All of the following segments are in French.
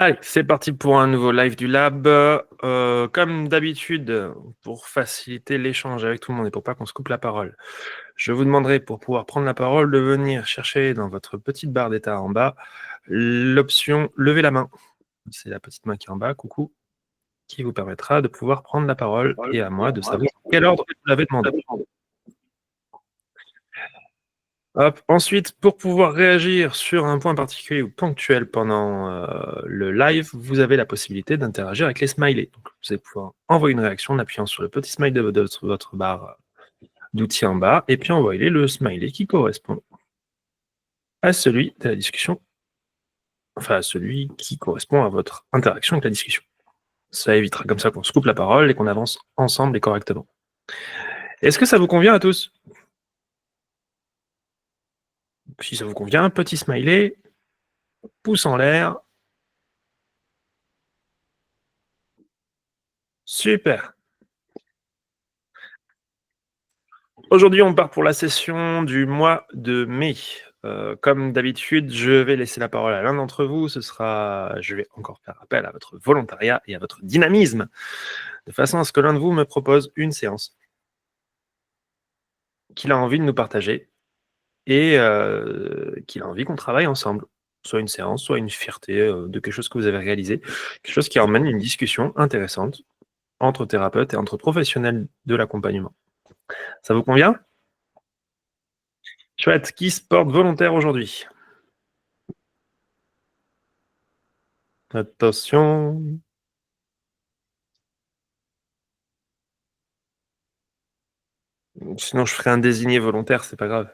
Allez, c'est parti pour un nouveau live du lab. Comme d'habitude, pour faciliter l'échange avec tout le monde et pour pas qu'on se coupe la parole, je vous demanderai pour pouvoir prendre la parole de venir chercher dans votre petite barre d'état en bas l'option lever la main. C'est la petite main qui est en bas, coucou, qui vous permettra de pouvoir prendre la parole et à moi de savoir quel ordre vous l'avez demandé. Hop. Ensuite, pour pouvoir réagir sur un point particulier ou ponctuel pendant le live, vous avez la possibilité d'interagir avec les smileys. Donc, vous allez pouvoir envoyer une réaction en appuyant sur le petit smiley de votre barre d'outils en bas, et puis envoyer le smiley qui correspond à celui de la discussion, enfin à celui qui correspond à votre interaction avec la discussion. Ça évitera comme ça qu'on se coupe la parole et qu'on avance ensemble et correctement. Est-ce que ça vous convient à tous ? Si ça vous convient, petit smiley, pouce en l'air. Super. Aujourd'hui, on part pour la session du mois de mai. Comme d'habitude, je vais laisser la parole à l'un d'entre vous. Je vais encore faire appel à votre volontariat et à votre dynamisme, de façon à ce que l'un de vous me propose une séance qu'il a envie de nous partager et qu'il a envie qu'on travaille ensemble. Soit une séance, soit une fierté de quelque chose que vous avez réalisé, quelque chose qui emmène une discussion intéressante entre thérapeutes et entre professionnels de l'accompagnement. Ça vous convient ? Chouette. Qui se porte volontaire aujourd'hui ? Attention. Sinon, je ferai un désigné volontaire, c'est pas grave.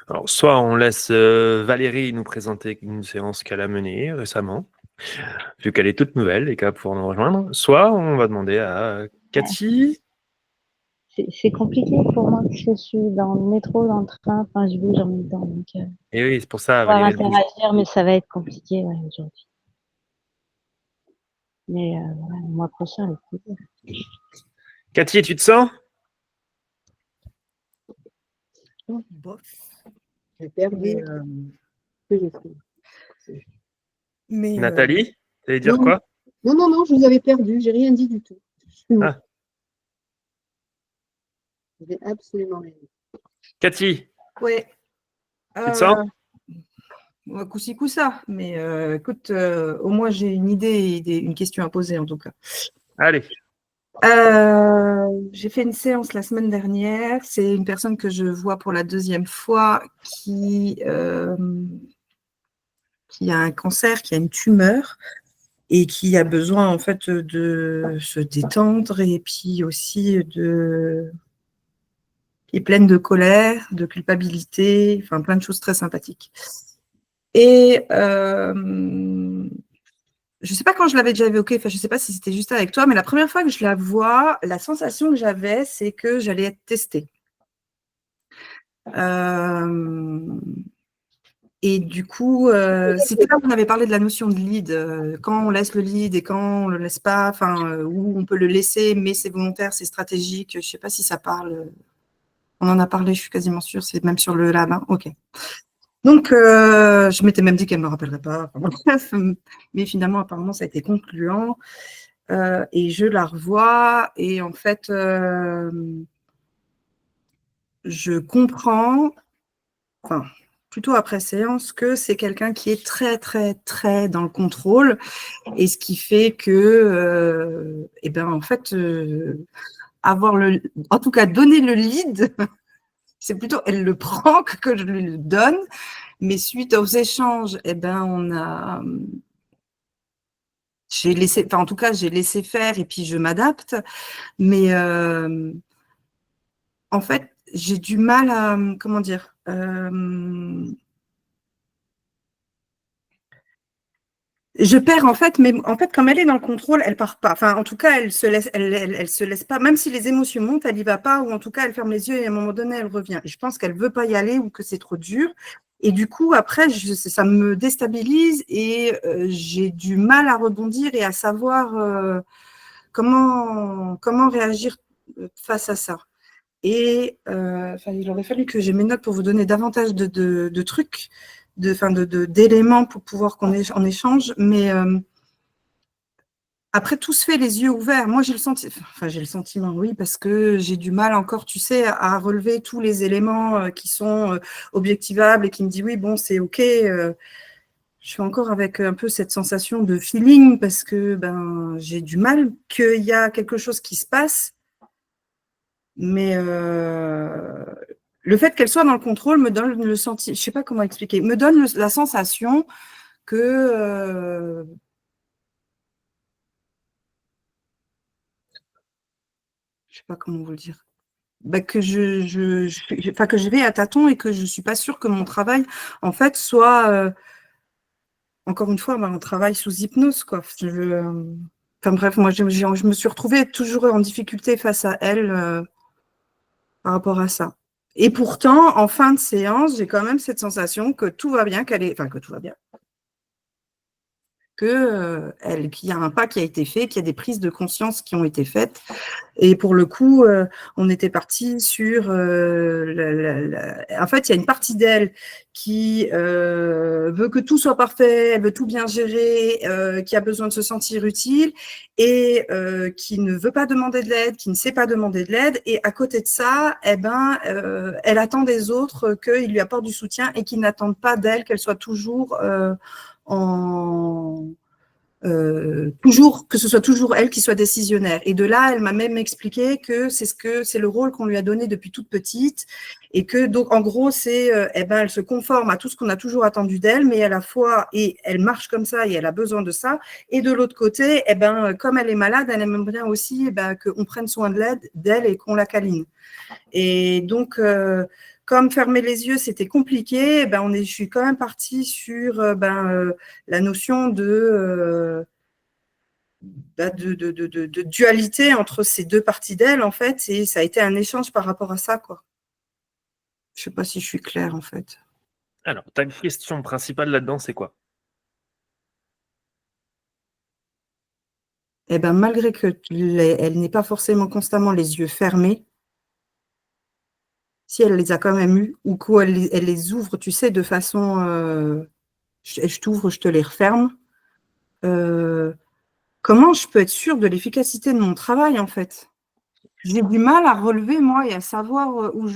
Alors, soit on laisse Valérie nous présenter une séance qu'elle a menée récemment, vu qu'elle est toute nouvelle et qu'elle va pouvoir nous rejoindre, soit on va demander à Cathy. C'est compliqué pour moi parce que je suis dans le métro, dans le train, enfin je bouge en même temps. Donc, Et oui, c'est pour ça, pouvoir Valérie. interagir, mais ça va être compliqué aujourd'hui. Mais voilà, le mois prochain, avec plaisir. Cathy, tu te sens ? Bof. J'ai perdu ce que j'ai fait. Mais, Nathalie, tu allais dire non, quoi ? non, je vous avais perdu, j'ai rien dit du tout. Ah. J'ai absolument rien dit. Cathy, ouais. tu te sens ? Coup-ci, coup-ça. Mais écoute, au moins j'ai une idée et une question à poser en tout cas. Allez. J'ai fait une séance la semaine dernière. C'est une personne que je vois pour la deuxième fois qui a un cancer, qui a une tumeur et qui a besoin en fait de se détendre et puis aussi qui est pleine de colère, de culpabilité, enfin plein de choses très sympathiques. Et je ne sais pas quand je l'avais déjà évoqué, enfin je ne sais pas si c'était juste avec toi, mais la première fois que je la vois, la sensation que j'avais, c'est que j'allais être testée. Et du coup, c'était là où on avait parlé de la notion de lead, quand on laisse le lead et quand on ne le laisse pas, enfin, où on peut le laisser, mais c'est volontaire, c'est stratégique. Je ne sais pas si ça parle. On en a parlé, je suis quasiment sûre, c'est même sur le lab. Hein. Ok. Donc, je m'étais même dit qu'elle ne me rappellerait pas. Bref, mais finalement, apparemment, ça a été concluant. Et je la revois. Et en fait, je comprends, enfin, plutôt après séance, que c'est quelqu'un qui est très, très, très dans le contrôle. Et ce qui fait que, eh ben, en fait, en tout cas, donner le lead, c'est plutôt elle le prend que je lui le donne. Mais suite aux échanges, eh ben, j'ai laissé faire et puis je m'adapte. Mais en fait, j'ai du mal à, comment dire, je perds en fait, mais en fait, comme elle est dans le contrôle, elle part pas. Enfin, en tout cas, elle se laisse pas. Même si les émotions montent, elle y va pas, ou en tout cas, elle ferme les yeux et à un moment donné, elle revient. Et je pense qu'elle veut pas y aller ou que c'est trop dur. Et du coup, après, ça me déstabilise et j'ai du mal à rebondir et à savoir comment réagir face à ça. Et il aurait fallu que j'ai mes notes pour vous donner davantage de trucs, d'éléments pour pouvoir qu'on en échange. Mais après, tout se fait les yeux ouverts. Moi, j'ai le sentiment, oui, parce que j'ai du mal encore, tu sais, à relever tous les éléments qui sont objectivables et qui me disent, oui, bon, c'est OK. Je suis encore avec un peu cette sensation de feeling parce que j'ai du mal qu'il y a quelque chose qui se passe. Mais le fait qu'elle soit dans le contrôle me donne le sentiment, je ne sais pas comment expliquer, me donne la sensation que je ne sais pas comment vous le dire. Que je vais à tâtons et que je ne suis pas sûre que mon travail, en fait, soit, encore une fois, un travail sous hypnose, quoi. Bref, moi, je me suis retrouvée toujours en difficulté face à elle par rapport à ça. Et pourtant, en fin de séance, j'ai quand même cette sensation que tout va bien, que tout va bien. Qu'il y a un pas qui a été fait, qu'il y a des prises de conscience qui ont été faites. Et pour le coup, on était parti sur... En fait, il y a une partie d'elle qui veut que tout soit parfait, elle veut tout bien gérer, qui a besoin de se sentir utile et qui ne veut pas demander de l'aide, qui ne sait pas demander de l'aide. Et à côté de ça, elle attend des autres qu'ils lui apportent du soutien et qu'ils n'attendent pas d'elle qu'elle soit toujours toujours que ce soit toujours elle qui soit décisionnaire. Et de là, elle m'a même expliqué que c'est le rôle qu'on lui a donné depuis toute petite et que donc en gros c'est elle se conforme à tout ce qu'on a toujours attendu d'elle, mais à la fois et elle marche comme ça et elle a besoin de ça. Et de l'autre côté, comme elle est malade, elle aime bien aussi qu'on prenne soin d'elle et qu'on la câline. Et donc comme fermer les yeux, c'était compliqué, je suis quand même partie sur la notion de dualité entre ces deux parties d'elle, en fait, et ça a été un échange par rapport à ça, quoi. Je ne sais pas si je suis claire, en fait. Alors, ta question principale là-dedans, c'est quoi? Malgré qu'elle n'ait pas forcément constamment les yeux fermés, si elle les a quand même eus, ou qu'elle les ouvre, tu sais, de façon je t'ouvre, je te les referme, comment je peux être sûre de l'efficacité de mon travail, en fait? J'ai du mal à relever, moi, et à savoir où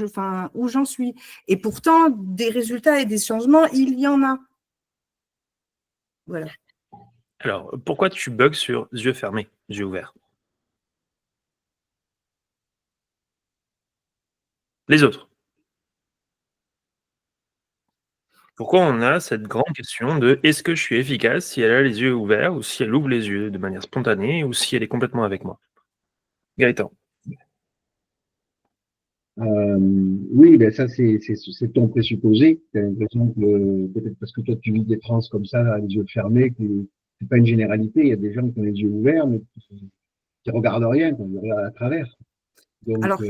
j'en suis. Et pourtant, des résultats et des changements, il y en a. Voilà. Alors, pourquoi tu bugs sur yeux fermés, yeux ouverts? Les autres. Pourquoi on a cette grande question de est-ce que je suis efficace si elle a les yeux ouverts ou si elle ouvre les yeux de manière spontanée ou si elle est complètement avec moi? Gaëtan. Oui, ça c'est ton présupposé. Tu as l'impression que peut-être parce que toi tu vis des trans comme ça, les yeux fermés, que c'est pas une généralité. Il y a des gens qui ont les yeux ouverts, mais qui regardent rien, qui regardent à travers. Donc, alors,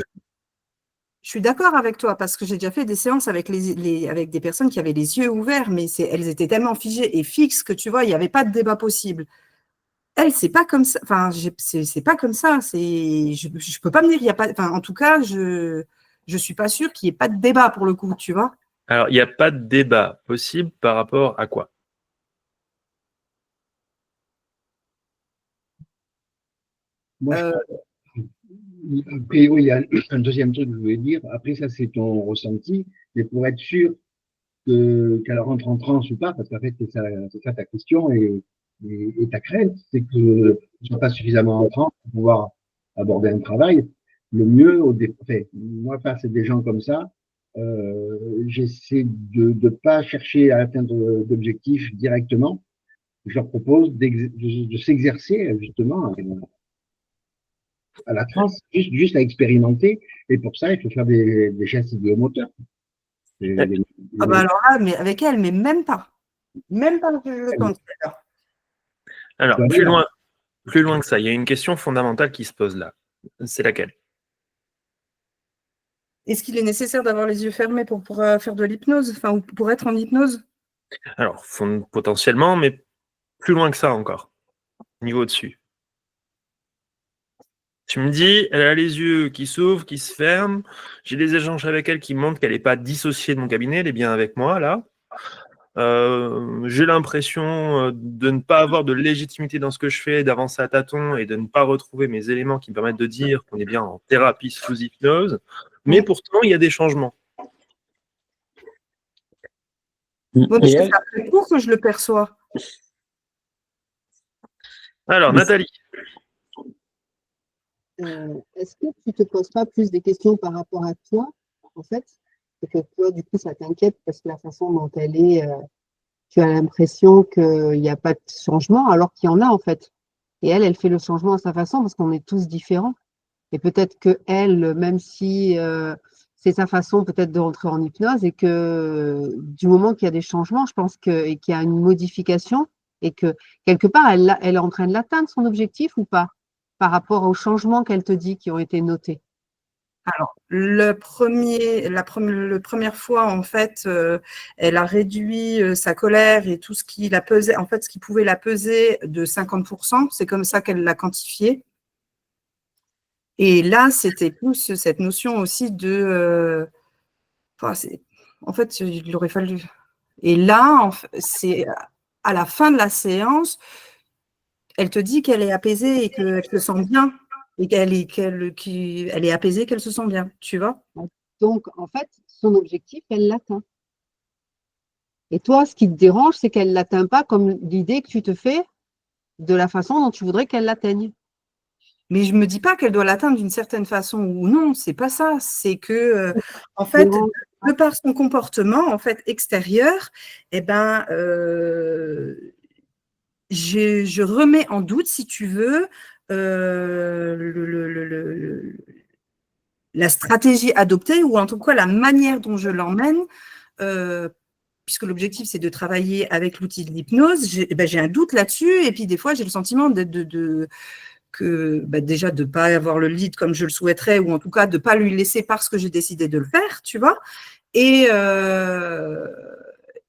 je suis d'accord avec toi parce que j'ai déjà fait des séances avec avec des personnes qui avaient les yeux ouverts, mais elles étaient tellement figées et fixes que tu vois, il n'y avait pas de débat possible. Elle, c'est pas comme ça. Enfin, c'est pas comme ça. Je peux pas me dire, il y a pas. Enfin, en tout cas, je suis pas sûre qu'il n'y ait pas de débat pour le coup, tu vois. Alors, il n'y a pas de débat possible par rapport à quoi? moi, après, oui, il y a un deuxième truc que je voulais dire. Après, ça, c'est ton ressenti. Mais pour être sûr qu'elle rentre en transe ou pas, parce qu'en fait, c'est ça ta question et ta crainte, c'est que tu ne sois pas suffisamment en transe pour pouvoir aborder un travail. Le mieux, moi, face à des gens comme ça, j'essaie de pas chercher à atteindre d'objectifs directement. Je leur propose de s'exercer justement à la transe, juste à expérimenter. Et pour ça, il faut faire des gestes idiomoteurs. Alors là, mais avec elle, mais même pas. Même pas le temps. Alors, plus loin que ça, il y a une question fondamentale qui se pose là. C'est laquelle? Est-ce qu'il est nécessaire d'avoir les yeux fermés pour faire de l'hypnose, ou pour être en hypnose? Alors, potentiellement, mais plus loin que ça encore. Niveau au-dessus. Tu me dis, elle a les yeux qui s'ouvrent, qui se ferment. J'ai des échanges avec elle qui montrent qu'elle n'est pas dissociée de mon cabinet, elle est bien avec moi, là. J'ai l'impression de ne pas avoir de légitimité dans ce que je fais, d'avancer à tâtons et de ne pas retrouver mes éléments qui me permettent de dire qu'on est bien en thérapie sous hypnose. Mais pourtant, il y a des changements. Ouais, parce que c'est après coup que je le perçois. Alors, Nathalie. Est-ce que tu te poses pas plus des questions par rapport à toi, en fait? Et que toi, du coup, ça t'inquiète parce que la façon dont elle est, tu as l'impression qu'il n'y a pas de changement, alors qu'il y en a, en fait. Et elle fait le changement à sa façon parce qu'on est tous différents. Et peut-être que elle, même si c'est sa façon peut-être de rentrer en hypnose et que du moment qu'il y a des changements, je pense et qu'il y a une modification et que quelque part, elle est en train de l'atteindre, son objectif ou pas, par rapport aux changements qu'elle te dit qui ont été notés. Alors, la première fois, en fait, elle a réduit sa colère et tout ce qui la pesait, en fait, ce qui pouvait la peser de 50%. C'est comme ça qu'elle l'a quantifié. Et là, c'était plus cette notion aussi de… en fait, il aurait fallu… Et là, c'est à la fin de la séance, elle te dit qu'elle est apaisée et qu'elle se sent bien. Et qu'elle est apaisée, qu'elle se sent bien, tu vois. Donc, en fait, son objectif, elle l'atteint. Et toi, ce qui te dérange, c'est qu'elle ne l'atteint pas comme l'idée que tu te fais de la façon dont tu voudrais qu'elle l'atteigne. Mais je ne me dis pas qu'elle doit l'atteindre d'une certaine façon ou non, c'est pas ça. C'est que, en fait, de par son comportement en fait, extérieur, eh ben, je remets en doute, si tu veux, la stratégie adoptée ou en tout cas la manière dont je l'emmène, puisque l'objectif c'est de travailler avec l'outil de l'hypnose. J'ai un doute là-dessus et puis des fois j'ai le sentiment déjà de ne pas avoir le lead comme je le souhaiterais ou en tout cas de ne pas lui laisser parce que j'ai décidé de le faire, tu vois.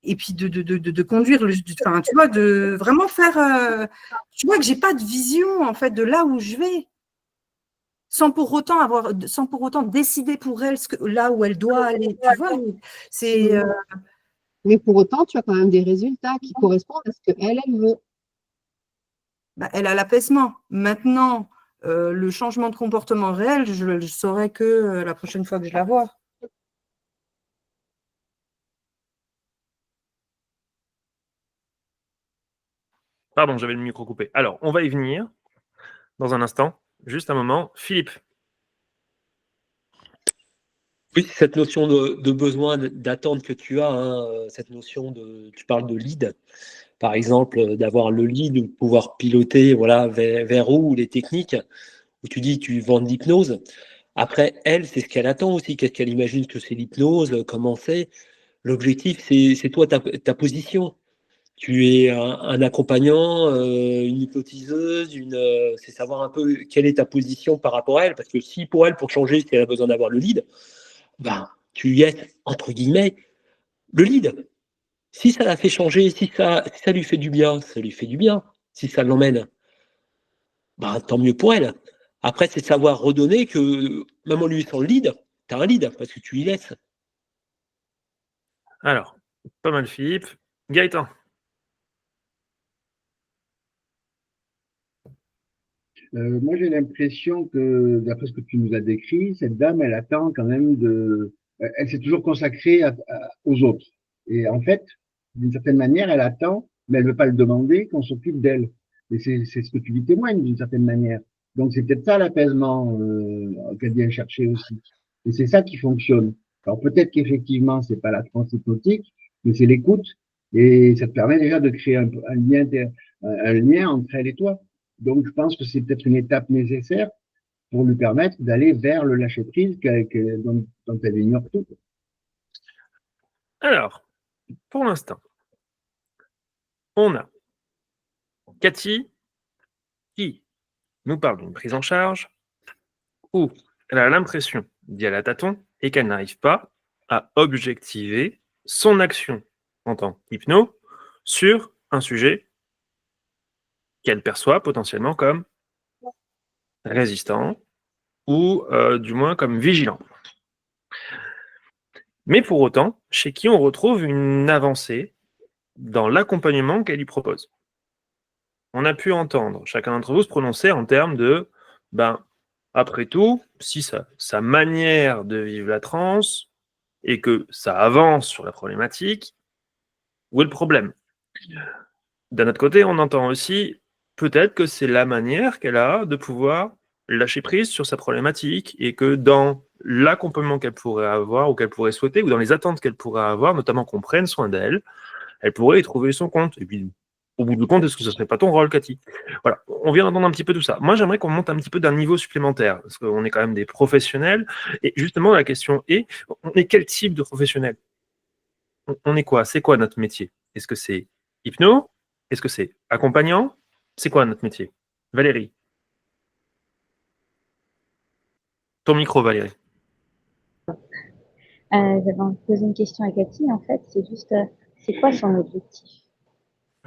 Et puis de conduire, enfin, tu vois, de vraiment faire, tu vois que j'ai pas de vision en fait de là où je vais, sans pour autant décider pour elle là où elle doit aller, tu vois. Mais pour autant, tu as quand même des résultats qui correspondent à ce qu'elle veut. Elle a l'apaisement. Maintenant, le changement de comportement réel, je ne le saurai que la prochaine fois que je la vois. Pardon, j'avais le micro coupé. Alors, on va y venir dans un instant. Juste un moment. Philippe. Oui, cette notion de besoin d'attente que tu as, hein, cette notion tu parles de lead, par exemple, d'avoir le lead, de pouvoir piloter voilà, vers où les techniques, où tu dis tu vends de l'hypnose. Après, elle, c'est ce qu'elle attend aussi, qu'est-ce qu'elle imagine que c'est l'hypnose, comment c'est. L'objectif, c'est toi, ta position. Tu es un accompagnant, une hypnotiseuse, c'est savoir un peu quelle est ta position par rapport à elle, parce que si pour elle, pour changer, si elle a besoin d'avoir le lead, ben, tu lui es, entre guillemets, le lead. Si ça la fait changer, si ça lui fait du bien, ça lui fait du bien. Si ça l'emmène, ben, tant mieux pour elle. Après, c'est savoir redonner que, même en lui sans le lead, tu as un lead, parce que tu y laisses. Alors, pas mal Philippe. Gaëtan. Moi, j'ai l'impression que, d'après ce que tu nous as décrit, cette dame, elle attend quand même elle s'est toujours consacrée aux autres. Et en fait, d'une certaine manière, elle attend, mais elle ne veut pas le demander, qu'on s'occupe d'elle. Et c'est ce que tu lui témoignes, d'une certaine manière. Donc, c'est peut-être ça l'apaisement qu'elle vient chercher aussi. Et c'est ça qui fonctionne. Alors, peut-être qu'effectivement, c'est pas la transe hypnotique, mais c'est l'écoute. Et ça te permet déjà de créer un lien entre elle et toi. Donc, je pense que c'est peut-être une étape nécessaire pour lui permettre d'aller vers le lâcher-prise dont elle ignore tout. Alors, pour l'instant, on a Cathy qui nous parle d'une prise en charge où elle a l'impression d'y aller à tâtons et qu'elle n'arrive pas à objectiver son action en tant qu'hypno sur un sujet qu'elle perçoit potentiellement comme résistant, ou du moins comme vigilant. Mais pour autant, chez qui on retrouve une avancée dans l'accompagnement qu'elle lui propose. On a pu entendre chacun d'entre vous se prononcer en termes de, après tout, si sa manière de vivre la transe et que ça avance sur la problématique, où est le problème? D'un autre côté, on entend aussi peut-être que c'est la manière qu'elle a de pouvoir lâcher prise sur sa problématique et que dans l'accompagnement qu'elle pourrait avoir ou qu'elle pourrait souhaiter ou dans les attentes qu'elle pourrait avoir, notamment qu'on prenne soin d'elle, elle pourrait y trouver son compte. Et puis, au bout du compte, est-ce que ce ne serait pas ton rôle, Cathy? Voilà, on vient d'entendre un petit peu tout ça. Moi, j'aimerais qu'on monte un petit peu d'un niveau supplémentaire, parce qu'on est quand même des professionnels. Et justement, la question est, on est quel type de professionnel? On est quoi? C'est quoi notre métier? Est-ce que c'est hypno? Est-ce que c'est accompagnant? C'est quoi notre métier? Valérie. Ton micro, Valérie. J'avais envie de poser une question à Cathy. En fait, c'est juste, c'est quoi son objectif?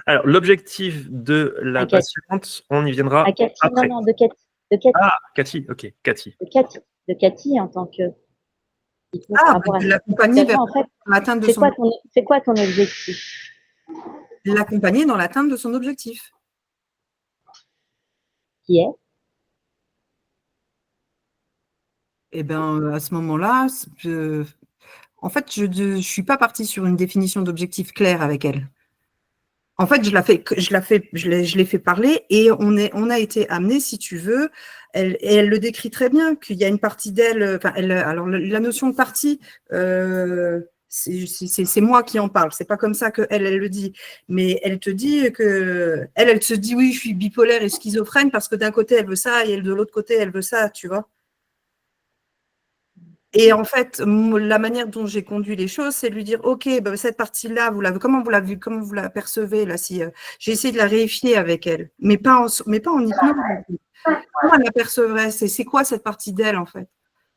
Alors, l'objectif de la À Cathy. patiente, on y viendra À Cathy, après. non, de Cathy. De Cathy. Ah, Cathy, ok, Cathy. De Cathy en tant que. De l'accompagner vers en fait, l'atteinte de c'est quoi ton objectif? L'accompagner dans l'atteinte de son objectif. Qui est? Eh bien, à ce moment-là, en fait, je ne suis pas partie sur une définition d'objectif claire avec elle. En fait, je l'ai fait parler et on a été amené, si tu veux, elle le décrit très bien, qu'il y a une partie d'elle, alors la notion de partie, c'est moi qui en parle, c'est pas comme ça qu'elle le dit, mais elle te dit que, elle se dit oui, je suis bipolaire et schizophrène parce que d'un côté elle veut ça et de l'autre côté elle veut ça, tu vois. Et en fait, la manière dont j'ai conduit les choses, c'est de lui dire, OK, cette partie-là, comment vous la percevez là, si j'ai essayé de la réifier avec elle, mais pas en hypnose. Comment elle la percevrait? C'est quoi cette partie d'elle, en fait?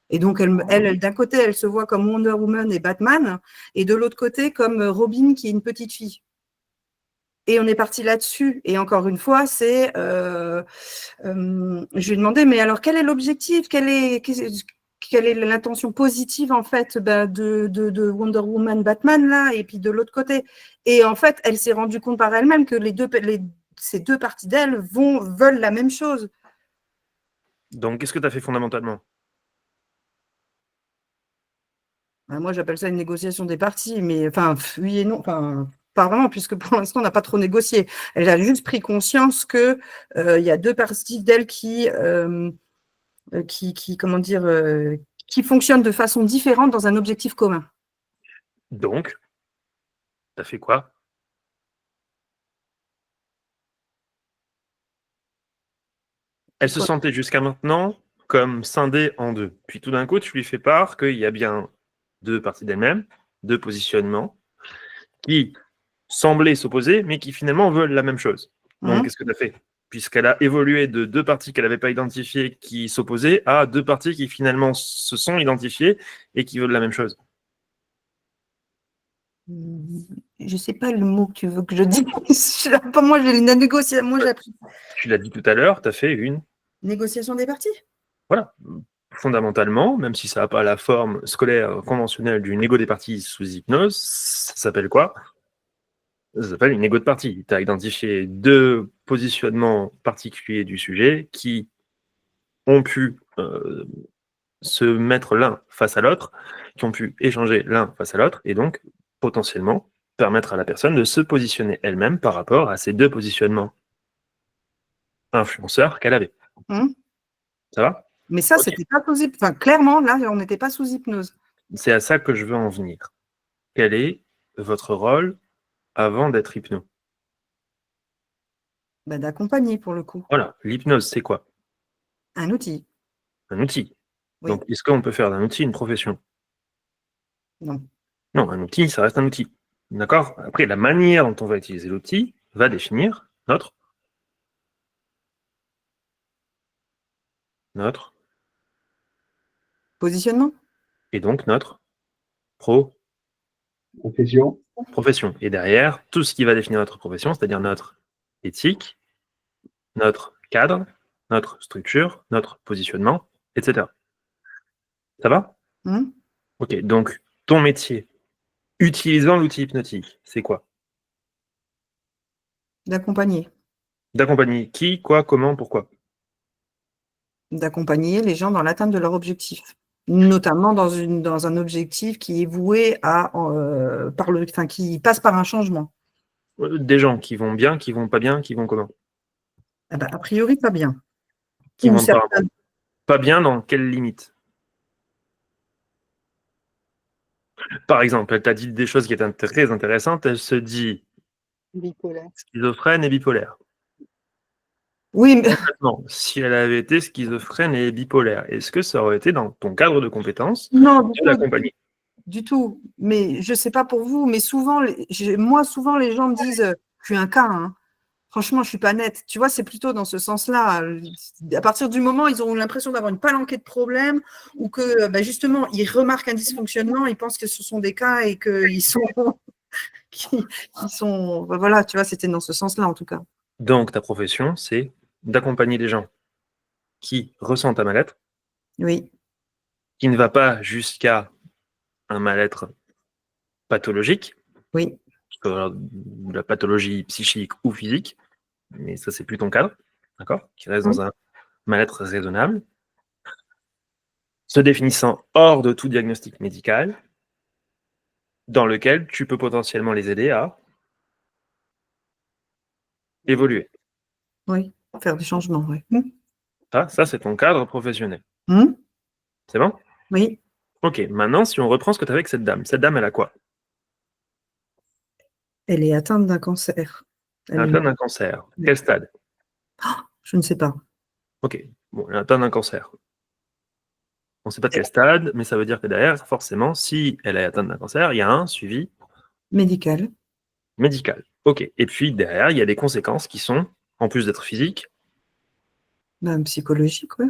Et donc, elle d'un côté, elle se voit comme Wonder Woman et Batman, et de l'autre côté, comme Robin, qui est une petite fille. Et on est parti là-dessus. Et encore une fois, je lui ai demandé, mais alors, quel est l'objectif? Quelle est l'intention positive en fait de Wonder Woman Batman là, et puis de l'autre côté. Et en fait, elle s'est rendue compte par elle-même que ces deux parties d'elle veulent la même chose. Donc, qu'est-ce que tu as fait fondamentalement? Moi, j'appelle ça une négociation des parties, mais enfin, oui et non, enfin, pas vraiment, puisque pour l'instant, on n'a pas trop négocié. Elle a juste pris conscience que y a deux parties d'elle qui comment dire, qui fonctionnent de façon différente dans un objectif commun. Donc, tu as fait quoi? Elle se sentait jusqu'à maintenant comme scindée en deux. Puis tout d'un coup, tu lui fais part qu'il y a bien deux parties d'elle-même, deux positionnements, qui semblaient s'opposer, mais qui finalement veulent la même chose. Donc, qu'est-ce que tu as fait? Puisqu'elle a évolué de deux parties qu'elle n'avait pas identifiées qui s'opposaient à deux parties qui finalement se sont identifiées et qui veulent la même chose. Je ne sais pas le mot que tu veux que je dise. Moi, j'ai une négociation. Moi, j'ai appris. Tu l'as dit tout à l'heure, tu as fait une négociation des parties. Voilà. Fondamentalement, même si ça n'a pas la forme scolaire conventionnelle d'une négo des parties sous hypnose, ça s'appelle quoi? Ça s'appelle une négo de partie. Tu as identifié deux positionnements particuliers du sujet qui ont pu se mettre l'un face à l'autre, qui ont pu échanger l'un face à l'autre, et donc potentiellement permettre à la personne de se positionner elle-même par rapport à ces deux positionnements influenceurs qu'elle avait. Ça va? Mais ça, c'était pas sous hypnose. Enfin, clairement, là, on n'était pas sous hypnose. C'est à ça que je veux en venir. Quel est votre rôle avant d'être hypno? D'accompagner, pour le coup. Voilà, l'hypnose, c'est quoi? Un outil. Un outil. Oui. Donc, est-ce qu'on peut faire d'un outil une profession? Non. Non, un outil, ça reste un outil. D'accord? Après, la manière dont on va utiliser l'outil va définir notre positionnement. Et donc notre profession. Et derrière, tout ce qui va définir notre profession, c'est-à-dire notre éthique, notre cadre, notre structure, notre positionnement, etc. Ça va? Hum. Ok, donc ton métier, utilisant l'outil hypnotique, c'est quoi? D'accompagner. D'accompagner qui, quoi, comment, pourquoi? D'accompagner les gens dans l'atteinte de leur objectif. Notamment dans un objectif qui est voué à, qui passe par un changement. Des gens qui vont bien, qui vont pas bien, qui vont comment? Ah bah, a priori, pas bien. Qui Ou vont certains. pas bien dans quelle limite? Par exemple, elle t'a dit des choses qui étaient très intéressantes, elle se dit Bipolaire. schizophrène et bipolaire. Oui, mais Concrètement, si elle avait été schizophrène et bipolaire, est-ce que ça aurait été dans ton cadre de compétences non, du de tout, l'accompagner? du tout. Mais je ne sais pas pour vous, mais souvent, souvent, les gens me disent, je suis un cas, hein. Franchement, je ne suis pas nette. Tu vois, c'est plutôt dans ce sens-là. À partir du moment où ils auront l'impression d'avoir une palanquée de problèmes ou que, justement, ils remarquent un dysfonctionnement, ils pensent que ce sont des cas et qu'ils sont. Voilà, tu vois, c'était dans ce sens-là, en tout cas. Donc, ta profession, c'est d'accompagner les gens qui ressentent un mal-être, Oui, qui ne va pas jusqu'à un mal-être pathologique, oui, de la pathologie psychique ou physique, mais ça, c'est plus ton cadre, d'accord? Qui reste dans un mal-être raisonnable, se définissant hors de tout diagnostic médical, dans lequel tu peux potentiellement les aider à évoluer. oui. Faire des changements, oui. Ça c'est ton cadre professionnel. C'est bon? Oui, Ok, maintenant, si on reprend ce que tu avais avec cette dame, elle a quoi? elle est atteinte d'un cancer. Elle est atteinte d'un cancer. Quel stade? Je ne sais pas. Ok, bon, elle est atteinte d'un cancer. On ne sait pas de quel stade, mais ça veut dire que derrière, forcément, si elle est atteinte d'un cancer, il y a un suivi Médical. médical. Ok, et puis derrière, il y a des conséquences qui sont, en plus d'être physiques, Psychologique, oui.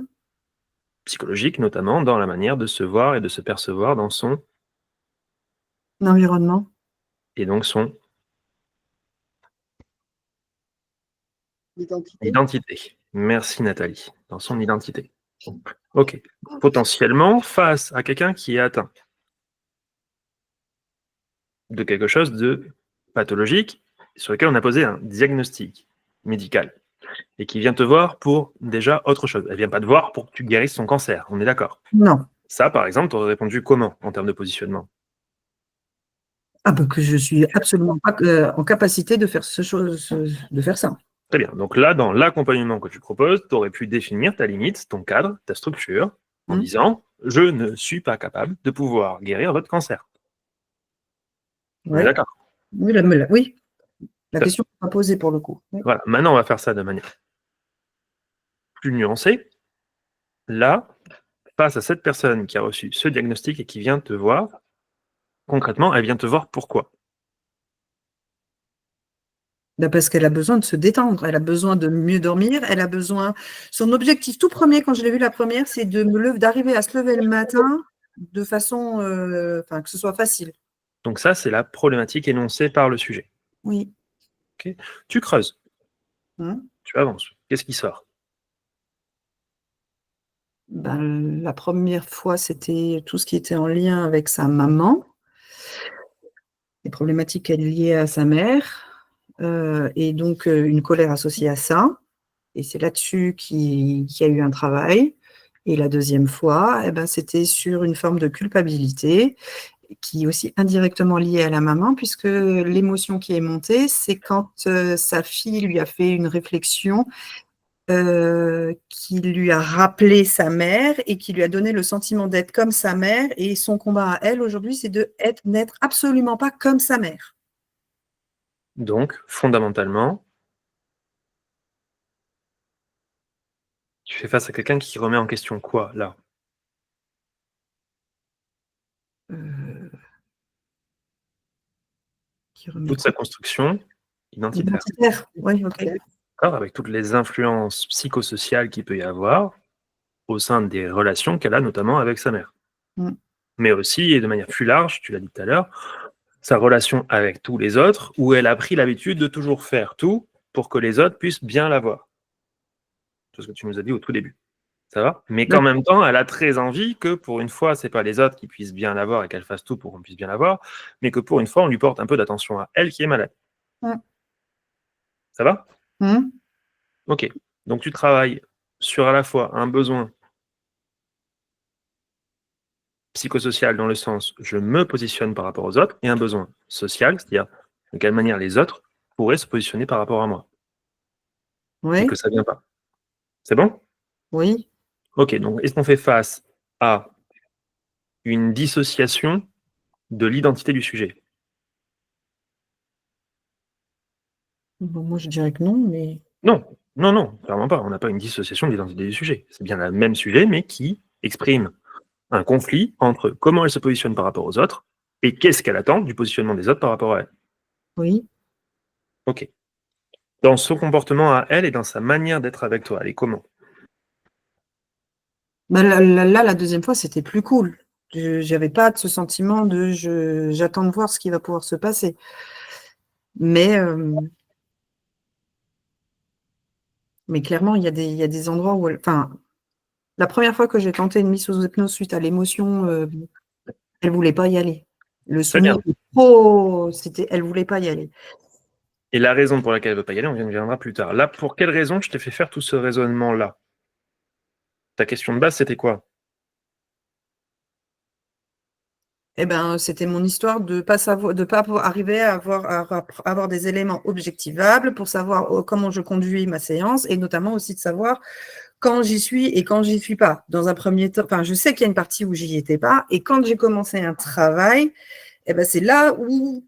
psychologiques, notamment dans la manière de se voir et de se percevoir dans son, L'environnement. et donc son L'identité. identité. Merci Nathalie, dans son identité. Ok, potentiellement face à quelqu'un qui est atteint de quelque chose de pathologique sur lequel on a posé un diagnostic médical et qui vient te voir pour déjà autre chose. Elle vient pas te voir pour que tu guérisses son cancer, on est d'accord? Non. Ça, par exemple, tu aurais répondu comment en termes de positionnement? Ah ben que je suis absolument pas en capacité de faire de faire ça. Très bien. Donc là, dans l'accompagnement que tu proposes, tu aurais pu définir ta limite, ton cadre, ta structure, en disant « Je ne suis pas capable de pouvoir guérir votre cancer ». On est Ouais. d'accord? Oui, oui. La question n'est pas posée pour le coup. Oui. Voilà. Maintenant, on va faire ça de manière plus nuancée. Là, face à cette personne qui a reçu ce diagnostic et qui vient te voir, concrètement, elle vient te voir pourquoi? Parce qu'elle a besoin de se détendre, elle a besoin de mieux dormir, elle a besoin. Son objectif tout premier, quand je l'ai vu la première, c'est d'arriver à se lever le matin de façon, que ce soit facile. Donc ça, c'est la problématique énoncée par le sujet. Oui. Okay. Tu creuses, Hein. tu avances. Qu'est-ce qui sort? La première fois, c'était tout ce qui était en lien avec sa maman, les problématiques liées à sa mère, et donc une colère associée à ça. Et c'est là-dessus qu'il y a eu un travail. Et la deuxième fois, c'était sur une forme de culpabilité qui est aussi indirectement liée à la maman, puisque l'émotion qui est montée, c'est quand sa fille lui a fait une réflexion qui lui a rappelé sa mère et qui lui a donné le sentiment d'être comme sa mère. Et son combat à elle, aujourd'hui, c'est n'être absolument pas comme sa mère. Donc, fondamentalement, tu fais face à quelqu'un qui remet en question quoi, là? Qui remet Toute sa construction identitaire. Oui, ok. Avec toutes les influences psychosociales qu'il peut y avoir au sein des relations qu'elle a notamment avec sa mère. Mais aussi, et de manière plus large, tu l'as dit tout à l'heure, sa relation avec tous les autres, où elle a pris l'habitude de toujours faire tout pour que les autres puissent bien la voir. C'est ce que tu nous as dit au tout début. Ça va? Mais qu'en même temps, elle a très envie que pour une fois, c'est pas les autres qui puissent bien l'avoir et qu'elle fasse tout pour qu'on puisse bien l'avoir, mais que pour une fois, on lui porte un peu d'attention à elle qui est malade. Ouais. Ça va? Hum. Ok. Donc tu travailles sur à la fois un besoin psychosocial dans le sens je me positionne par rapport aux autres et un besoin social, c'est-à-dire de quelle manière les autres pourraient se positionner par rapport à moi et Oui, que ça vient pas. C'est bon? oui. Ok. Donc est-ce qu'on fait face à une dissociation de l'identité du sujet? Bon, moi, je dirais que non, mais Non, non, non, clairement pas. On n'a pas une dissociation de l'identité du sujet. C'est bien le même sujet, mais qui exprime un conflit entre comment elle se positionne par rapport aux autres et qu'est-ce qu'elle attend du positionnement des autres par rapport à elle. oui. Ok. Dans son comportement à elle et dans sa manière d'être avec toi, elle est comment? Bah, là, la deuxième fois, c'était plus cool. J'avais pas ce sentiment de j'attends de voir ce qui va pouvoir se passer. Mais clairement, il y a des endroits où enfin, la première fois que j'ai tenté une mise sous hypnose suite à l'émotion, elle voulait pas y aller. Le Très bien. souvenir, oh, elle voulait pas y aller. Et la raison pour laquelle elle ne veut pas y aller, on y reviendra plus tard. Là, pour quelle raison je t'ai fait faire tout ce raisonnement-là? Ta question de base, c'était quoi? Eh ben, c'était mon histoire de pas savoir, de pas arriver à avoir des éléments objectivables pour savoir comment je conduis ma séance et notamment aussi de savoir quand j'y suis et quand j'y suis pas. Dans un premier temps, enfin, je sais qu'il y a une partie où j'y étais pas et quand j'ai commencé un travail, eh ben, c'est là où.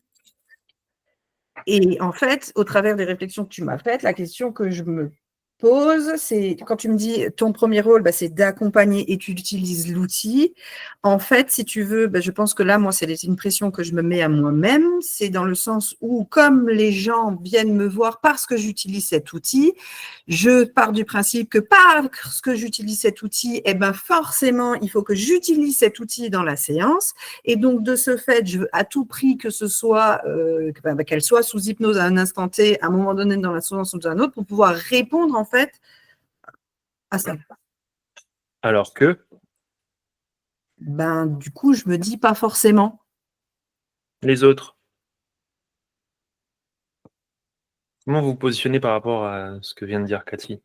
Et en fait, au travers des réflexions que tu m'as faites, la question que je me pose, c'est quand tu me dis ton premier rôle, bah, c'est d'accompagner et tu utilises l'outil. En fait, si tu veux, bah, je pense que là, moi, c'est une pression que je me mets à moi-même. C'est dans le sens où, comme les gens viennent me voir parce que j'utilise cet outil, je pars du principe que parce que j'utilise cet outil, eh ben forcément, il faut que j'utilise cet outil dans la séance. Et donc, de ce fait, je veux à tout prix que ce soit, qu'elle soit sous hypnose à un instant T, à un moment donné dans la séance ou dans un autre, pour pouvoir répondre en fait à ça. Alors que, Ben, du coup, je me dis pas forcément. les autres, comment vous vous positionnez par rapport à ce que vient de dire Cathy?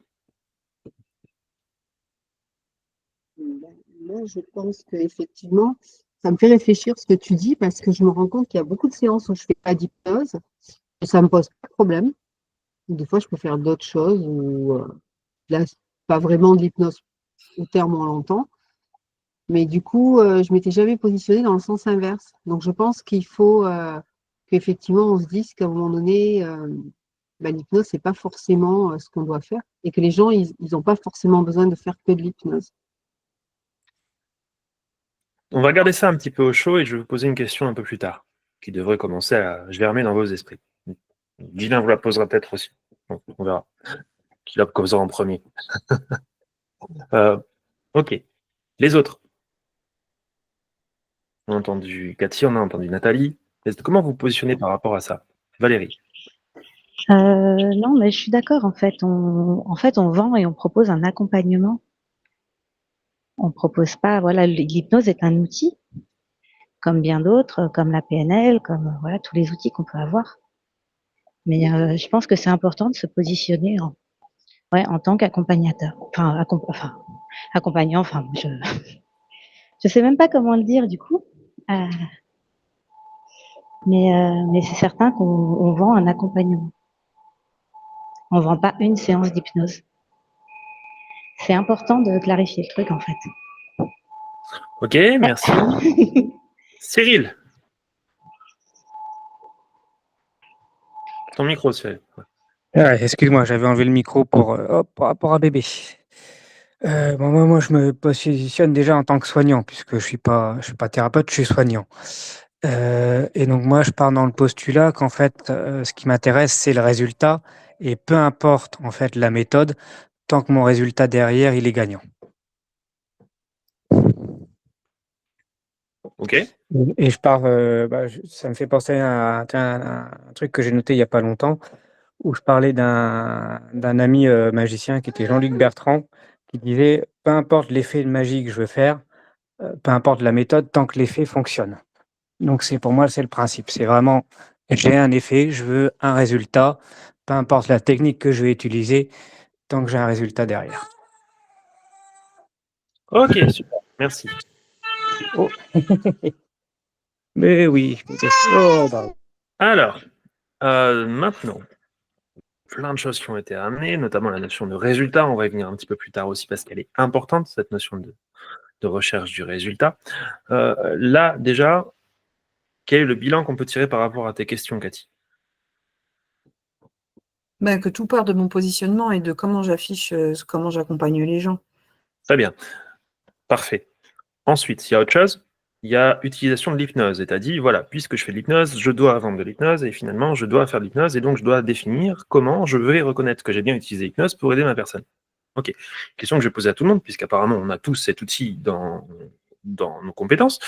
Moi, je pense qu'effectivement, ça me fait réfléchir ce que tu dis parce que je me rends compte qu'il y a beaucoup de séances où je ne fais pas d'hypnose et ça ne me pose pas de problème. Des fois, je peux faire d'autres choses ou là, c'est pas vraiment de l'hypnose au terme on l'entend. Mais du coup, je m'étais jamais positionnée dans le sens inverse. Donc, je pense qu'il faut qu'effectivement, on se dise qu'à un moment donné, l'hypnose, c'est pas forcément ce qu'on doit faire et que les gens, ils n'ont pas forcément besoin de faire que de l'hypnose. On va garder ça un petit peu au chaud et je vais vous poser une question un peu plus tard, qui devrait commencer à germer dans vos esprits. Guylain vous la posera peut-être aussi. Bon, on verra. Qui la posera en premier. Ok. Les autres. On a entendu Cathy, on a entendu Nathalie. Comment vous vous positionnez par rapport à ça? Valérie. Non, mais je suis d'accord. En fait, on vend et on propose un accompagnement. On propose pas. Voilà, l'hypnose est un outil, comme bien d'autres, comme la PNL, comme voilà tous les outils qu'on peut avoir. Mais je pense que c'est important de se positionner en tant qu'accompagnateur. Enfin, accompagnant. Enfin, je sais même pas comment le dire du coup. Euh, mais c'est certain qu'on vend un accompagnement. On vend pas une séance d'hypnose. C'est important de clarifier le truc en fait. Ok, merci. Cyril. Ton micro, Cyril. Ouais, excuse-moi, j'avais enlevé le micro par rapport à bébé. Moi, je me positionne déjà en tant que soignant, puisque je suis pas thérapeute, je suis soignant. Et donc moi, je pars dans le postulat qu'en fait, ce qui m'intéresse, c'est le résultat, et peu importe en fait la méthode, tant que mon résultat derrière, il est gagnant. Ok. Et je pars, ça me fait penser à un truc que j'ai noté il y a pas longtemps, où je parlais d'un ami magicien qui était Jean-Luc Bertrand, qui disait: «Peu importe l'effet de magie que je veux faire, peu importe la méthode, tant que l'effet fonctionne». Donc pour moi, c'est le principe. C'est vraiment, j'ai un effet, je veux un résultat, peu importe la technique que je vais utiliser, tant que j'ai un résultat derrière. Ok, super, merci. Oh. Mais oui. Oh, bah. Alors, maintenant, plein de choses qui ont été amenées, notamment la notion de résultat. On va y venir un petit peu plus tard aussi parce qu'elle est importante, cette notion de recherche du résultat. Là, déjà, quel est le bilan qu'on peut tirer par rapport à tes questions, Cathy? Ben, que tout part de mon positionnement et de comment j'affiche, comment j'accompagne les gens. Très bien. Parfait. Ensuite, il y a autre chose. Il y a utilisation de l'hypnose. Et tu as dit, voilà, puisque je fais de l'hypnose, je dois vendre de l'hypnose et finalement, je dois faire de l'hypnose et donc je dois définir comment je vais reconnaître que j'ai bien utilisé l'hypnose pour aider ma personne. Ok. Question que je vais poser à tout le monde, puisqu'apparemment, on a tous cet outil dans nos compétences.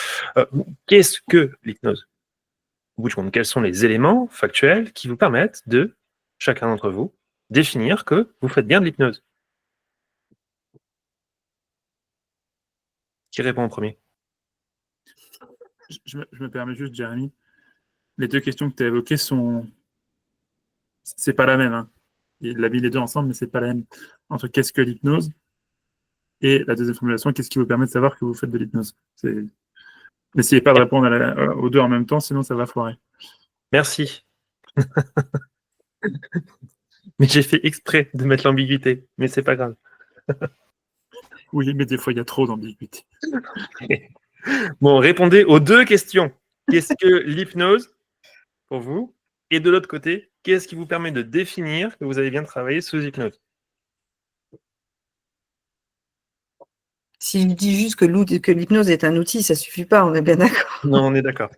Qu'est-ce que l'hypnose? Au bout du compte, quels sont les éléments factuels qui vous permettent de, chacun d'entre vous, définir que vous faites bien de l'hypnose? Qui répond en premier? Je me permets juste, Jérémy. Les deux questions que tu as évoquées c'est pas la même. Hein. Il a mis les deux ensemble, mais c'est pas la même. Entre qu'est-ce que l'hypnose et la deuxième formulation, qu'est-ce qui vous permet de savoir que vous faites de l'hypnose. N'essayez pas de répondre aux deux en même temps, sinon ça va foirer. Merci. Mais j'ai fait exprès de mettre l'ambiguïté, mais c'est pas grave. Oui, mais des fois, il y a trop d'ambiguïté. Bon, répondez aux deux questions. Qu'est-ce que l'hypnose pour vous? Et de l'autre côté, qu'est-ce qui vous permet de définir que vous avez bien travaillé sous hypnose? Si je dis juste que l'hypnose est un outil, ça suffit pas, on est bien d'accord. Non, on est d'accord.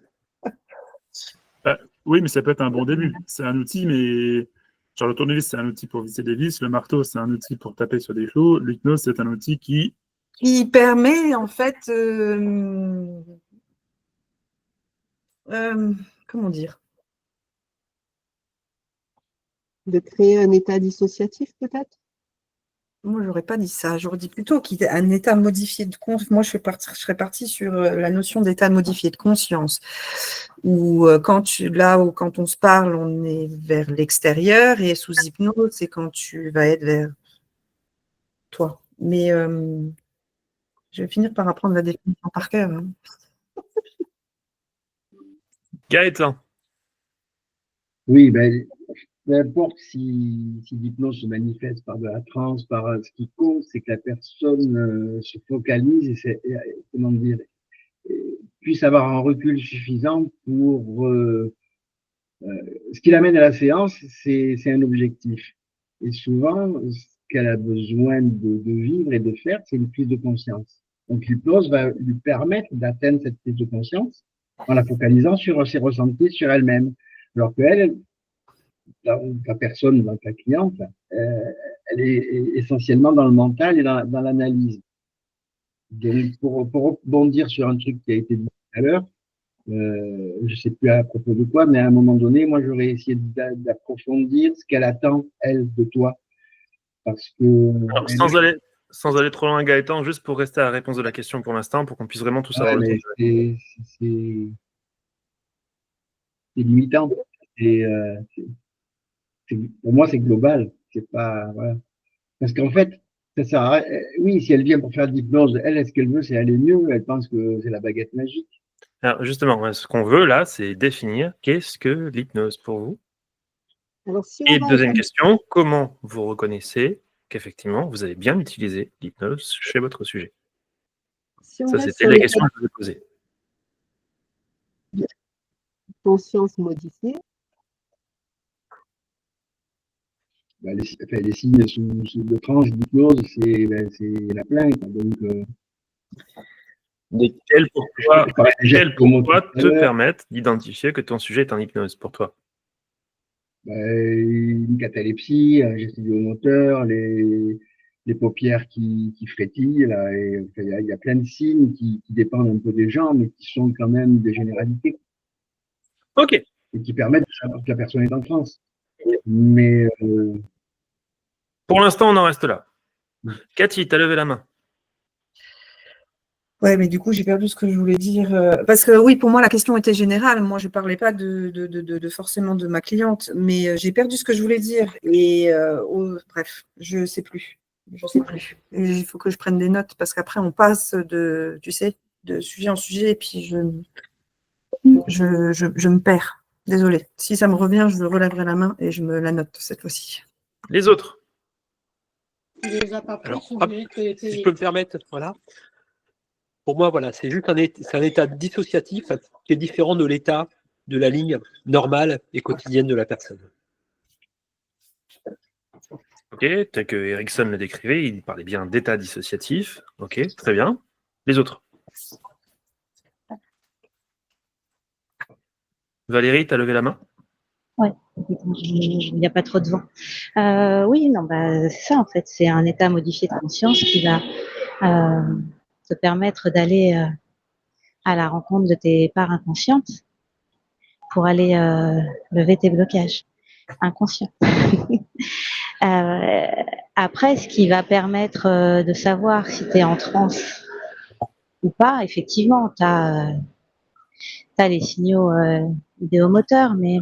Oui, mais ça peut être un bon début. C'est un outil, mais genre le tournevis, c'est un outil pour visser des vis. Le marteau, c'est un outil pour taper sur des clous. L'hypnose, c'est un outil qui permet, en fait, comment dire? De créer un état dissociatif, peut-être? Moi, j'aurais pas dit ça. J'aurais dit plutôt qu'il y a un état modifié de conscience. Moi, je serais partie sur la notion d'état modifié de conscience. Où quand on se parle, on est vers l'extérieur et sous hypnose, c'est quand tu vas être vers toi. Mais je vais finir par apprendre la définition par cœur. Hein. Gaëtan. Oui, ben, peu importe si l'hypnose se manifeste par de la transe, ce qui compte, c'est que la personne se focalise comment dire, puisse avoir un recul suffisant pour ce qui l'amène à la séance, c'est un objectif. Et souvent, ce qu'elle a besoin de vivre et de faire, c'est une prise de conscience. Donc l'hypnose va lui permettre d'atteindre cette prise de conscience en la focalisant sur ses ressentis, sur elle-même. Alors qu'elle, la personne, donc la cliente, elle est essentiellement dans le mental et dans l'analyse. Donc, pour rebondir sur un truc qui a été dit tout à l'heure, je sais plus à propos de quoi, mais à un moment donné, moi, j'aurais essayé d'approfondir ce qu'elle attend, elle, de toi. Parce que. Alors, sans aller trop loin, Gaëtan, juste pour rester à la réponse de la question pour l'instant, pour qu'on puisse vraiment tout savoir. C'est limitant. Pour moi, c'est global. C'est pas. Voilà. Parce qu'en fait, ça sert à, oui, si elle vient pour faire de l'hypnose, elle, ce qu'elle veut, c'est aller mieux. Elle pense que c'est la baguette magique. Alors, justement, ce qu'on veut là, c'est définir qu'est-ce que l'hypnose pour vous. Alors, si et deuxième question, comment vous reconnaissez qu'effectivement, vous avez bien utilisé l'hypnose chez votre sujet? Si ça, c'était la question que je vous ai posée. Conscience modifiée. Ben, les signes de tranche d'hypnose, c'est la plainte. Donc, Lesquels pour toi te permettent d'identifier que ton sujet est en hypnose pour toi? Une catalepsie, un geste idiomoteur, les paupières qui frétillent, là, et il y a plein de signes qui dépendent un peu des gens, mais qui sont quand même des généralités. Ok. Et qui permettent de savoir que la personne est en transe. Mais pour l'instant, on en reste là. Cathy, tu as levé la main. Ouais, mais du coup, j'ai perdu ce que je voulais dire. Parce que oui, pour moi, la question était générale. Moi, je ne parlais pas de forcément de ma cliente, mais j'ai perdu ce que je voulais dire. Et bref, je ne sais plus. Je sais plus. Et il faut que je prenne des notes parce qu'après, on passe tu sais, de sujet en sujet et puis je me perds. Désolée. Si ça me revient, je relèverai la main et je me la note cette fois-ci. Les autres? Alors, hop, si je peux me permettre, voilà. Pour moi, voilà, c'est juste c'est un état dissociatif qui est différent de l'état de la ligne normale et quotidienne de la personne. Ok, tel que Erickson le décrivait, il parlait bien d'état dissociatif. Ok, très bien. Les autres? Valérie, tu as levé la main? Ouais, il n'y a pas trop de vent. Oui, non, c'est ça en fait, c'est un état modifié de conscience qui va te permettre d'aller à la rencontre de tes parts inconscientes pour aller lever tes blocages inconscients. Après, ce qui va permettre de savoir si tu es en transe ou pas, effectivement, tu as les signaux idéomoteurs, mais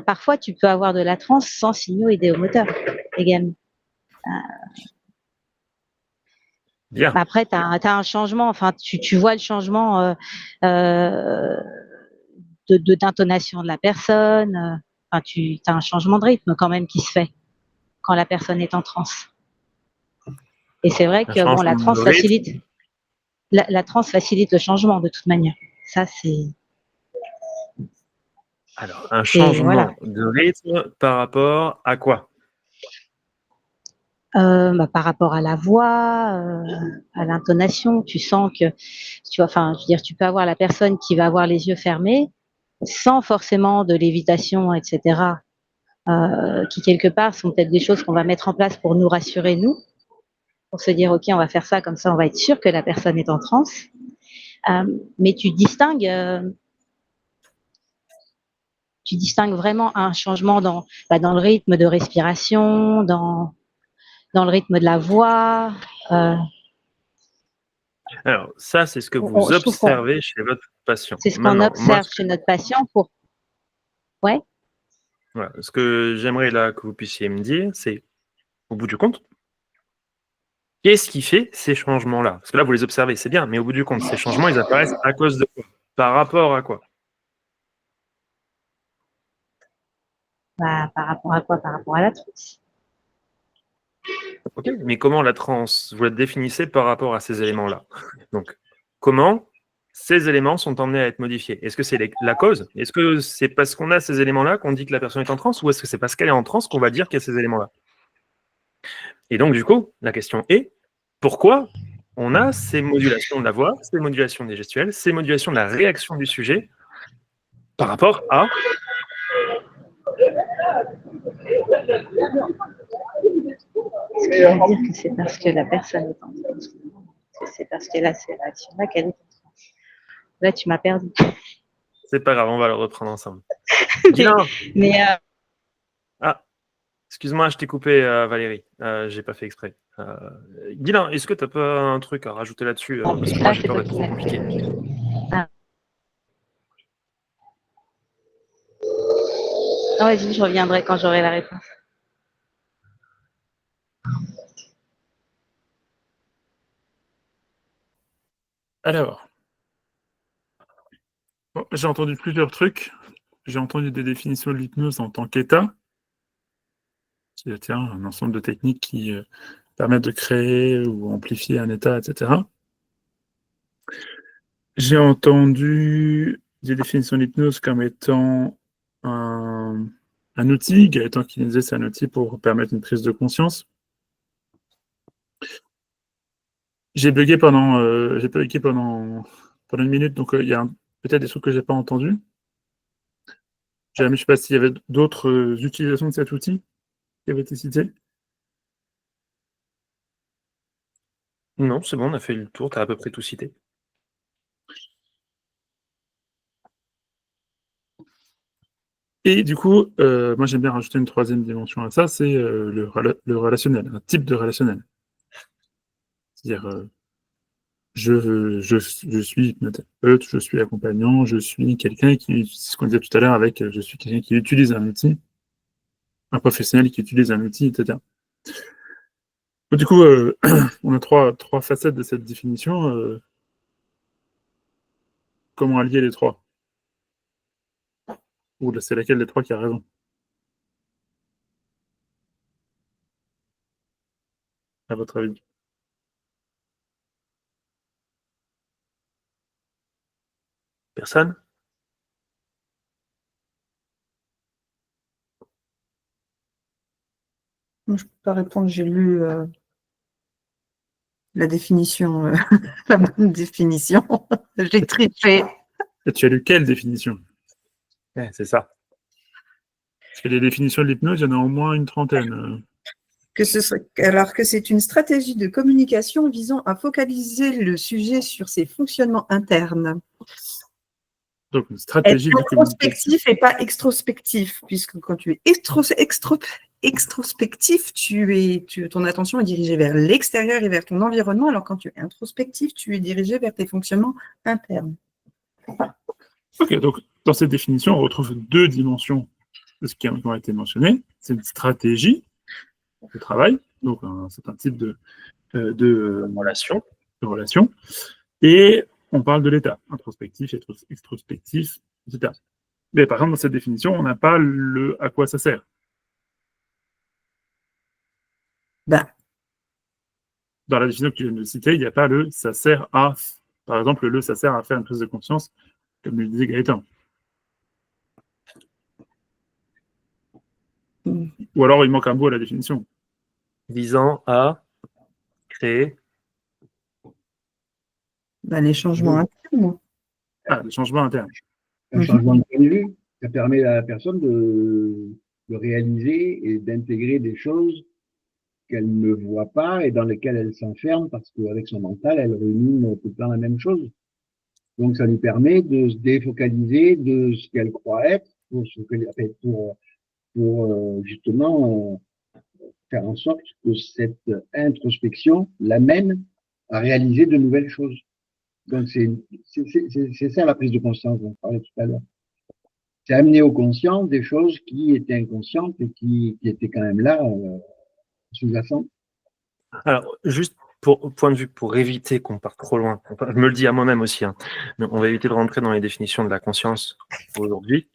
parfois, tu peux avoir de la transe sans signaux idéomoteurs également. Bien. Après, tu as un changement, tu vois le changement d'intonation de la personne. Tu as un changement de rythme quand même qui se fait quand la personne est en transe. Et c'est vrai que bon, la transe facilite. La transe facilite le changement de toute manière. Ça, c'est. Alors, un changement de rythme par rapport à quoi? Par rapport à la voix, à l'intonation, tu sens que, tu vois, je veux dire, tu peux avoir la personne qui va avoir les yeux fermés, sans forcément de lévitation, etc., qui quelque part sont peut-être des choses qu'on va mettre en place pour nous rassurer, nous, pour se dire, ok, on va faire ça, comme ça, on va être sûr que la personne est en transe. Mais tu distingues vraiment un changement dans le rythme de respiration, dans le rythme de la voix. Alors, ça, c'est ce que vous observez chez votre patient. C'est ce qu'on observe chez notre patient pour. Ouais. Voilà. Ce que j'aimerais là que vous puissiez me dire, c'est, au bout du compte, qu'est-ce qui fait ces changements-là? Parce que là, vous les observez, c'est bien, mais au bout du compte, ces changements, ils apparaissent à cause de quoi? Par rapport à quoi? Par rapport à quoi? Par rapport à la transe. Ok, mais comment la transe, vous la définissez par rapport à ces éléments-là? Donc, comment ces éléments sont emmenés à être modifiés? Est-ce que c'est la cause? Est-ce que c'est parce qu'on a ces éléments-là qu'on dit que la personne est en transe, ou est-ce que c'est parce qu'elle est en transe qu'on va dire qu'il y a ces éléments-là? Et donc, du coup, la question est, pourquoi on a ces modulations de la voix, ces modulations des gestuelles, ces modulations de la réaction du sujet par rapport à... C'est-à-dire que c'est parce que la personne est en transe. C'est parce qu'elle a ces réactions-là qu'elle est en transe. Là, tu m'as perdu. C'est pas grave, on va le reprendre ensemble. mais Ah, excuse-moi, je t'ai coupé, Valérie. J'ai pas fait exprès. Guilain, est-ce que tu n'as pas un truc à rajouter là-dessus? Parce que moi, j'ai peur d'être trop compliqué. Vas-y, je reviendrai quand j'aurai la réponse. Alors, bon, j'ai entendu plusieurs trucs. J'ai entendu des définitions de l'hypnose en tant qu'état, qui est un ensemble de techniques qui permettent de créer ou amplifier un état, etc. J'ai entendu des définitions de l'hypnose comme étant un outil. Gaëtan qui disait c'est un outil pour permettre une prise de conscience. J'ai bugué pendant une minute, donc il y a peut-être des trucs que j'ai pas entendus. Je ne sais pas s'il y avait d'autres utilisations de cet outil qui avaient été citées. Non, c'est bon, on a fait le tour, tu as à peu près tout cité. Et du coup, moi j'aime bien rajouter une troisième dimension à ça, c'est le relationnel, un type de relationnel. C'est-à-dire, je suis hypnothérapeute, je suis accompagnant, je suis quelqu'un qui, c'est ce qu'on disait tout à l'heure avec, je suis quelqu'un qui utilise un outil, un professionnel qui utilise un outil, etc. Du coup, on a trois facettes de cette définition. Comment allier les trois? Ou c'est laquelle des trois qui a raison? À votre avis? Personne? Moi, je peux pas répondre, j'ai lu la définition, la bonne définition. J'ai triché. Et tu as lu quelle définition? Ouais, c'est ça. Parce que les définitions de l'hypnose, il y en a au moins une trentaine. Alors que c'est une stratégie de communication visant à focaliser le sujet sur ses fonctionnements internes. Donc, une stratégie de Être communication. introspectif et pas extrospectif, puisque quand tu es extrospectif, ton attention est dirigée vers l'extérieur et vers ton environnement, alors quand tu es introspectif, tu es dirigé vers tes fonctionnements internes. Ok, donc dans cette définition, on retrouve deux dimensions de ce qui ont été mentionnées. C'est une stratégie de travail, donc c'est un type de relation. Et on parle de l'état, introspectif, extrospectif, etc. Mais par exemple, dans cette définition, on n'a pas le à quoi ça sert. Ben, Dans la définition que tu viens de citer, il n'y a pas le ça sert à. Par exemple, le ça sert à faire une prise de conscience, comme le disait Gaëtan. Ou alors il manque un mot à la définition. Visant à créer. les changements internes. Ah, le changement interne. Un changement de point de vue, ça permet à la personne de réaliser et d'intégrer des choses qu'elle ne voit pas et dans lesquelles elle s'enferme parce qu'avec son mental, elle rumine tout le temps la même chose. Donc, ça lui permet de se défocaliser de ce qu'elle croit être pour justement faire en sorte que cette introspection l'amène à réaliser de nouvelles choses. Donc, c'est ça la prise de conscience dont on parlait tout à l'heure. C'est amener au conscient des choses qui étaient inconscientes et qui étaient quand même là, sous-jacentes. Alors, juste au point de vue, pour éviter qu'on parte trop loin, je me le dis à moi-même aussi, hein, mais on va éviter de rentrer dans les définitions de la conscience aujourd'hui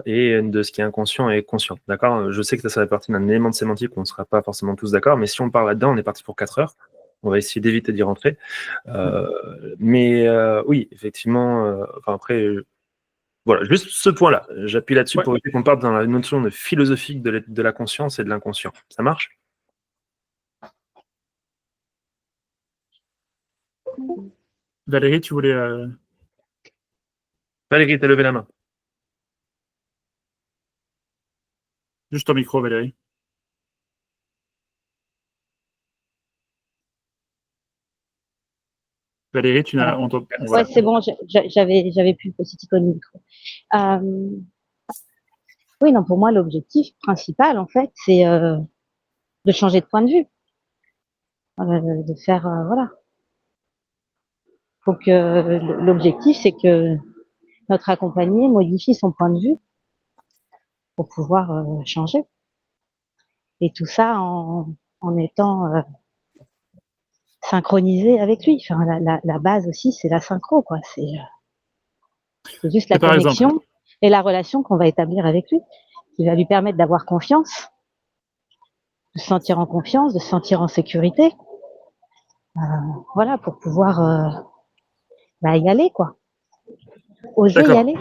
et de ce qui est inconscient et conscient. D'accord? Je sais que ça fait partie d'un élément de sémantique où on ne sera pas forcément tous d'accord, mais si on parle là-dedans, on est parti pour 4 heures. On va essayer d'éviter d'y rentrer. Mais oui, effectivement, après, voilà, juste ce point-là. J'appuie là-dessus pour éviter qu'on parte dans la notion philosophique de la conscience et de l'inconscient. Ça marche? Valérie, tu voulais... Valérie, t'as levé la main. Juste ton micro, Valérie. Valérie, tu n'as... Ouais, c'est bon, j'avais plus le petit icône du micro. Oui, non, pour moi, l'objectif principal, en fait, c'est de changer de point de vue. De faire, voilà. Faut que l'objectif, c'est que notre accompagné modifie son point de vue pour pouvoir changer. Et tout ça en étant synchronisé avec lui. Enfin, la base aussi, c'est la synchro, quoi. C'est juste la connexion et la relation qu'on va établir avec lui, qui va lui permettre d'avoir confiance, de se sentir en confiance, de se sentir en sécurité. Voilà, pour pouvoir y aller, quoi. Oser y aller.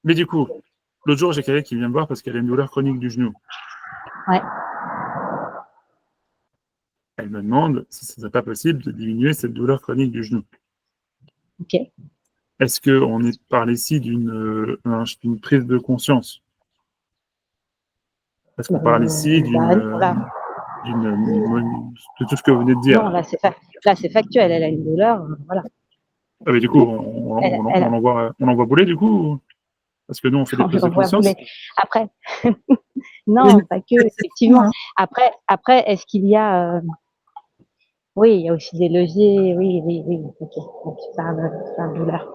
Mais du coup, l'autre jour, j'ai quelqu'un qui vient me voir parce qu'elle a une douleur chronique du genou. Ouais. Elle me demande si ce n'est pas possible de diminuer cette douleur chronique du genou. Ok. Est-ce qu'on parle ici d'une prise de conscience? Est-ce qu'on parle ici de tout ce que vous venez de dire? Non, là, c'est factuel. Elle a une douleur, voilà. Ah, mais du coup, on envoie bouler, du coup? Parce que nous, on fait des On prises de voit, conscience. après, non, pas que, effectivement. hein. Après, est-ce qu'il y a, oui, il y a aussi des leviers, oui, ok. Donc, tu parles de douleur.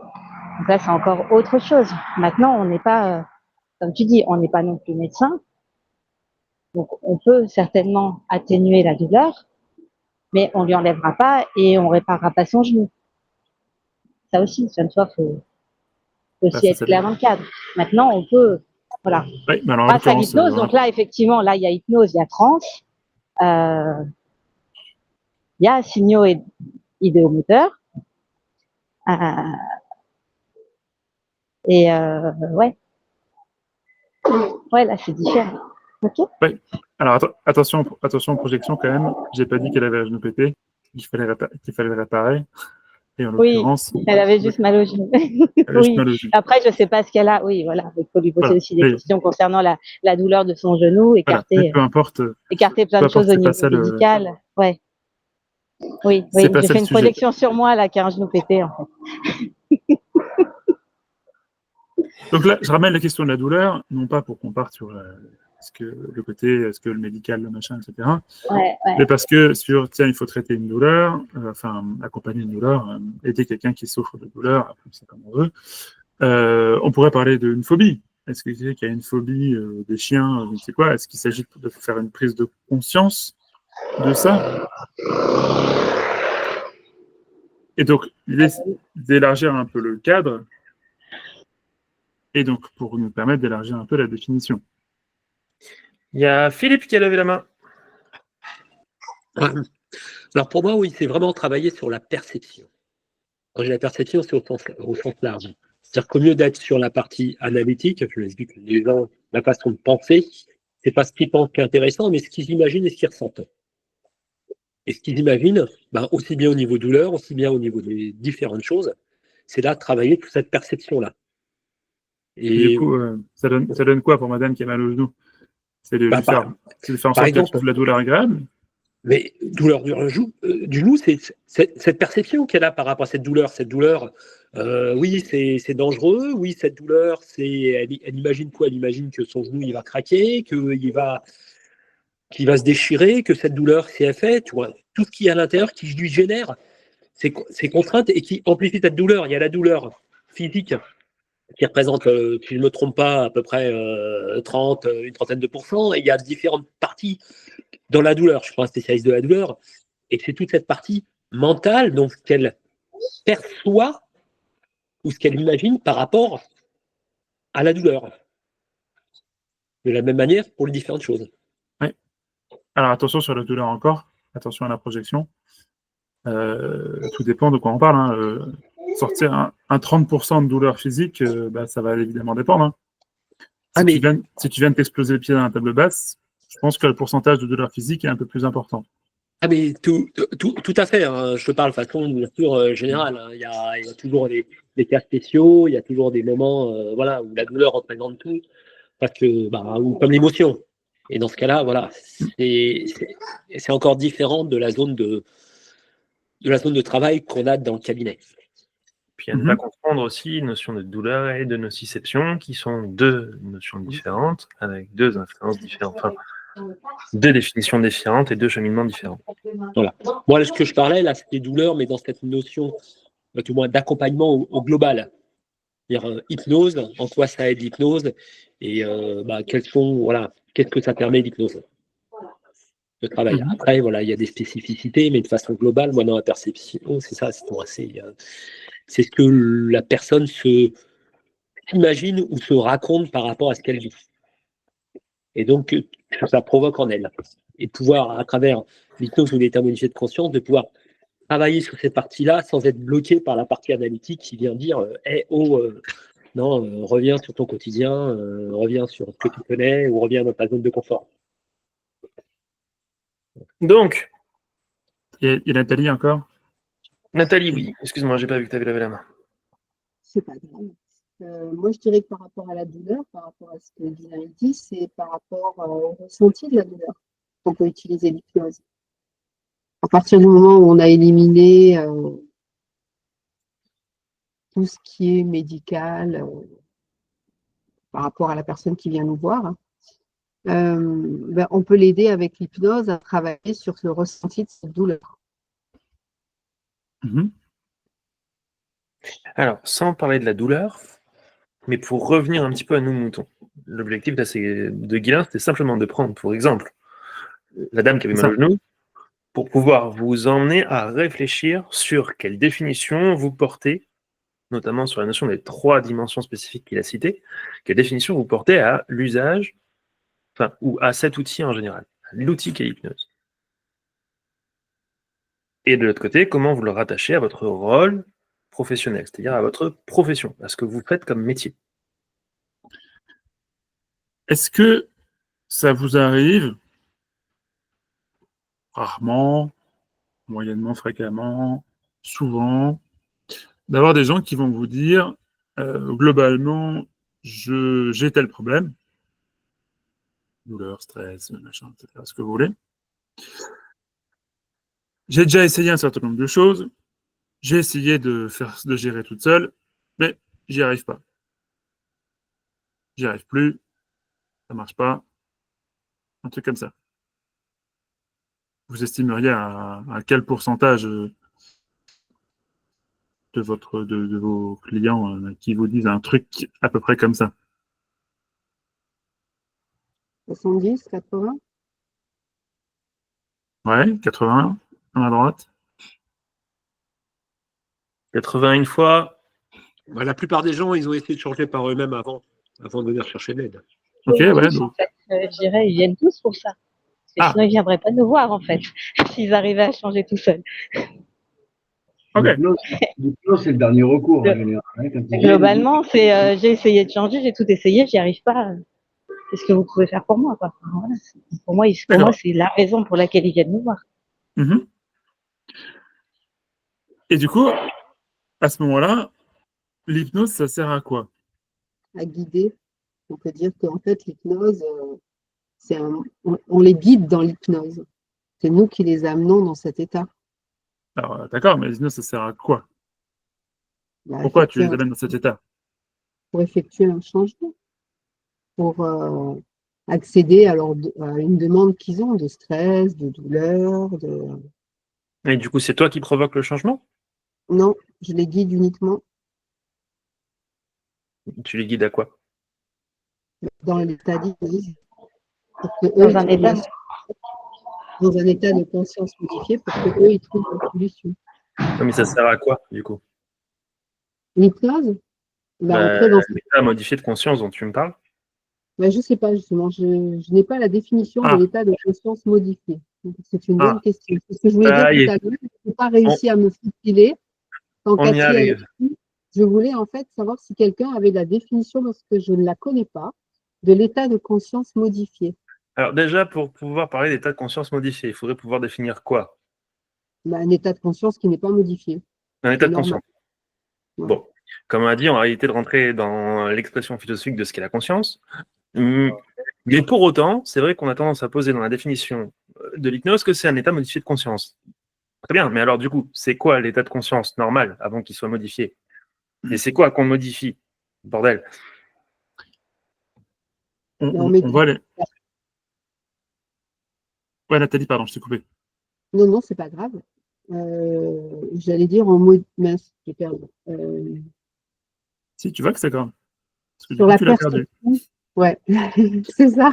Donc là, c'est encore autre chose. Maintenant, on n'est pas, comme tu dis, on n'est pas non plus médecin. Donc, on peut certainement atténuer la douleur, mais on lui enlèvera pas et on réparera pas son genou. Ça aussi, ça une fois, faut aussi Ça, être clair dans le cadre. Maintenant, on peut, voilà, Oui, mais alors, en grâce à l'occurrence, l'hypnose. Donc là, effectivement, là, il y a hypnose, il y a transe, il y a signaux idéomoteurs. Et ouais, là, c'est différent. Ok. alors attention aux projections quand même. J'ai pas dit qu'elle avait un genou pété, qu'il fallait le réparer. Et en Oui, l'occurrence, elle avait juste mal au genou. elle avait juste Oui. mal au genou. Après, je sais pas ce qu'elle a. Oui, voilà. Il faut lui poser Voilà. aussi des Mais- questions concernant la douleur de son genou, Voilà. Mais peu importe, écarter plein de choses au c'est pas niveau ça médical. Ouais. Oui, c'est pas je ça fais le une sujet. projection sur moi là, qui a un genou pété en fait. Donc là, je ramène la question de la douleur, non pas pour qu'on parte sur est-ce que le médical, le machin, etc. Ouais. Mais parce que tiens, il faut traiter une douleur, accompagner une douleur, aider quelqu'un qui souffre de douleur, appelons ça comme on veut. On pourrait parler d'une phobie. Est-ce qu'il y a une phobie des chiens, je ne sais quoi? Est-ce qu'il s'agit de faire une prise de conscience de ça? Et donc, l'idée, c'est d'élargir un peu le cadre, et donc pour nous permettre d'élargir un peu la définition. Il y a Philippe qui a levé la main. Alors pour moi, oui, c'est vraiment travailler sur la perception. Quand j'ai la perception, c'est au sens large. C'est-à-dire qu'au lieu d'être sur la partie analytique, je l'explique, les gens, la façon de penser, c'est pas ce qu'ils pensent qui est intéressant, mais ce qu'ils imaginent et ce qu'ils ressentent. Et ce qu'ils imaginent, aussi bien au niveau douleur, aussi bien au niveau des différentes choses, c'est là de travailler toute cette perception-là. Et du coup, ça donne quoi pour madame qui a mal au genou? C'est de lui faire en sorte qu'elle trouve la douleur agréable? Mais douleur du genou, c'est cette perception qu'elle a par rapport à cette douleur. Cette douleur, oui, c'est dangereux. Oui, cette douleur, elle imagine quoi? Elle imagine que son genou il va craquer, qu'il va se déchirer, que cette douleur, si elle fait, tu vois, tout ce qui est à l'intérieur qui lui génère ces contraintes et qui amplifie cette douleur. Il y a la douleur physique qui représente, si je ne me trompe pas, à peu près une trentaine de pourcents. Et il y a différentes parties dans la douleur. Je suis pas un spécialiste de la douleur. Et c'est toute cette partie mentale, donc ce qu'elle perçoit ou ce qu'elle imagine par rapport à la douleur. De la même manière pour les différentes choses. Oui. Alors attention sur la douleur encore. Attention à la projection. Tout dépend de quoi on parle. Hein. Sortir un 30% de douleur physique, ça va évidemment dépendre. Hein. Si tu viens de t'exploser le pied dans la table basse, je pense que le pourcentage de douleur physique est un peu plus important. Ah mais tout à fait. Hein. Je te parle de façon bien sûr générale. Hein. Il y a toujours des cas spéciaux, il y a toujours des moments où la douleur représente tout, parce que ou comme l'émotion. Et dans ce cas-là, voilà, c'est encore différent de la zone de travail qu'on a dans le cabinet. Puis à ne pas confondre aussi notion de douleur et de nociception, qui sont deux notions différentes, avec deux influences différentes, enfin, deux définitions différentes et deux cheminements différents. Voilà. Moi, ce que je parlais, là, c'était douleur, mais dans cette notion, du moins, d'accompagnement au global. C'est-à-dire hypnose, en quoi ça aide l'hypnose, et qu'est-ce que ça permet l'hypnose de travail. Après, il y a des spécificités, mais de façon globale, moi, dans la perception, c'est ça, c'est ce que la personne s'imagine ou se raconte par rapport à ce qu'elle vit. Et donc, ça provoque en elle. Et pouvoir, à travers l'hypnose ou l'état modifié de conscience, de pouvoir travailler sur cette partie-là sans être bloqué par la partie analytique qui vient dire reviens sur ton quotidien, reviens sur ce que tu connais ou reviens dans ta zone de confort. Donc, et Nathalie encore? Nathalie, oui. Excuse-moi, j'ai pas vu que tu avais levé la main. C'est pas grave. Moi, je dirais que par rapport à la douleur, par rapport à ce que Guylaine dit, c'est par rapport au ressenti de la douleur qu'on peut utiliser l'hypnose. À partir du moment où on a éliminé tout ce qui est médical, par rapport à la personne qui vient nous voir, on peut l'aider avec l'hypnose à travailler sur le ressenti de cette douleur. Mhm. Alors, sans parler de la douleur, mais pour revenir un petit peu à nos moutons, l'objectif de Guilain, c'était simplement de prendre, pour exemple, la dame qui avait C'est mal au ça. genou, pour pouvoir vous emmener à réfléchir sur quelle définition vous portez, notamment sur la notion des 3 dimensions spécifiques qu'il a citées, quelle définition vous portez à l'usage, enfin, ou à cet outil en général, l'outil qu'est l'hypnose. Et de l'autre côté, comment vous le rattachez à votre rôle professionnel, c'est-à-dire à votre profession, à ce que vous faites comme métier. Est-ce que ça vous arrive, rarement, moyennement, fréquemment, souvent, d'avoir des gens qui vont vous dire, globalement, j'ai tel problème, douleur, stress, machin, etc., ce que vous voulez. J'ai déjà essayé un certain nombre de choses, j'ai essayé de gérer toute seule, mais j'y arrive pas. J'y arrive plus, ça marche pas, un truc comme ça. Vous estimeriez à quel pourcentage de vos clients qui vous disent un truc à peu près comme ça? 70, 80? Ouais, 80, à ma droite. 81 fois, Bah, la plupart des gens, ils ont essayé de changer par eux-mêmes avant de venir chercher de l'aide. Ok, ouais, Tous, en donc, fait, je dirais, ils viennent tous pour ça. Parce que Ah. sinon, ils ne viendraient pas nous voir, en fait, s'ils arrivaient à changer tout seuls. ok. L'hypnose, c'est le dernier recours en général. Hein, quand ils viennent, Globalement, c'est j'ai essayé de changer, j'ai tout essayé, j'y arrive pas. Qu'est-ce que vous pouvez faire pour moi, quoi? Enfin, voilà. Pour moi, D'accord. c'est la raison pour laquelle ils viennent nous voir. Mhm. Et du coup, à ce moment-là, l'hypnose, ça sert à quoi? À guider. On peut dire qu'en fait, l'hypnose, on les guide dans l'hypnose. C'est nous qui les amenons dans cet état. Alors, d'accord, mais l'hypnose, ça sert à quoi? Bah, Pourquoi tu les amènes dans cet état? pour effectuer un changement, pour accéder à une demande qu'ils ont de stress, de douleur, et du coup, c'est toi qui provoques le changement? Non, je les guide uniquement Tu les guides à quoi? dans l'état d'hypnose. Pour que eux, Dans ils un trouvent état. dans un état de conscience modifié pour que eux, ils trouvent la solution. Non, mais ça sert à quoi, du coup? L'hypnose, entrer dans L'état modifié de conscience dont tu me parles? je ne sais pas, justement, je n'ai pas la définition de l'état de conscience modifié. Donc, c'est une bonne question. C'est ce que je voulais dire tout à l'heure. Je n'ai pas réussi à me filer. Quand On y Cathy a arrive. dit, je voulais en fait savoir si quelqu'un avait la définition, parce que je ne la connais pas, de l'état de conscience modifié. Alors déjà, pour pouvoir parler d'état de conscience modifié, il faudrait pouvoir définir quoi? Un état de conscience qui n'est pas modifié. Un état de normal. conscience. Ouais. Bon, comme on a dit, en réalité, de rentrer dans l'expression philosophique de ce qu'est la conscience. Mais pour autant, c'est vrai qu'on a tendance à poser dans la définition de l'hypnose que c'est un état modifié de conscience. Très bien, mais alors du coup, c'est quoi l'état de conscience normal avant qu'il soit modifié? Et c'est quoi qu'on modifie? Bordel. On va aller. Ouais, Nathalie, pardon, je t'ai coupé. Non, c'est pas grave. J'allais dire en mode mince, j'ai perdu. Si, tu vois que c'est grave. Parce que Sur du la coup, tu l'as perdu. Ouais, c'est ça.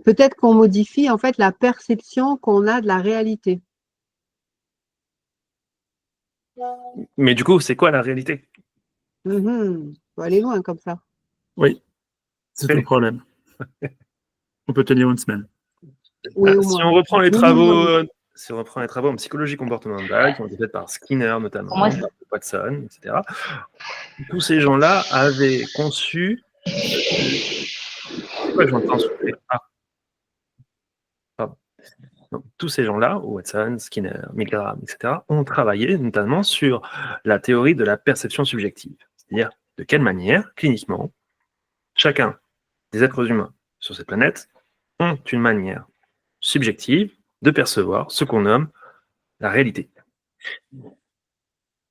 Peut-être qu'on modifie en fait la perception qu'on a de la réalité. Mais du coup, c'est quoi la réalité? Faut aller loin comme ça. Oui, c'est tout le problème. On peut tenir une semaine. Oui, au Si moins. on reprend les Oui, travaux, si on reprend les travaux en psychologie comportementale qui ont été faits par Skinner notamment, Pour moi, c'est- par Watson, etc. Tous ces gens-là avaient conçu. C'est quoi que j'entends souffler? Ah, pardon. Donc, tous ces gens-là, Watson, Skinner, Milgram, etc., ont travaillé notamment sur la théorie de la perception subjective. C'est-à-dire de quelle manière, cliniquement, chacun des êtres humains sur cette planète ont une manière subjective de percevoir ce qu'on nomme la réalité.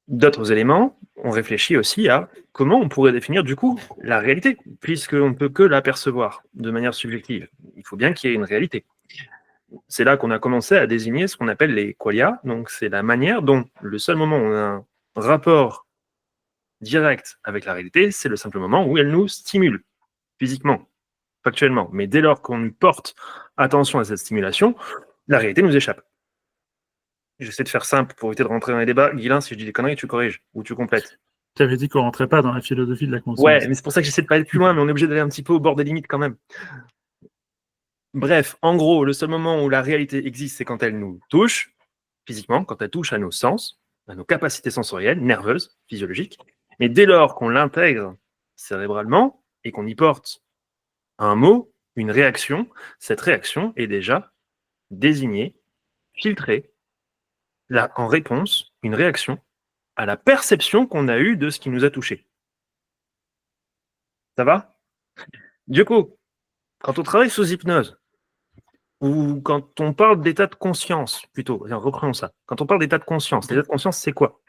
d'autres éléments, on réfléchit aussi à comment on pourrait définir du coup la réalité, puisqu'on ne peut que l'apercevoir de manière subjective. Il faut bien qu'il y ait une réalité. C'est là qu'on a commencé à désigner ce qu'on appelle les qualia, donc c'est la manière dont le seul moment où on a un rapport direct avec la réalité, c'est le simple moment où elle nous stimule physiquement, factuellement. Mais dès lors qu'on porte attention à cette stimulation, la réalité nous échappe. J'essaie de faire simple pour éviter de rentrer dans les débats. Guilain, si je dis des conneries, tu corriges ou tu complètes. Tu avais dit qu'on rentrait pas dans la philosophie de la conscience. Ouais, mais c'est pour ça que j'essaie de pas aller plus loin, mais on est obligé d'aller un petit peu au bord des limites quand même. Bref, en gros, le seul moment où la réalité existe, c'est quand elle nous touche, physiquement, quand elle touche à nos sens, à nos capacités sensorielles, nerveuses, physiologiques. Mais dès lors qu'on l'intègre cérébralement et qu'on y porte un mot, une réaction, cette réaction est déjà désignée, filtrée, là, en réponse, une réaction à la perception qu'on a eue de ce qui nous a touché. Ça va? Du coup, quand on travaille sous hypnose, ou quand on parle d'état de conscience, plutôt, reprenons ça. Quand on parle d'état de conscience, l'état de conscience, c'est quoi?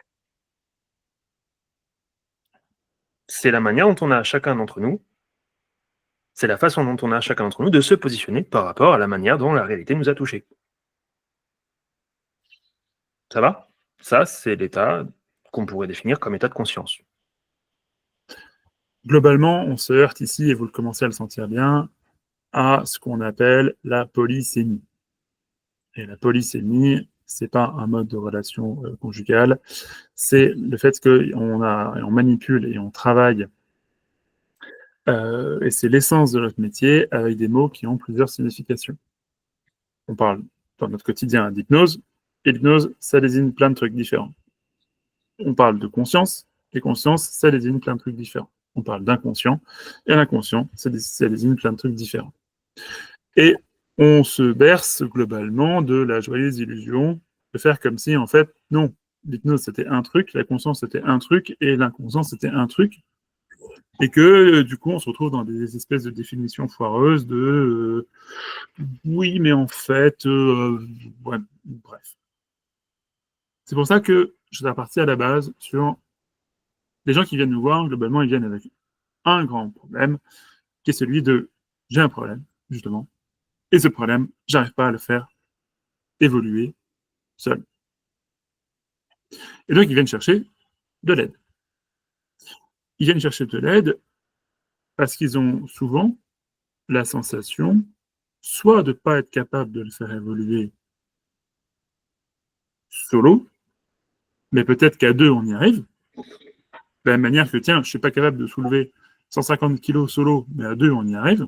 C'est la manière dont on a chacun d'entre nous, c'est la façon dont on a chacun d'entre nous de se positionner par rapport à la manière dont la réalité nous a touchés. Ça va? Ça, c'est l'état qu'on pourrait définir comme état de conscience. Globalement, on se heurte ici, et vous le commencez à le sentir bien, à ce qu'on appelle la polysémie. Et la polysémie, c'est pas un mode de relation conjugale, c'est le fait qu'on manipule et on travaille, et c'est l'essence de notre métier, avec des mots qui ont plusieurs significations. On parle dans notre quotidien d'hypnose, et l'hypnose, ça désigne plein de trucs différents. On parle de conscience, et conscience, ça désigne plein de trucs différents. On parle d'inconscient, et l'inconscient, ça désigne plein de trucs différents. Et on se berce globalement de la joyeuse illusion de faire comme si, en fait, non, l'hypnose c'était un truc, la conscience c'était un truc, et l'inconscient c'était un truc, et que du coup on se retrouve dans des espèces de définitions foireuses de oui, mais en fait, ouais, bref. C'est pour ça que je suis reparti à la base sur les gens qui viennent nous voir, globalement, ils viennent avec un grand problème, qui est celui de j'ai un problème, justement, et ce problème, j'arrive pas à le faire évoluer seul. Et donc, ils viennent chercher de l'aide. Ils viennent chercher de l'aide parce qu'ils ont souvent la sensation soit de ne pas être capable de le faire évoluer solo, mais peut-être qu'à deux, on y arrive. De la même manière que, tiens, je ne suis pas capable de soulever 150 kilos solo, mais à deux, on y arrive.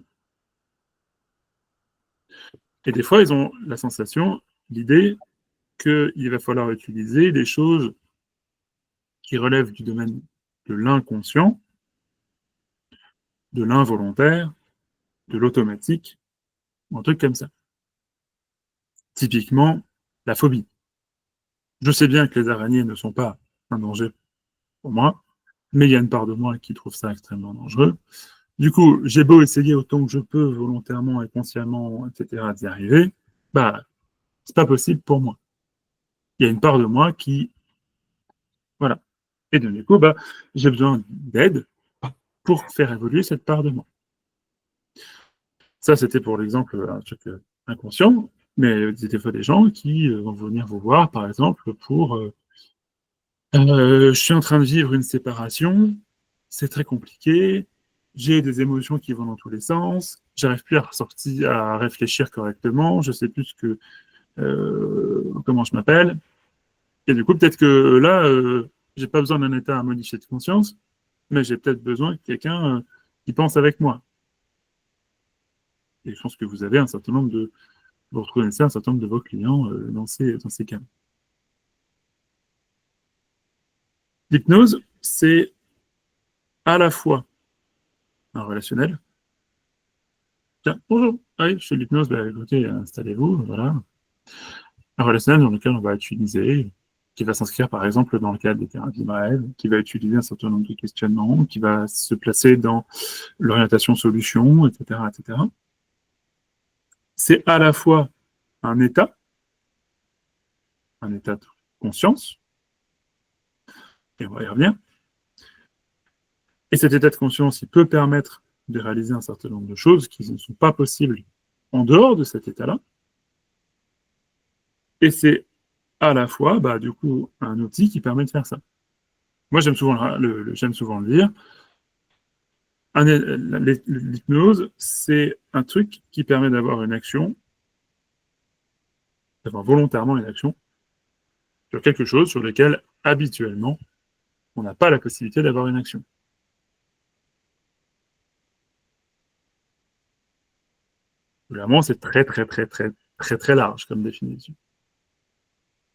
Et des fois, ils ont la sensation, l'idée, qu'il va falloir utiliser des choses qui relèvent du domaine de l'inconscient, de l'involontaire, de l'automatique, un truc comme ça. Typiquement, la phobie. Je sais bien que les araignées ne sont pas un danger pour moi, mais il y a une part de moi qui trouve ça extrêmement dangereux. Du coup, j'ai beau essayer autant que je peux, volontairement et consciemment, etc., d'y arriver, bah, c'est pas possible pour moi. Il y a une part de moi qui, voilà. Et du coup, bah, j'ai besoin d'aide pour faire évoluer cette part de moi. Ça, c'était pour l'exemple, un truc inconscient, mais il y a des fois des gens qui vont venir vous voir, par exemple, pour je suis en train de vivre une séparation, c'est très compliqué, j'ai des émotions qui vont dans tous les sens, j'arrive plus à réfléchir correctement, je sais plus comment je m'appelle, et du coup, peut-être que là, j'ai pas besoin d'un état à modifier de conscience, mais j'ai peut-être besoin de quelqu'un qui pense avec moi. Et je pense que vous avez un certain nombre vous reconnaissez un certain nombre de vos clients dans ces cas. L'hypnose, c'est à la fois un relationnel. Tiens, bonjour, je fais l'hypnose, écoutez, installez-vous, voilà. Un relationnel dans lequel on va utiliser, qui va s'inscrire par exemple dans le cadre des thérapies brèves, qui va utiliser un certain nombre de questionnements, qui va se placer dans l'orientation solution, etc., etc. C'est à la fois un état de conscience, Et on va y revenir. Et cet état de conscience, il peut permettre de réaliser un certain nombre de choses qui ne sont pas possibles en dehors de cet état-là. Et c'est à la fois, du coup, un outil qui permet de faire ça. Moi, j'aime souvent le dire. L'hypnose, c'est un truc qui permet d'avoir une action, d'avoir volontairement une action sur quelque chose sur lequel, habituellement, on n'a pas la possibilité d'avoir une action. Vraiment, c'est très, très, très, très, très, très large comme définition.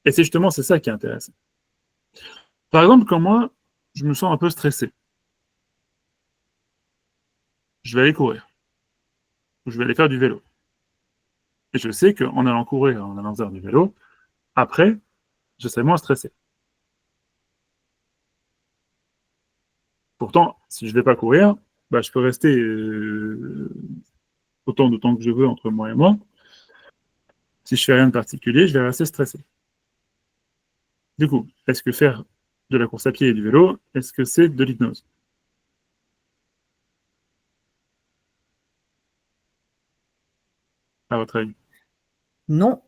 Et c'est justement, c'est ça qui est intéressant. Par exemple, quand moi, je me sens un peu stressé, je vais aller courir, ou je vais aller faire du vélo. Et je sais qu'en allant courir, en allant faire du vélo, après, je serai moins stressé. Pourtant, si je ne vais pas courir, je peux rester autant de temps que je veux entre moi et moi. Si je fais rien de particulier, je vais rester stressé. Du coup, est-ce que faire de la course à pied et du vélo, est-ce que c'est de l'hypnose? À votre avis? Non,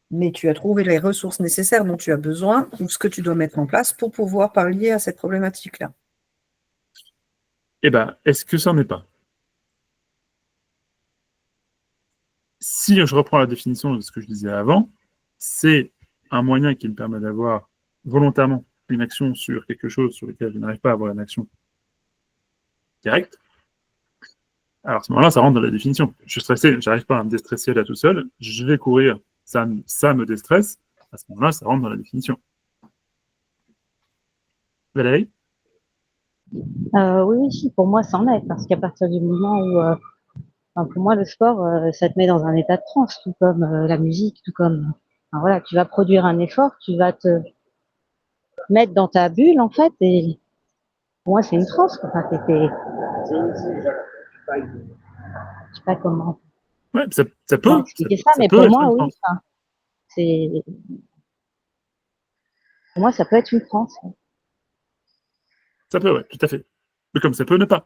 mais tu as trouvé les ressources nécessaires dont tu as besoin ou ce que tu dois mettre en place pour pouvoir pallier à cette problématique-là. Eh bien, est-ce que ça n'en est pas? Si je reprends la définition de ce que je disais avant, c'est un moyen qui me permet d'avoir volontairement une action sur quelque chose sur lequel je n'arrive pas à avoir une action directe. Alors à ce moment-là, ça rentre dans la définition. Je suis stressé, je n'arrive pas à me déstresser là tout seul, je vais courir, ça me déstresse. À ce moment-là, ça rentre dans la définition. Valérie? Oui, si, pour moi, c'en est, parce qu'à partir du moment où, pour moi, le sport, ça te met dans un état de transe, tout comme la musique, tout comme, voilà, tu vas produire un effort, tu vas te mettre dans ta bulle, en fait, et pour moi, c'est une transe, quoi. Enfin, je sais pas comment Ouais, ça peut, expliquer ça, mais peut pour être moi, une oui, transe. enfin, pour moi, ça peut être une transe. Ça peut, ouais, tout à fait. Mais comme ça peut ne pas.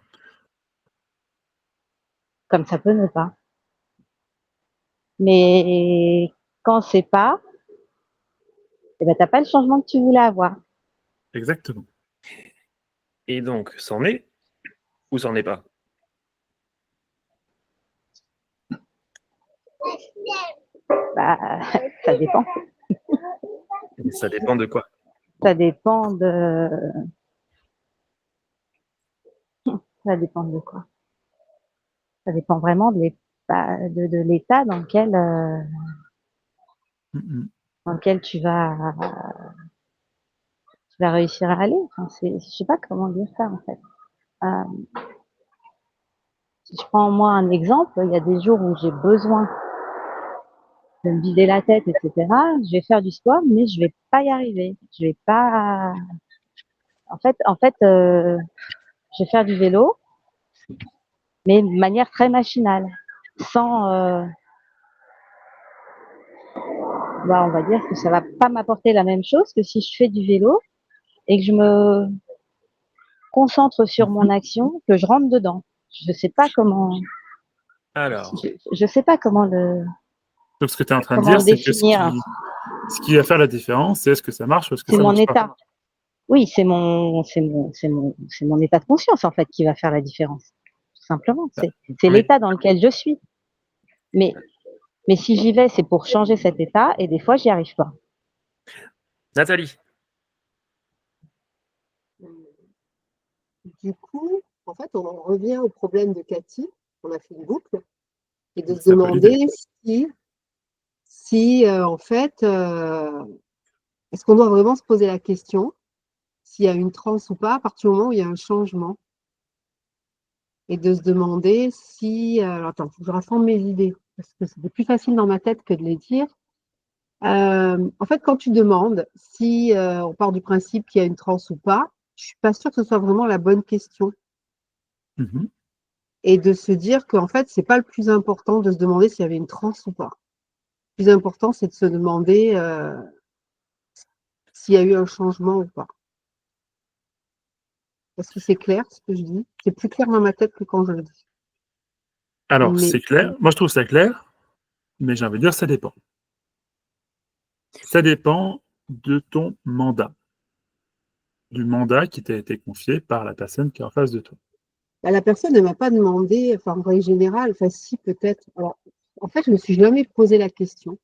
Comme ça peut ne pas. Mais quand c'est pas, eh ben, t'as pas le changement que tu voulais avoir. Exactement. Et donc, c'en est ou c'en est pas? Ça dépend. Ça dépend de quoi? Ça dépend de. Ça dépend de quoi? Ça dépend vraiment de l'état dans lequel tu vas réussir à aller. Enfin, je sais pas comment dire ça en fait. Si je prends moi un exemple, il y a des jours où j'ai besoin de me vider la tête, etc. Je vais faire du sport, mais je vais pas y arriver. Je vais pas. En fait, je vais faire du vélo, mais de manière très machinale, sans. On va dire que ça va pas m'apporter la même chose que si je fais du vélo et que je me concentre sur mon action, que je rentre dedans. Je sais pas comment. Alors, Je sais pas comment le. Donc ce que tu es en train de Comment dire, le c'est que définir? ce qui va faire la différence, c'est est-ce que ça marche ou est-ce que C'est ça mon marche pas. état. Oui, c'est mon état de conscience en fait qui va faire la différence. Tout simplement. C'est oui. l'état dans lequel je suis. Mais si j'y vais, c'est pour changer cet état et des fois, j'y arrive pas. Nathalie? Du coup, en fait, on en revient au problème de Cathy, on a fait une boucle, et de se Ça peut l'aider. demander si en fait, est-ce qu'on doit vraiment se poser la question s'il y a une transe ou pas à partir du moment où il y a un changement? Et de se demander si... attends, faut que je rassemble mes idées, parce que c'est plus facile dans ma tête que de les dire. En fait, quand tu demandes si on part du principe qu'il y a une transe ou pas, je suis pas sûre que ce soit vraiment la bonne question. Mhm. Et de se dire qu'en fait, c'est pas le plus important de se demander s'il y avait une transe ou pas. Le plus important, c'est de se demander s'il y a eu un changement ou pas. Est-ce que c'est clair ce que je dis? C'est plus clair dans ma tête que quand je le dis. Alors, Mais- c'est clair. Moi, je trouve ça clair, mais j'ai envie de dire, ça dépend. Ça dépend de ton mandat, du mandat qui t'a été confié par la personne qui est en face de toi. Bah, la personne ne m'a pas demandé, enfin, en règle générale, enfin, si, peut-être. Alors, en fait, je me suis jamais posé la question.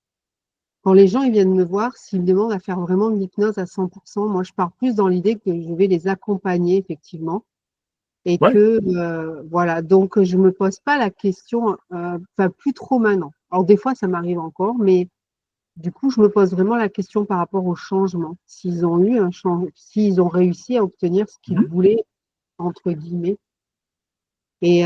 Quand les gens ils viennent me voir, s'ils me demandent à faire vraiment de l'hypnose à 100%, moi, je pars plus dans l'idée que je vais les accompagner, effectivement. Et Ouais. que, voilà, donc je me pose pas la question, enfin, plus trop maintenant. Alors, des fois, ça m'arrive encore, mais du coup, je me pose vraiment la question par rapport au changement. S'ils ont eu un changement, s'ils ont réussi à obtenir ce qu'ils voulaient, entre guillemets. Et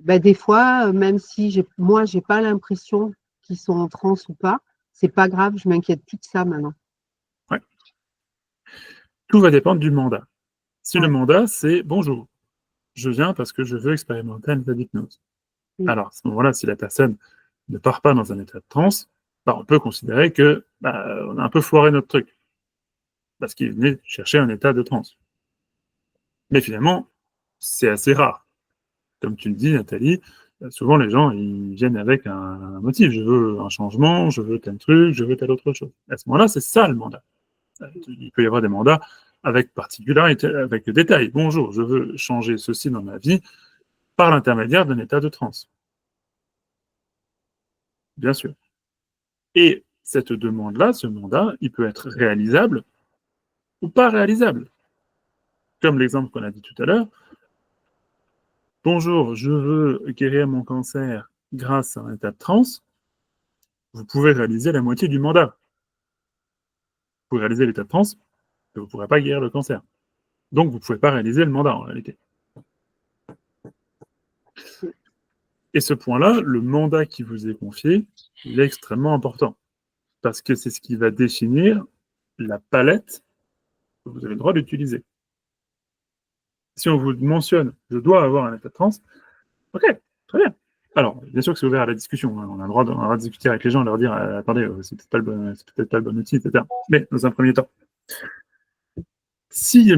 des fois, même si moi, j'ai pas l'impression qu'ils sont en transe ou pas, c'est pas grave, je m'inquiète plus de ça maintenant. Tout va dépendre du mandat. Si le Ouais. mandat, c'est bonjour, je viens parce que je veux expérimenter un état d'hypnose. Alors, à ce moment-là, si la personne ne part pas dans un état de transe, on peut considérer que on a un peu foiré notre truc. Parce qu'il venait chercher un état de transe. Mais finalement, c'est assez rare. Comme tu le dis, Nathalie, souvent les gens ils viennent avec un motif. Je veux un changement, je veux tel truc, je veux telle autre chose. À ce moment-là, c'est ça le mandat. Il peut y avoir des mandats avec particularité, avec détail. Bonjour, je veux changer ceci dans ma vie par l'intermédiaire d'un état de transe. Bien sûr. Et cette demande-là, ce mandat, il peut être réalisable ou pas réalisable. Comme l'exemple qu'on a dit tout à l'heure. Bonjour, je veux guérir mon cancer grâce à un état de transe. Vous pouvez réaliser la moitié du mandat. Vous pouvez réaliser l'état de transe, mais vous ne pourrez pas guérir le cancer. Donc, vous ne pouvez pas réaliser le mandat en réalité. Et ce point-là, le mandat qui vous est confié, il est extrêmement important. Parce que c'est ce qui va définir la palette que vous avez le droit d'utiliser. Si on vous mentionne, je dois avoir un état de transe, ok, très bien. Alors, bien sûr que c'est ouvert à la discussion. On a le droit de discuter avec les gens, leur dire attendez, c'est peut-être pas le bon outil, etc. Mais dans un premier temps, si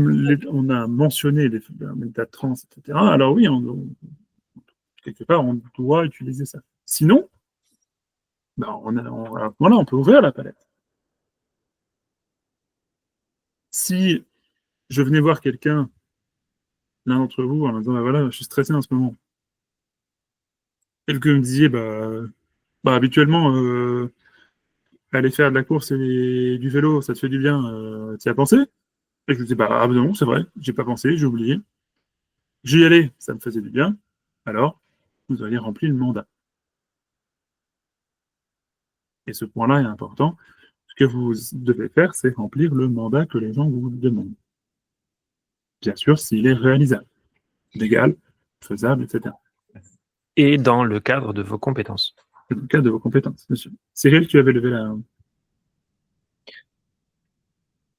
on a mentionné les états de transe, etc., alors oui, quelque part, on doit utiliser ça. Sinon, on peut ouvrir la palette. Si je venais voir quelqu'un, l'un d'entre vous, en me disant voilà, je suis stressé en ce moment, et que me disiez habituellement, aller faire de la course et du vélo, ça te fait du bien, tu y as pensé? Et je me dis non, c'est vrai, j'ai pas pensé, j'ai oublié. J'y allais, ça me faisait du bien. Alors, vous auriez rempli le mandat. Et ce point-là est important. Ce que vous devez faire, c'est remplir le mandat que les gens vous demandent. Bien sûr, s'il est réalisable, légal, faisable, etc. Et dans le cadre de vos compétences. Dans le cadre de vos compétences, bien sûr. Cyril, tu avais levé la...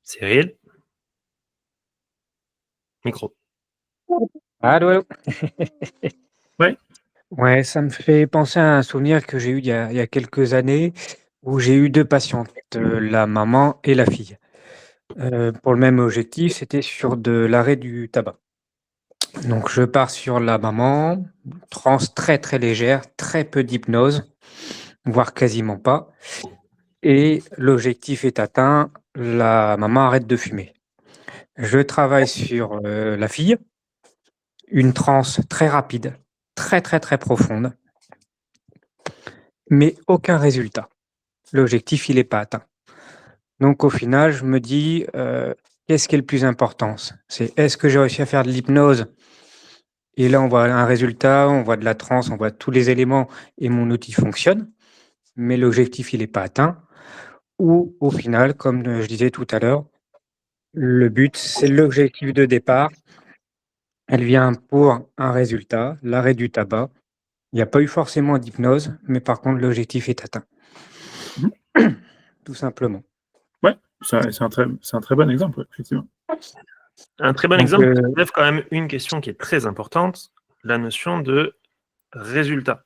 Cyril? Micro. Allô, allô. Ouais. Ouais, ça me fait penser à un souvenir que j'ai eu il y a quelques années où j'ai eu 2 patientes, la maman et la fille. Pour le même objectif, c'était sur de l'arrêt du tabac. Donc je pars sur la maman, transe très, très légère, très peu d'hypnose, voire quasiment pas, et l'objectif est atteint, la maman arrête de fumer. Je travaille sur, la fille, une transe très rapide, très, très, très profonde, mais aucun résultat. L'objectif, il est pas atteint. Donc au final, je me dis, qu'est-ce qui est le plus important? C'est est-ce que j'ai réussi à faire de l'hypnose et là, on voit un résultat, on voit de la transe, on voit tous les éléments et mon outil fonctionne, mais l'objectif, il est pas atteint. Ou au final, comme, je disais tout à l'heure, le but, c'est l'objectif de départ. Elle vient pour un résultat, l'arrêt du tabac. Il n'y a pas eu forcément d'hypnose, mais par contre, l'objectif est atteint. Tout simplement. Ouais, c'est un très bon exemple, ouais, effectivement. Un très bon Donc, exemple qui soulève quand même une question qui est très importante, la notion de résultat.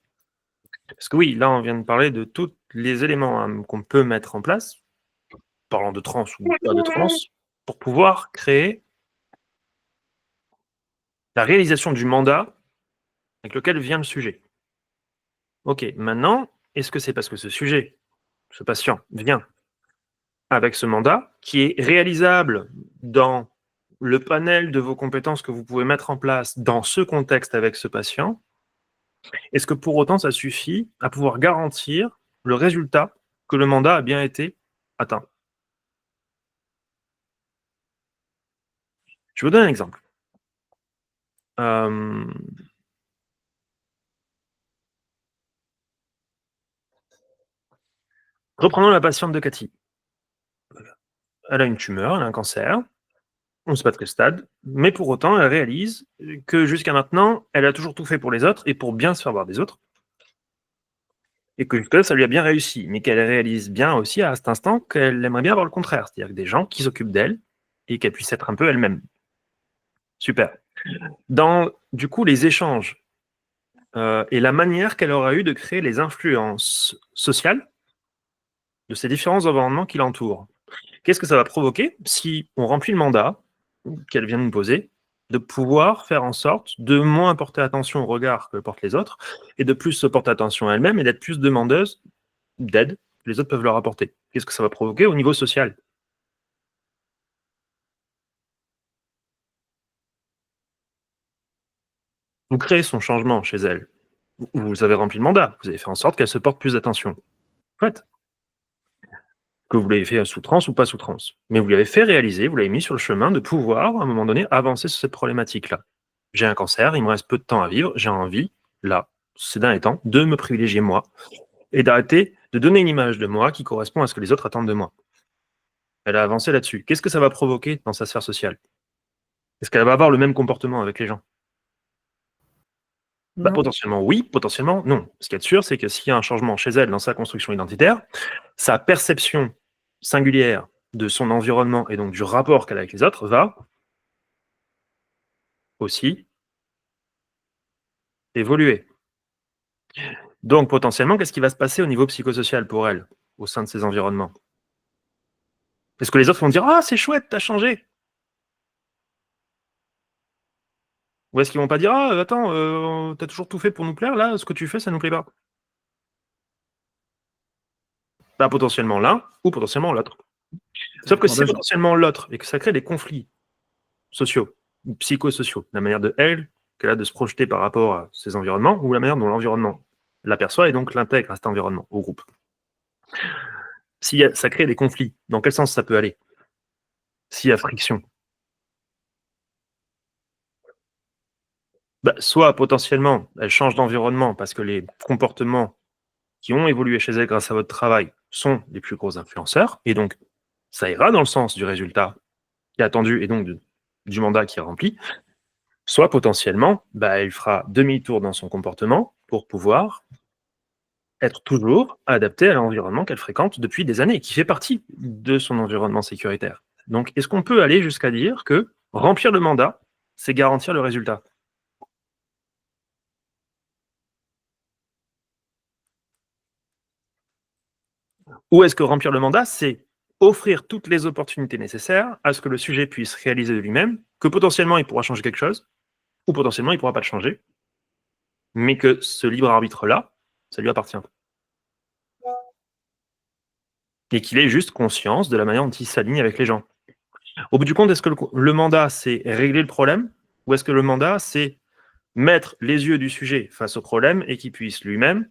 Parce que oui, là, on vient de parler de tous les éléments qu'on peut mettre en place, parlant de trans ou pas de trans, pour pouvoir créer la réalisation du mandat avec lequel vient le sujet. Ok, maintenant, est-ce que c'est parce que ce sujet, ce patient, vient avec ce mandat qui est réalisable dans le panel de vos compétences que vous pouvez mettre en place dans ce contexte avec ce patient? Est-ce que pour autant ça suffit à pouvoir garantir le résultat que le mandat a bien été atteint? Je vous donne un exemple. Reprenons la patiente de Cathy. Elle a une tumeur, elle a un cancer, on ne sait pas de quel stade, mais pour autant, elle réalise que jusqu'à maintenant, elle a toujours tout fait pour les autres et pour bien se faire voir des autres. Et que jusque-là, ça lui a bien réussi, mais qu'elle réalise bien aussi à cet instant qu'elle aimerait bien avoir le contraire, c'est-à-dire que des gens qui s'occupent d'elle et qu'elle puisse être un peu elle-même. Super. Dans, du coup, les échanges et la manière qu'elle aura eu de créer les influences sociales de ces différents environnements qui l'entourent. Qu'est-ce que ça va provoquer si on remplit le mandat qu'elle vient de nous poser, de pouvoir faire en sorte de moins porter attention au regard que portent les autres et de plus se porter attention à elle-même et d'être plus demandeuse d'aide que les autres peuvent leur apporter. Qu'est-ce que ça va provoquer au niveau social? Vous créez son changement chez elle. Vous avez rempli le mandat, vous avez fait en sorte qu'elle se porte plus attention. Faites. Que vous l'avez fait sous transe ou pas sous transe. Mais vous l'avez fait réaliser, vous l'avez mis sur le chemin de pouvoir, à un moment donné, avancer sur cette problématique-là. J'ai un cancer, il me reste peu de temps à vivre, j'ai envie, là, ces derniers temps, de me privilégier moi et d'arrêter de donner une image de moi qui correspond à ce que les autres attendent de moi. Elle a avancé là-dessus. Qu'est-ce que ça va provoquer dans sa sphère sociale? Est-ce qu'elle va avoir le même comportement avec les gens? Bah, potentiellement oui, potentiellement non. Ce qui est sûr, c'est que s'il y a un changement chez elle dans sa construction identitaire, sa perception singulière de son environnement et donc du rapport qu'elle a avec les autres va aussi évoluer. Donc potentiellement, qu'est-ce qui va se passer au niveau psychosocial pour elle, au sein de ces environnements? Est-ce que les autres vont dire « Ah, c'est chouette, t'as changé » Ou est-ce qu'ils vont pas dire « Ah, attends, t'as toujours tout fait pour nous plaire, là, ce que tu fais, ça nous plaît pas » Bah, potentiellement l'un ou potentiellement l'autre. Sauf que si c'est potentiellement l'autre et que ça crée des conflits sociaux, ou psychosociaux, la manière de elle qu'elle a de se projeter par rapport à ses environnements ou la manière dont l'environnement l'aperçoit et donc l'intègre à cet environnement, au groupe. Si ça crée des conflits, dans quel sens ça peut aller? S'il y a friction, bah, soit potentiellement elle change d'environnement parce que les comportements qui ont évolué chez elle grâce à votre travail sont les plus gros influenceurs, et donc ça ira dans le sens du résultat qui est attendu et donc du mandat qui est rempli, soit potentiellement, bah, elle fera demi-tour dans son comportement pour pouvoir être toujours adaptée à l'environnement qu'elle fréquente depuis des années, qui fait partie de son environnement sécuritaire. Donc, est-ce qu'on peut aller jusqu'à dire que remplir le mandat, c'est garantir le résultat? Ou est-ce que remplir le mandat, c'est offrir toutes les opportunités nécessaires à ce que le sujet puisse réaliser de lui-même, que potentiellement il pourra changer quelque chose, ou potentiellement il ne pourra pas le changer, mais que ce libre arbitre-là, ça lui appartient. Et qu'il ait juste conscience de la manière dont il s'aligne avec les gens. Au bout du compte, est-ce que le mandat, c'est régler le problème, ou est-ce que le mandat, c'est mettre les yeux du sujet face au problème et qu'il puisse lui-même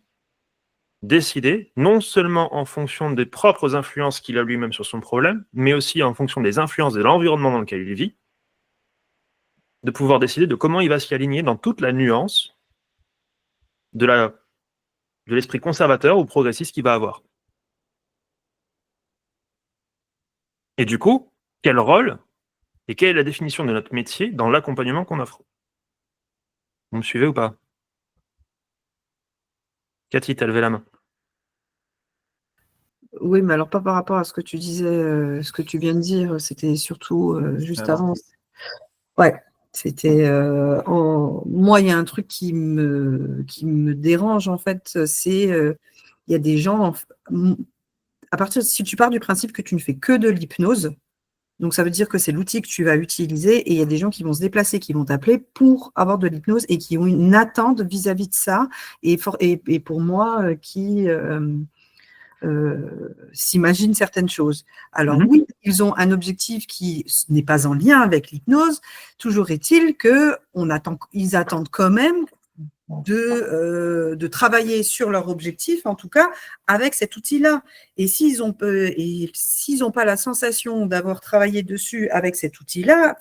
décider, non seulement en fonction des propres influences qu'il a lui-même sur son problème, mais aussi en fonction des influences de l'environnement dans lequel il vit, de pouvoir décider de comment il va s'y aligner dans toute la nuance de l'esprit conservateur ou progressiste qu'il va avoir. Et du coup, quel rôle et quelle est la définition de notre métier dans l'accompagnement qu'on offre? Vous me suivez ou pas? Cathy, t'as levé la main. Oui, mais alors pas par rapport à ce que tu disais, ce que tu viens de dire, c'était surtout juste avant. Ouais, c'était moi, il y a un truc qui me dérange en fait, c'est il y a des gens, à partir si tu pars du principe que tu ne fais que de l'hypnose, Donc, ça veut dire que c'est l'outil que tu vas utiliser et il y a des gens qui vont se déplacer, qui vont t'appeler pour avoir de l'hypnose et qui ont une attente vis-à-vis de ça. Et pour moi, qui s'imaginent certaines choses. Alors oui, ils ont un objectif qui n'est pas en lien avec l'hypnose. Toujours est-il qu'ils attendent quand même de travailler sur leur objectif, en tout cas, avec cet outil-là. Et s'ils n'ont pas la sensation d'avoir travaillé dessus avec cet outil-là,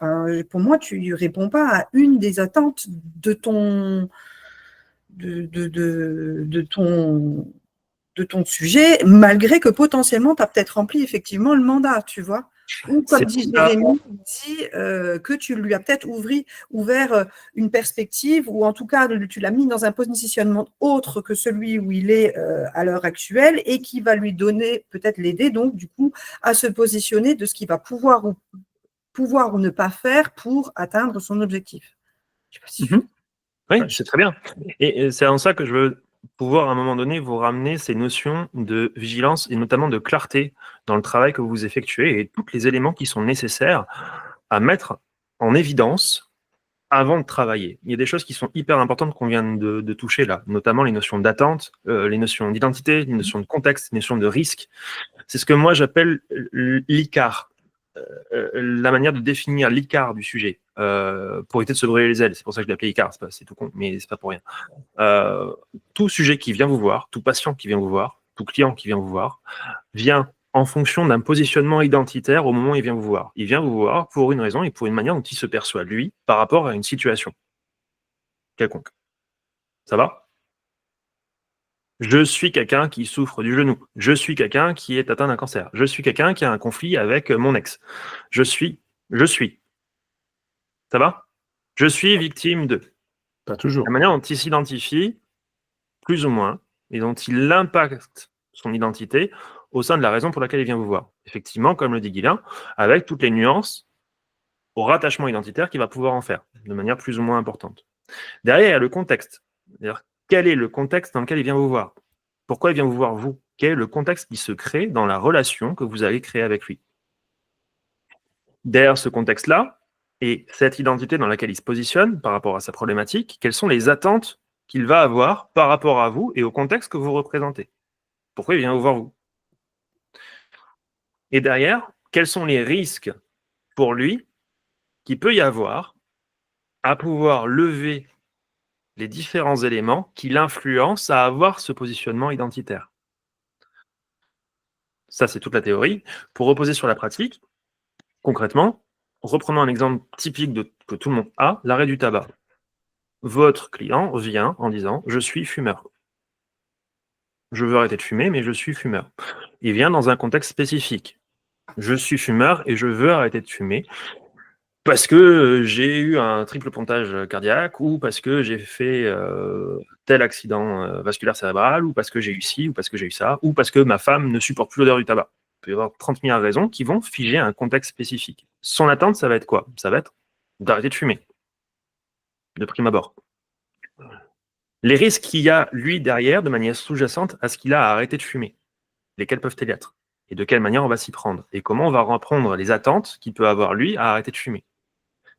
pour moi, tu ne réponds pas à une des attentes de ton sujet, malgré que potentiellement, tu as peut-être rempli effectivement le mandat, tu vois. Ou comme dit Jérémy, que tu lui as peut-être ouvert une perspective, ou en tout cas, tu l'as mis dans un positionnement autre que celui où il est à l'heure actuelle, et qui va lui donner, peut-être l'aider, donc, du coup, à se positionner de ce qu'il va pouvoir ou ne pas faire pour atteindre son objectif. Je sais pas si Oui, c'est très bien. Et c'est en ça que je veux pouvoir, à un moment donné, vous ramener ces notions de vigilance et notamment de clarté dans le travail que vous effectuez et tous les éléments qui sont nécessaires à mettre en évidence avant de travailler. Il y a des choses qui sont hyper importantes qu'on vient de toucher là, notamment les notions d'attente, les notions d'identité, les notions de contexte, les notions de risque. C'est ce que moi j'appelle l'ICAR, la manière de définir l'ICAR du sujet, pour éviter de se brûler les ailes. C'est pour ça que je l'ai appelé ICAR, c'est tout con, mais c'est pas pour rien. Tout sujet qui vient vous voir, tout patient qui vient vous voir, tout client qui vient vous voir, vient en fonction d'un positionnement identitaire au moment où il vient vous voir. Il vient vous voir pour une raison et pour une manière dont il se perçoit, lui, par rapport à une situation quelconque. Ça va ? Je suis quelqu'un qui souffre du genou. Je suis quelqu'un qui est atteint d'un cancer. Je suis quelqu'un qui a un conflit avec mon ex. Je suis. Ça va ? Je suis victime de. Pas toujours. La manière dont il s'identifie, plus ou moins, et dont il impacte son identité au sein de la raison pour laquelle il vient vous voir. Effectivement, comme le dit Guilain, avec toutes les nuances au rattachement identitaire qu'il va pouvoir en faire, de manière plus ou moins importante. Derrière, il y a le contexte. C'est-à-dire, quel est le contexte dans lequel il vient vous voir ? Pourquoi il vient vous voir, vous ? Quel est le contexte qui se crée dans la relation que vous allez créer avec lui ? Derrière ce contexte-là, et cette identité dans laquelle il se positionne par rapport à sa problématique, quelles sont les attentes qu'il va avoir par rapport à vous et au contexte que vous représentez ? Pourquoi il vient vous voir, vous ? Et derrière, quels sont les risques pour lui qu'il peut y avoir à pouvoir lever les différents éléments qui l'influencent à avoir ce positionnement identitaire. Ça, c'est toute la théorie. Pour reposer sur la pratique, concrètement, reprenons un exemple typique que tout le monde a, l'arrêt du tabac. Votre client vient en disant « je suis fumeur ». Je veux arrêter de fumer, mais je suis fumeur. Il vient dans un contexte spécifique. Je suis fumeur et je veux arrêter de fumer parce que j'ai eu un triple pontage cardiaque, ou parce que j'ai fait tel accident vasculaire cérébral, ou parce que j'ai eu ci, ou parce que j'ai eu ça, ou parce que ma femme ne supporte plus l'odeur du tabac. Il peut y avoir 30 000 raisons qui vont figer un contexte spécifique. Son attente, ça va être quoi ? Ça va être d'arrêter de fumer, de prime abord. Les risques qu'il y a, lui, derrière, de manière sous-jacente à ce qu'il a à arrêter de fumer, lesquels peuvent-ils être ? Et de quelle manière on va s'y prendre ? Et comment on va reprendre les attentes qu'il peut avoir, lui, à arrêter de fumer ?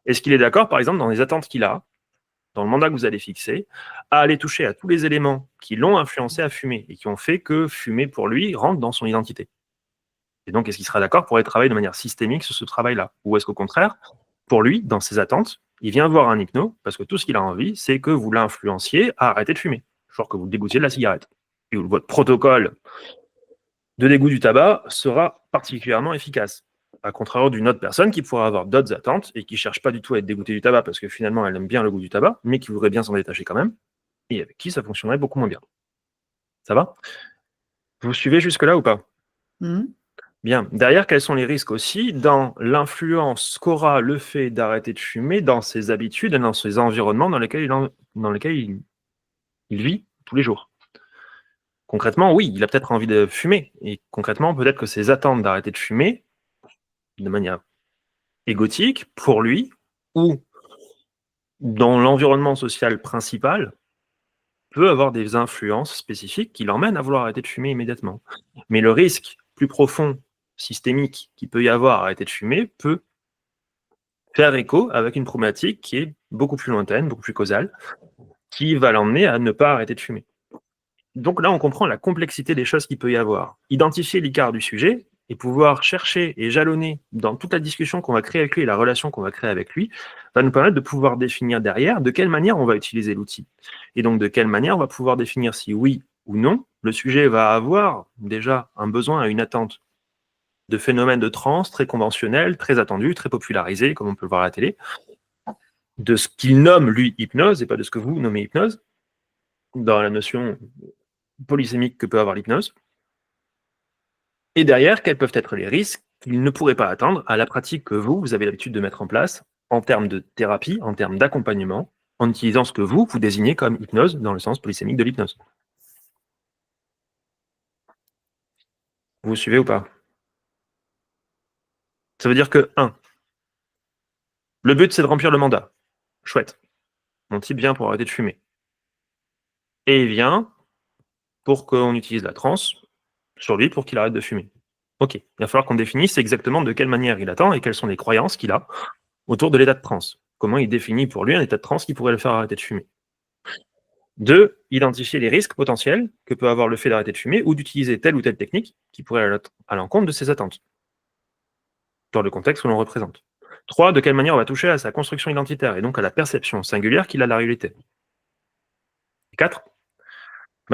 Est-ce qu'il est d'accord, par exemple, dans les attentes qu'il a, dans le mandat que vous allez fixer, à aller toucher à tous les éléments qui l'ont influencé à fumer et qui ont fait que fumer, pour lui, rentre dans son identité ? Et donc, est-ce qu'il sera d'accord pour aller travailler de manière systémique sur ce travail-là ? Ou est-ce qu'au contraire, pour lui, dans ses attentes, il vient voir un hypno parce que tout ce qu'il a envie, c'est que vous l'influenciez à arrêter de fumer, genre que vous le dégoûtiez de la cigarette. Et où votre protocole de dégoût du tabac sera particulièrement efficace. À contrario d'une autre personne qui pourra avoir d'autres attentes et qui ne cherche pas du tout à être dégoûtée du tabac parce que finalement elle aime bien le goût du tabac, mais qui voudrait bien s'en détacher quand même, et avec qui ça fonctionnerait beaucoup moins bien. Ça va ? Vous suivez jusque-là ou pas ? Bien. Derrière, quels sont les risques aussi dans l'influence qu'aura le fait d'arrêter de fumer dans ses habitudes et dans ses environnements dans lesquels il vit tous les jours ? Concrètement, oui, il a peut-être envie de fumer. Et concrètement, peut-être que ses attentes d'arrêter de fumer, de manière égotique, pour lui, ou dans l'environnement social principal, peut avoir des influences spécifiques qui l'emmènent à vouloir arrêter de fumer immédiatement. Mais le risque plus profond systémique qu'il peut y avoir à arrêter de fumer peut faire écho avec une problématique qui est beaucoup plus lointaine, beaucoup plus causale, qui va l'emmener à ne pas arrêter de fumer. Donc là, on comprend la complexité des choses qu'il peut y avoir. Identifier l'écart du sujet et pouvoir chercher et jalonner dans toute la discussion qu'on va créer avec lui et la relation qu'on va créer avec lui va nous permettre de pouvoir définir derrière de quelle manière on va utiliser l'outil. Et donc de quelle manière on va pouvoir définir si oui ou non, le sujet va avoir déjà un besoin et une attente de phénomènes de transe très conventionnels, très attendus, très popularisés, comme on peut le voir à la télé, de ce qu'il nomme, lui, hypnose, et pas de ce que vous nommez hypnose, dans la notion polysémique que peut avoir l'hypnose. Et derrière, quels peuvent être les risques qu'il ne pourrait pas attendre à la pratique que vous avez l'habitude de mettre en place en termes de thérapie, en termes d'accompagnement, en utilisant ce que vous désignez comme hypnose dans le sens polysémique de l'hypnose. Vous suivez ou pas? Ça veut dire que, 1, le but c'est de remplir le mandat. Chouette. Mon type vient pour arrêter de fumer. Et il vient pour qu'on utilise la transe sur lui pour qu'il arrête de fumer. Ok, il va falloir qu'on définisse exactement de quelle manière il attend et quelles sont les croyances qu'il a autour de l'état de transe. Comment il définit pour lui un état de transe qui pourrait le faire arrêter de fumer. 2, identifier les risques potentiels que peut avoir le fait d'arrêter de fumer ou d'utiliser telle ou telle technique qui pourrait aller à l'encontre de ses attentes, dans le contexte que l'on représente. 3, de quelle manière on va toucher à sa construction identitaire et donc à la perception singulière qu'il a de la réalité. 4,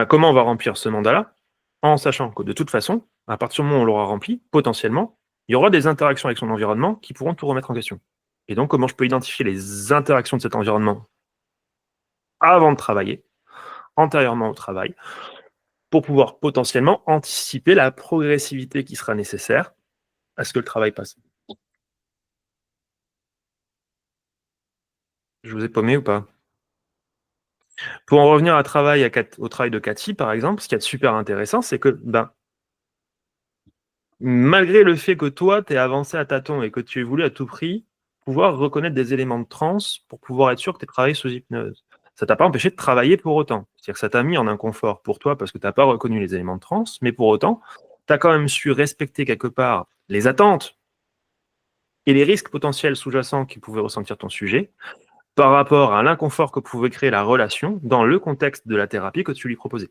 comment on va remplir ce mandat-là en sachant que de toute façon, à partir du moment où on l'aura rempli, potentiellement, il y aura des interactions avec son environnement qui pourront tout remettre en question. Et donc, comment je peux identifier les interactions de cet environnement avant de travailler, antérieurement au travail, pour pouvoir potentiellement anticiper la progressivité qui sera nécessaire à ce que le travail passe. Je vous ai paumé ou pas? Pour en revenir au travail de Cathy, par exemple, ce qui est super intéressant, c'est que malgré le fait que toi, tu es avancé à tâtons et que tu aies voulu à tout prix pouvoir reconnaître des éléments de transe pour pouvoir être sûr que tu as travaillé sous hypnose, ça t'a pas empêché de travailler pour autant. C'est-à-dire que ça t'a mis en inconfort pour toi parce que tu n'as pas reconnu les éléments de transe, mais pour autant, tu as quand même su respecter quelque part les attentes et les risques potentiels sous-jacents qui pouvaient ressentir ton sujet par rapport à l'inconfort que pouvait créer la relation dans le contexte de la thérapie que tu lui proposais.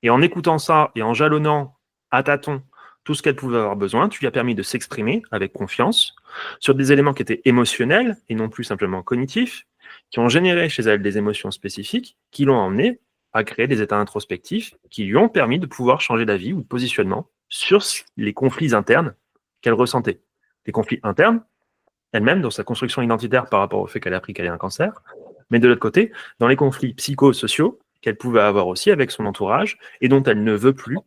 Et en écoutant ça et en jalonnant à tâtons tout ce qu'elle pouvait avoir besoin, tu lui as permis de s'exprimer avec confiance sur des éléments qui étaient émotionnels et non plus simplement cognitifs, qui ont généré chez elle des émotions spécifiques, qui l'ont emmené à créer des états introspectifs qui lui ont permis de pouvoir changer d'avis ou de positionnement sur les conflits internes qu'elle ressentait. Les conflits internes, elle-même, dans sa construction identitaire par rapport au fait qu'elle a appris qu'elle a un cancer, mais de l'autre côté, dans les conflits psychosociaux qu'elle pouvait avoir aussi avec son entourage et dont elle ne veut plus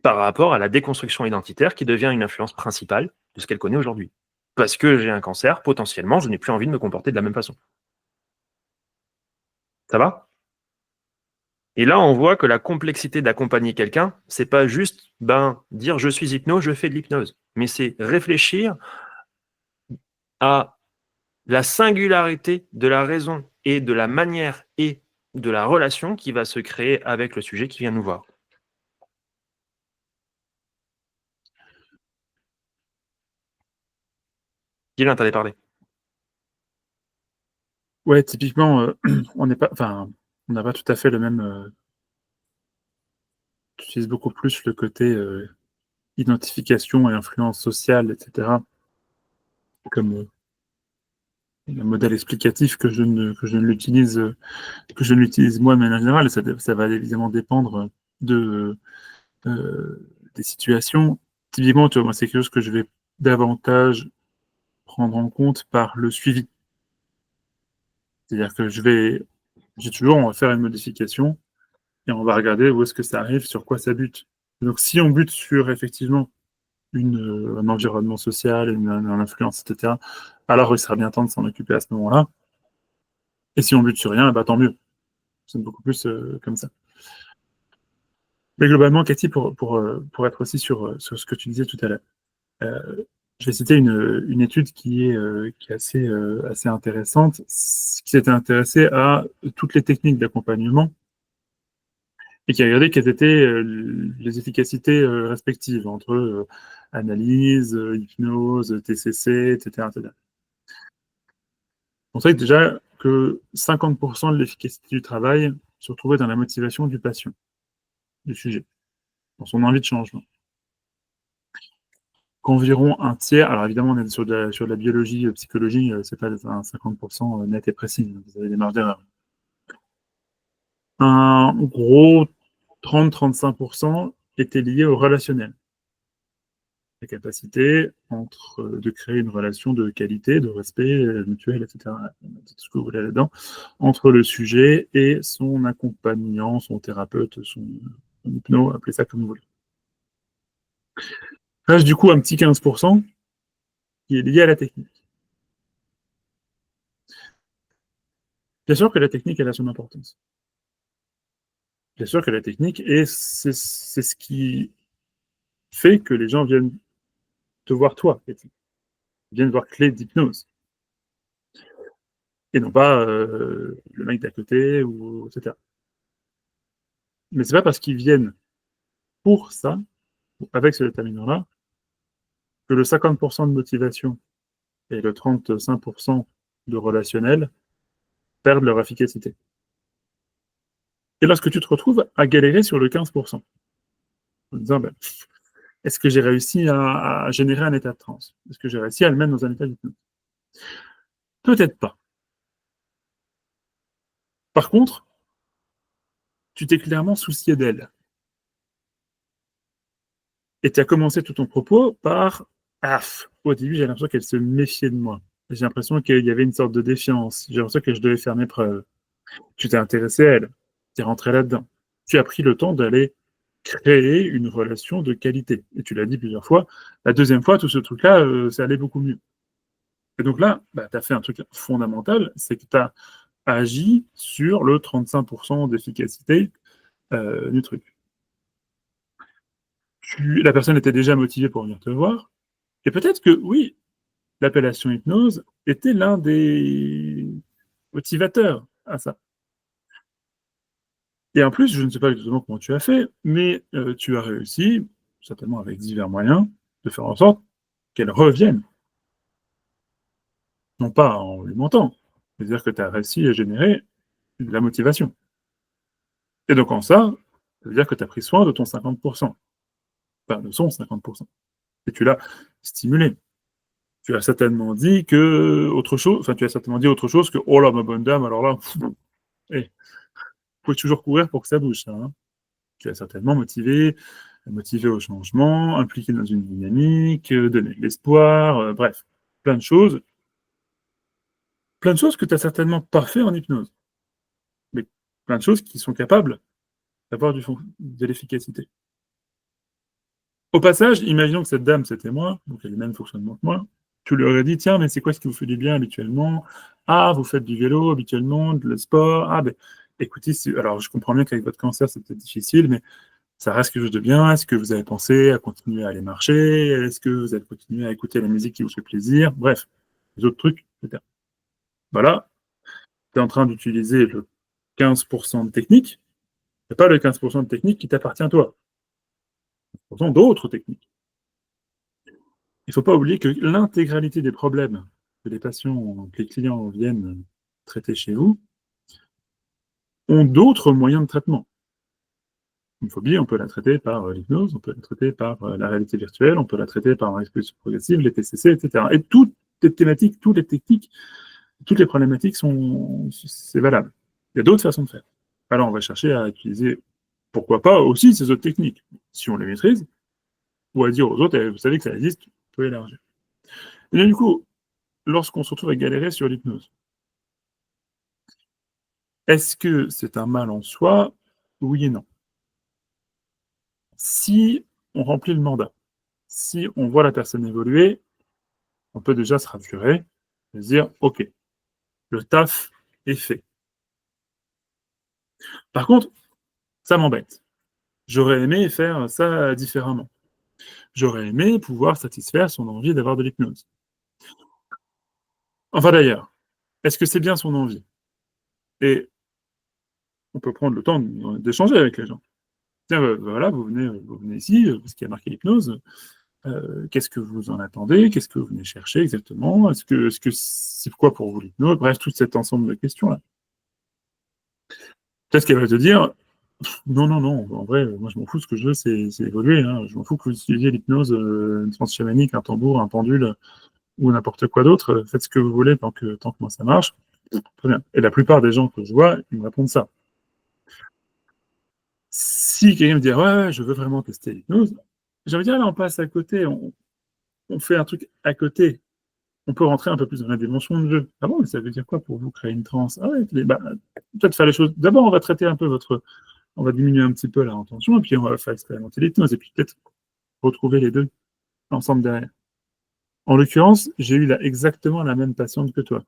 par rapport à la déconstruction identitaire qui devient une influence principale de ce qu'elle connaît aujourd'hui. Parce que j'ai un cancer, potentiellement, je n'ai plus envie de me comporter de la même façon. Ça va? Et là, on voit que la complexité d'accompagner quelqu'un, c'est pas juste dire je suis hypnose, je fais de l'hypnose, mais c'est réfléchir à la singularité de la raison et de la manière et de la relation qui va se créer avec le sujet qui vient nous voir. Guylain, t'allais parler. Ouais, typiquement, on n'a pas tout à fait le même. Tu utilises beaucoup plus le côté identification et influence sociale, etc., comme un modèle explicatif que je ne l'utilise moi de manière générale. Ça va évidemment dépendre des situations. Typiquement, tu vois, moi, c'est quelque chose que je vais davantage prendre en compte par le suivi. C'est-à-dire que j'ai toujours, on va faire une modification et on va regarder où est-ce que ça arrive, sur quoi ça bute. Donc, si on bute sur effectivement un environnement social, une influence, etc., alors il sera bien temps de s'en occuper à ce moment-là. Et si on bute sur rien, tant mieux. C'est beaucoup plus comme ça. Mais globalement, Cathy, pour être aussi sur ce que tu disais tout à l'heure, je vais citer une étude qui est assez intéressante, qui s'était intéressée à toutes les techniques d'accompagnement et qui a regardé quelles étaient les efficacités respectives entre analyse, hypnose, TCC, etc., etc. On sait déjà que 50% de l'efficacité du travail se retrouvait dans la motivation du patient, du sujet, dans son envie de changement. Qu'environ un tiers, alors évidemment on est sur de la biologie, psychologie, c'est pas un 50% net et précis, vous avez des marges d'erreur. Un gros 30-35% était lié au relationnel. La capacité de créer une relation de qualité, de respect mutuel, etc., tout ce que vous voulez là-dedans, entre le sujet et son accompagnant, son thérapeute, son hypno, appelez ça comme vous voulez. Reste du coup un petit 15% qui est lié à la technique. Bien sûr que la technique, elle a son importance. Bien sûr que la technique, c'est ce qui fait que les gens viennent te voir toi, viennent voir clé d'hypnose. Et non pas le mec d'à côté, ou etc. Mais c'est pas parce qu'ils viennent pour ça, avec ce déterminant-là, que le 50% de motivation et le 35% de relationnel perdent leur efficacité. Et lorsque tu te retrouves à galérer sur le 15%, en disant, ben, est-ce que j'ai réussi à générer un état de transe? Est-ce que j'ai réussi à le mettre dans un état d'hypnose? Peut-être pas. Par contre, tu t'es clairement soucié d'elle. Et tu as commencé tout ton propos par au début, j'ai l'impression qu'elle se méfiait de moi. J'ai l'impression qu'il y avait une sorte de défiance. J'ai l'impression que je devais faire mes preuves. Tu t'es intéressé à elle. Tu es rentré là-dedans. Tu as pris le temps d'aller créer une relation de qualité. Et tu l'as dit plusieurs fois. La deuxième fois, tout ce truc-là, ça allait beaucoup mieux. Et donc là, tu as fait un truc fondamental, c'est que tu as agi sur le 35% d'efficacité du truc. La personne était déjà motivée pour venir te voir. Et peut-être que, oui, l'appellation hypnose était l'un des motivateurs à ça. Et en plus, je ne sais pas exactement comment tu as fait, mais tu as réussi, certainement avec divers moyens, de faire en sorte qu'elle revienne. Non pas en lui mentant, c'est-à-dire que tu as réussi à générer de la motivation. Et donc en ça veut dire que tu as pris soin de ton 50%, enfin de son 50%. Et tu l'as stimulé. Tu as certainement dit autre chose que oh là ma bonne dame, alors là, vous pouvez toujours courir pour que ça bouge, ça. Hein. Tu as certainement motivé au changement, impliqué dans une dynamique, donné de l'espoir, bref, plein de choses. Plein de choses que tu n'as certainement pas fait en hypnose. Mais plein de choses qui sont capables d'avoir de l'efficacité. Au passage, imaginons que cette dame, c'était moi, donc elle a le même fonctionnement que moi. Tu lui aurais dit, tiens, mais c'est quoi ce qui vous fait du bien habituellement? Ah, vous faites du vélo habituellement, de le sport. Ah, ben, écoutez, alors je comprends bien qu'avec votre cancer, c'est peut-être difficile, mais ça reste quelque chose de bien. Est-ce que vous avez pensé à continuer à aller marcher? Est-ce que vous allez continuer à écouter la musique qui vous fait plaisir? Bref, les autres trucs, etc. Voilà, tu es en train d'utiliser le 15% de technique, et pas le 15% de technique qui t'appartient à toi. 15% d'autres techniques. Il ne faut pas oublier que l'intégralité des problèmes que les patients, que les clients viennent traiter chez vous, ont d'autres moyens de traitement. Une phobie, on peut la traiter par l'hypnose, on peut la traiter par la réalité virtuelle, on peut la traiter par l'exposition progressive, les TCC, etc. Et toutes les thématiques, toutes les techniques, toutes les problématiques c'est valable. Il y a d'autres façons de faire. Alors, on va chercher à utiliser, pourquoi pas, aussi ces autres techniques, si on les maîtrise, ou à dire aux autres, vous savez que ça existe, vous pouvez élargir. Et bien, du coup, lorsqu'on se retrouve à galérer sur l'hypnose, est-ce que c'est un mal en soi? Oui et non. Si on remplit le mandat, si on voit la personne évoluer, on peut déjà se rassurer et se dire, OK, le taf est fait. Par contre, ça m'embête. J'aurais aimé faire ça différemment. J'aurais aimé pouvoir satisfaire son envie d'avoir de l'hypnose. Enfin d'ailleurs, est-ce que c'est bien son envie? Et on peut prendre le temps d'échanger avec les gens. Tiens, voilà, vous venez ici, parce qu'il y a marqué hypnose. Qu'est-ce que vous en attendez? Qu'est-ce que vous venez chercher exactement? Est-ce que c'est quoi pour vous l'hypnose? Bref, tout cet ensemble de questions-là. Peut-être qu'elle va te dire, non, non, non, en vrai, moi je m'en fous, ce que je veux, c'est évoluer. Hein. Je m'en fous que vous utilisiez l'hypnose, une transe chamanique, un tambour, un pendule ou n'importe quoi d'autre. Faites ce que vous voulez tant que moi ça marche. Très bien. Et la plupart des gens que je vois, ils me répondent ça. Si quelqu'un me dit, ouais, je veux vraiment tester l'hypnose, j'ai envie de dire, là, on passe à côté, on fait un truc à côté. On peut rentrer un peu plus dans la dimension de jeu. Ah bon, mais ça veut dire quoi pour vous créer une transe? Ah ouais, peut-être faire les choses. D'abord, on va traiter un peu on va diminuer un petit peu la intention, et puis on va faire expérimenter l'hypnose, et puis peut-être retrouver les deux ensemble derrière. En l'occurrence, j'ai eu exactement la même patiente que toi.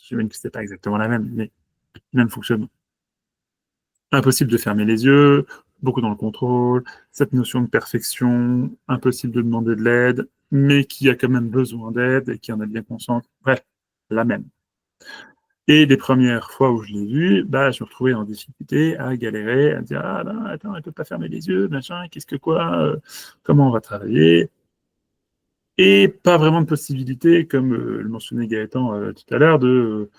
J'imagine que c'était pas exactement la même, mais le même fonctionnement. Impossible de fermer les yeux, beaucoup dans le contrôle, cette notion de perfection, impossible de demander de l'aide, mais qui a quand même besoin d'aide et qui en a bien conscience. Bref, la même. Et les premières fois où je l'ai vue, je me retrouvais en difficulté, à galérer, à dire ah ben attends, elle peut pas fermer les yeux, machin, qu'est-ce que quoi, comment on va travailler? Et pas vraiment de possibilité, comme le mentionnait Gaëtan tout à l'heure, de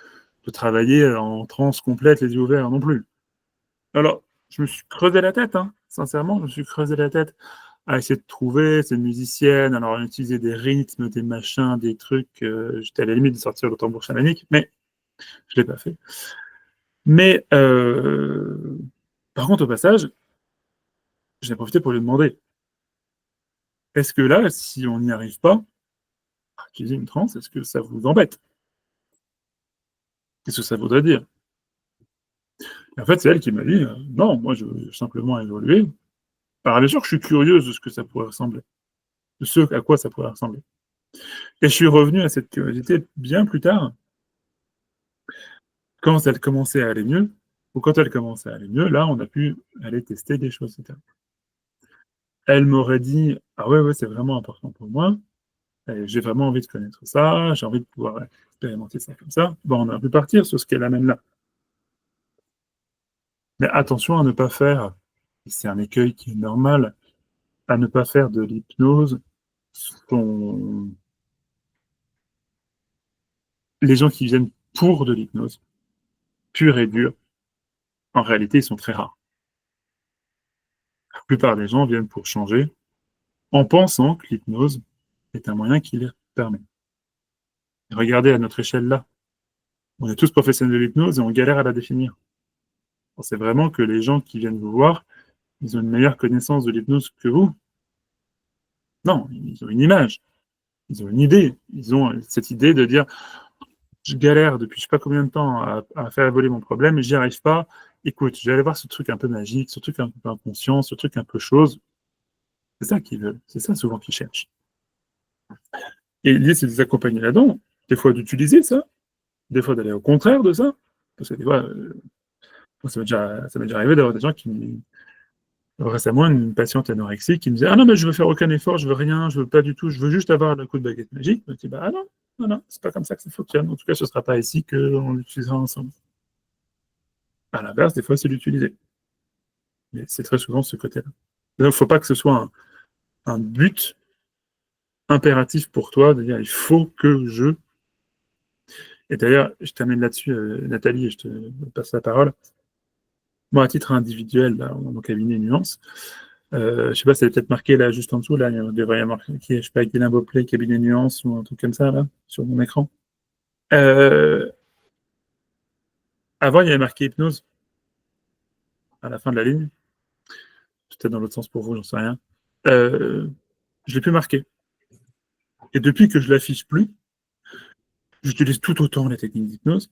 travailler en transe complète, les yeux ouverts non plus. Alors, je me suis creusé la tête, hein, sincèrement, je me suis creusé la tête à essayer de trouver ces musiciennes, alors on utilisait des rythmes, des machins, des trucs, j'étais à la limite de sortir le tambour chamanique, mais je ne l'ai pas fait. Mais par contre, au passage, j'ai profité pour lui demander, est-ce que là, si on n'y arrive pas à utiliser une transe, est-ce que ça vous embête? Qu'est-ce que ça voudrait dire? Et en fait, c'est elle qui m'a dit, non, moi je veux simplement évoluer. Alors bien sûr que je suis curieuse de ce que ça pourrait ressembler, de ce à quoi ça pourrait ressembler. Et je suis revenu à cette curiosité bien plus tard, quand elle commençait à aller mieux, ou quand elle commençait à aller mieux, là, on a pu aller tester des choses, etc. Elle m'aurait dit, ah ouais, c'est vraiment important pour moi, j'ai vraiment envie de connaître ça, j'ai envie de pouvoir expérimenter ça comme ça. Bon, on a pu partir sur ce qu'elle amène là. Mais attention à ne pas faire, et c'est un écueil qui est normal, à ne pas faire de l'hypnose les gens qui viennent pour de l'hypnose, pure et dure, en réalité, ils sont très rares. La plupart des gens viennent pour changer, en pensant que l'hypnose est un moyen qui les permet. Et regardez à notre échelle là. On est tous professionnels de l'hypnose et on galère à la définir. C'est vraiment que les gens qui viennent vous voir, ils ont une meilleure connaissance de l'hypnose que vous. Non, ils ont une image, ils ont une idée, ils ont cette idée de dire je galère depuis je sais pas combien de temps à faire évoluer mon problème et j'y arrive pas. Écoute, je vais aller voir ce truc un peu magique, ce truc un peu inconscient, ce truc un peu chose. C'est ça qu'ils veulent, c'est ça souvent qu'ils cherchent. Et l'idée, c'est de les accompagner là-dedans, des fois d'utiliser ça, des fois d'aller au contraire de ça, parce que des fois, ça m'est déjà arrivé d'avoir des gens qui, récemment, une patiente anorexique qui me disait ah non, mais je veux faire aucun effort, je veux rien, je veux pas du tout, je veux juste avoir un coup de baguette magique. Je me dis ah non, non, non, c'est pas comme ça que ça fonctionne. En tout cas, ce sera pas ici qu'on l'utilisera ensemble. À l'inverse, des fois, c'est l'utiliser. Mais c'est très souvent ce côté-là. Il ne faut pas que ce soit un but impératif pour toi de dire il faut que je. Et d'ailleurs, je termine là-dessus, Nathalie, et je te passe la parole. Moi, à titre individuel, là, dans mon cabinet Nuance, je sais pas, c'est peut-être marqué là, juste en dessous, là, il devrait y avoir marqué, je sais pas, Guilain Beauplay, cabinet Nuance, ou un truc comme ça, là, sur mon écran. Avant, il y avait marqué hypnose, à la fin de la ligne. Peut-être dans l'autre sens pour vous, j'en sais rien. Je l'ai plus marqué. Et depuis que je l'affiche plus, j'utilise tout autant la technique d'hypnose,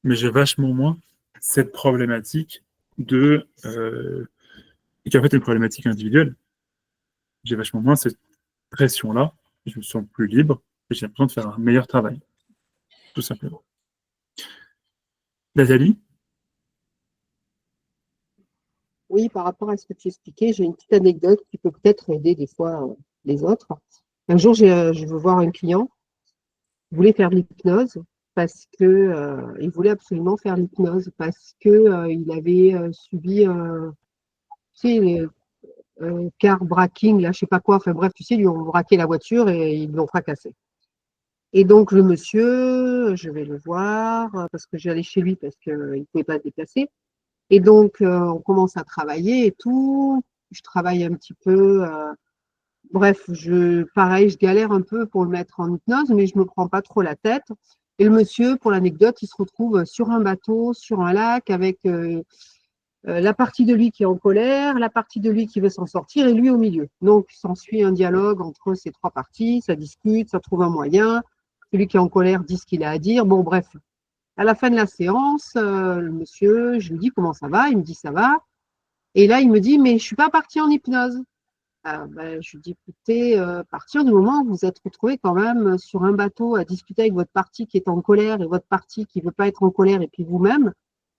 mais j'ai vachement moins cette problématique de... qui est en fait une problématique individuelle. J'ai vachement moins cette pression-là, je me sens plus libre, et j'ai l'impression de faire un meilleur travail, tout simplement. Nathalie? Oui, par rapport à ce que tu expliquais, j'ai une petite anecdote qui peut peut-être aider des fois les autres. Un jour, je veux voir un client, il voulait faire de l'hypnose parce que il voulait absolument faire l'hypnose parce que il avait subi sais, car braking, là, je sais pas quoi, enfin bref, tu sais, ils lui ont braqué la voiture et ils l'ont fracassé. Et donc, le monsieur, je vais le voir, parce que j'allais chez lui parce qu'il ne pouvait pas se déplacer. Et donc, on commence à travailler et tout. Je travaille un petit peu. Bref, pareil, je galère un peu pour le mettre en hypnose, mais je me prends pas trop la tête. Et le monsieur, pour l'anecdote, il se retrouve sur un bateau, sur un lac, avec la partie de lui qui est en colère, la partie de lui qui veut s'en sortir et lui au milieu. Donc, il s'ensuit un dialogue entre ces trois parties, ça discute, ça trouve un moyen. Celui qui est en colère dit ce qu'il a à dire. Bon, bref. À la fin de la séance, le monsieur, je lui dis comment ça va, il me dit ça va. Et là, il me dit, mais je ne suis pas partie en hypnose. Je lui dis, écoutez, à partir du moment où vous vous êtes retrouvé quand même sur un bateau à discuter avec votre partie qui est en colère et votre partie qui ne veut pas être en colère et puis vous-même,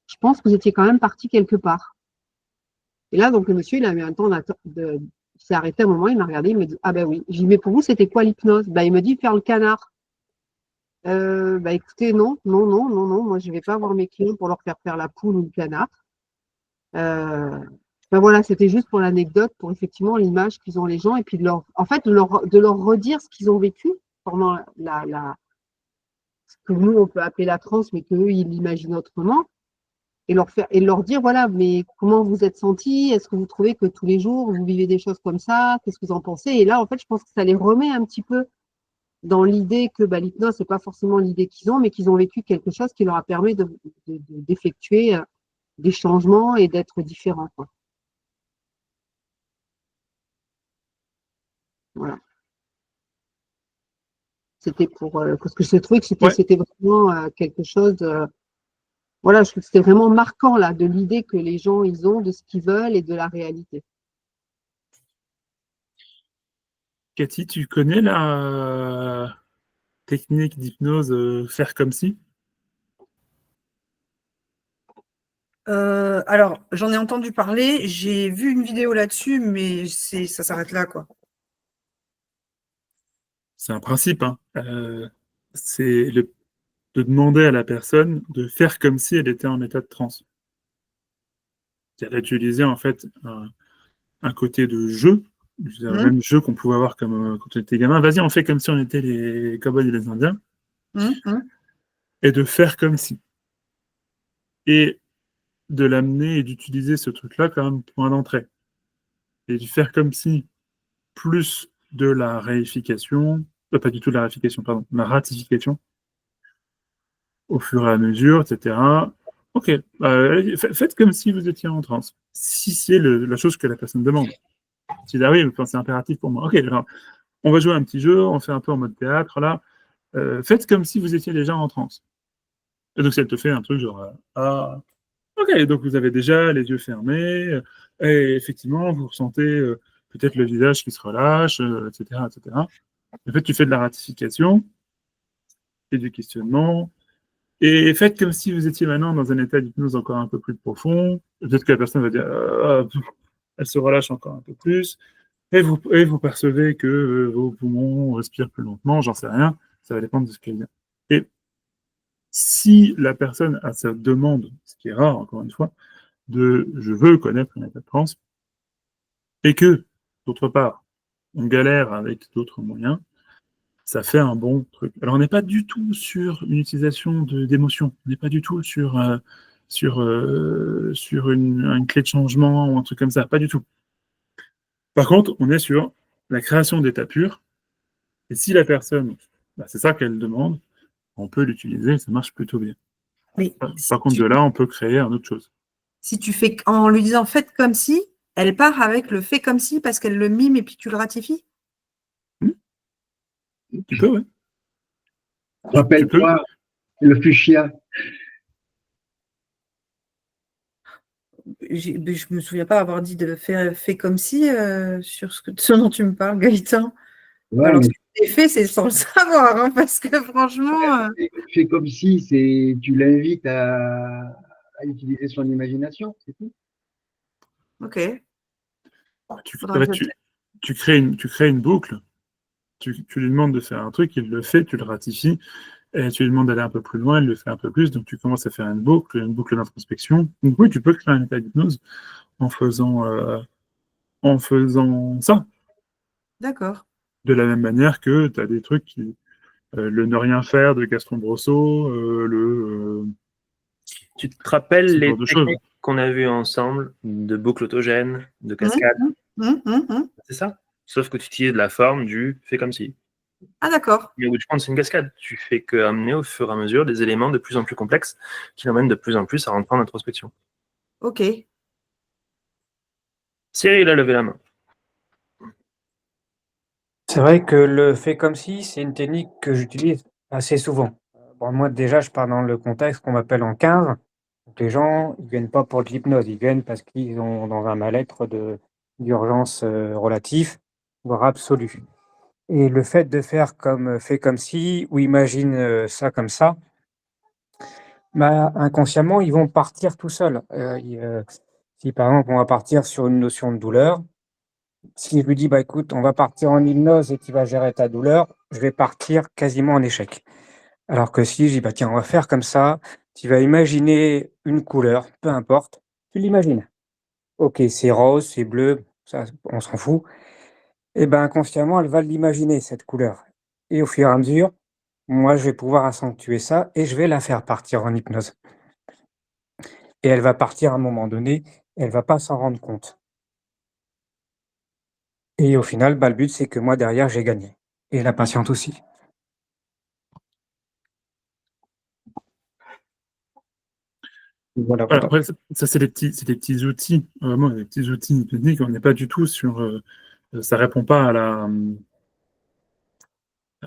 je pense que vous étiez quand même parti quelque part. Et là, donc, le monsieur, il a eu un temps il s'est arrêté un moment, il m'a regardé, il me dit, ah ben oui. Je lui dis, mais pour vous, c'était quoi l'hypnose? Il me dit, faire le canard. Écoutez, non, moi je ne vais pas voir mes clients pour leur faire la poule ou le canard. Voilà, c'était juste pour l'anecdote, pour effectivement l'image qu'ils ont les gens, et puis de leur redire ce qu'ils ont vécu pendant ce que nous on peut appeler la transe, mais qu'eux ils l'imaginent autrement, et leur dire voilà, mais comment vous êtes sentis? Est-ce que vous trouvez que tous les jours vous vivez des choses comme ça? Qu'est-ce que vous en pensez? Et là, en fait, je pense que ça les remet un petit peu dans l'idée que l'hypnose, c'est pas forcément l'idée qu'ils ont, mais qu'ils ont vécu quelque chose qui leur a permis d'effectuer des changements et d'être différents, quoi. Voilà. C'était parce que je trouvais que c'était vraiment quelque chose. Voilà, je trouve que c'était vraiment marquant là, de l'idée que les gens ils ont de ce qu'ils veulent et de la réalité. Cathy, tu connais la technique d'hypnose faire comme si? Alors, j'en ai entendu parler, j'ai vu une vidéo là-dessus, mais ça s'arrête là, quoi. C'est un principe, hein. C'est de demander à la personne de faire comme si elle était en état de transe. C'est-à-dire d'utiliser en fait un côté de jeu, le même jeu qu'on pouvait avoir comme quand on était gamin. Vas-y, on fait comme si on était les cowboys et les Indiens. Et de faire comme si. Et de l'amener et d'utiliser ce truc-là comme point d'entrée. Et de faire comme si plus de la réification, pas du tout de la réification, pardon, la ratification, au fur et à mesure, etc. Ok, faites comme si vous étiez en transe. Si c'est la chose que la personne demande. Si ah oui, c'est impératif pour moi. Ok, alors, on va jouer un petit jeu, on fait un peu en mode théâtre, là. Faites comme si vous étiez déjà en transe. Et donc, ça te fait un truc genre, ok, donc vous avez déjà les yeux fermés, et effectivement, vous ressentez peut-être le visage qui se relâche, etc., etc. En fait, tu fais de la ratification et du questionnement, et faites comme si vous étiez maintenant dans un état d'hypnose encore un peu plus profond. Peut-être que la personne va dire, elle se relâche encore un peu plus, et vous percevez que vos poumons respirent plus lentement, j'en sais rien, ça va dépendre de ce qu'elle vient. Et si la personne a sa demande, ce qui est rare encore une fois, de je veux connaître un état de transe, et que, d'autre part, on galère avec d'autres moyens, ça fait un bon truc. Alors, on n'est pas du tout sur une utilisation d'émotions, on n'est pas du tout sur une clé de changement ou un truc comme ça, pas du tout. Par contre, on est sur la création d'états purs, et si la personne, c'est ça qu'elle demande, on peut l'utiliser, ça marche plutôt bien. Oui. Par contre, de là, on peut créer une autre chose. Si tu fais en lui disant faites comme si, elle part avec le fait comme si parce qu'elle le mime et puis tu le ratifies. Tu peux, oui. Rappelle-toi le fuchsia. Je me souviens pas avoir dit de faire fait comme si sur ce dont tu me parles, Gaëtan. Ouais, alors, mais... ce que tu fait, c'est sans le savoir, hein, parce que franchement. Fais comme si tu l'invites à utiliser son imagination, c'est tout. Ok. Tu crées une boucle, tu lui demandes de faire un truc, il le fait, tu le ratifies, et tu lui demandes d'aller un peu plus loin, il le fait un peu plus, donc tu commences à faire une boucle d'introspection. Donc oui, tu peux créer un état d'hypnose en faisant ça. D'accord. De la même manière que tu as des trucs qui. Le ne rien faire de Gaston Brosseau, Tu te rappelles ce les genre de choses. techniques qu'on a vues ensemble de boucle autogène, de Mmh, cascade, mmh. c'est ça? Sauf que tu utilises la forme du fais comme si. Ah d'accord. Mais au bout du compte, c'est une cascade. Tu fais qu'amener au fur et à mesure des éléments de plus en plus complexes qui l'emmènent de plus en plus à rentrer en introspection. Ok. Cyril a levé la main. C'est vrai que le fait comme si, c'est une technique que j'utilise assez souvent. Bon, moi, déjà, je pars dans le contexte qu'on m'appelle en 15. Donc, les gens, ils viennent pas pour de l'hypnose, ils viennent parce qu'ils ont dans un mal-être d'urgence relatif, voire absolu. Et le fait de faire comme fait comme si, ou imagine ça comme ça, bah, inconsciemment, ils vont partir tout seuls. Si par exemple, on va partir sur une notion de douleur, si je lui dis, bah écoute, on va partir en hypnose et tu vas gérer ta douleur, je vais partir quasiment en échec. Alors que si je dis, bah tiens, on va faire comme ça, tu vas imaginer une couleur, peu importe, tu l'imagines. Ok, c'est rose, c'est bleu, ça, on s'en fout. Et ben inconsciemment, elle va l'imaginer, cette couleur. Et au fur et à mesure, moi, je vais pouvoir accentuer ça et je vais la faire partir en hypnose. Et elle va partir à un moment donné, elle va pas s'en rendre compte. Et au final, bah, le but, c'est que moi, derrière, j'ai gagné. Et la patiente aussi. Voilà, voilà. Après, ça c'est des petits outils, vraiment des petits outils techniques. On n'est pas du tout sur. Ça répond pas à la.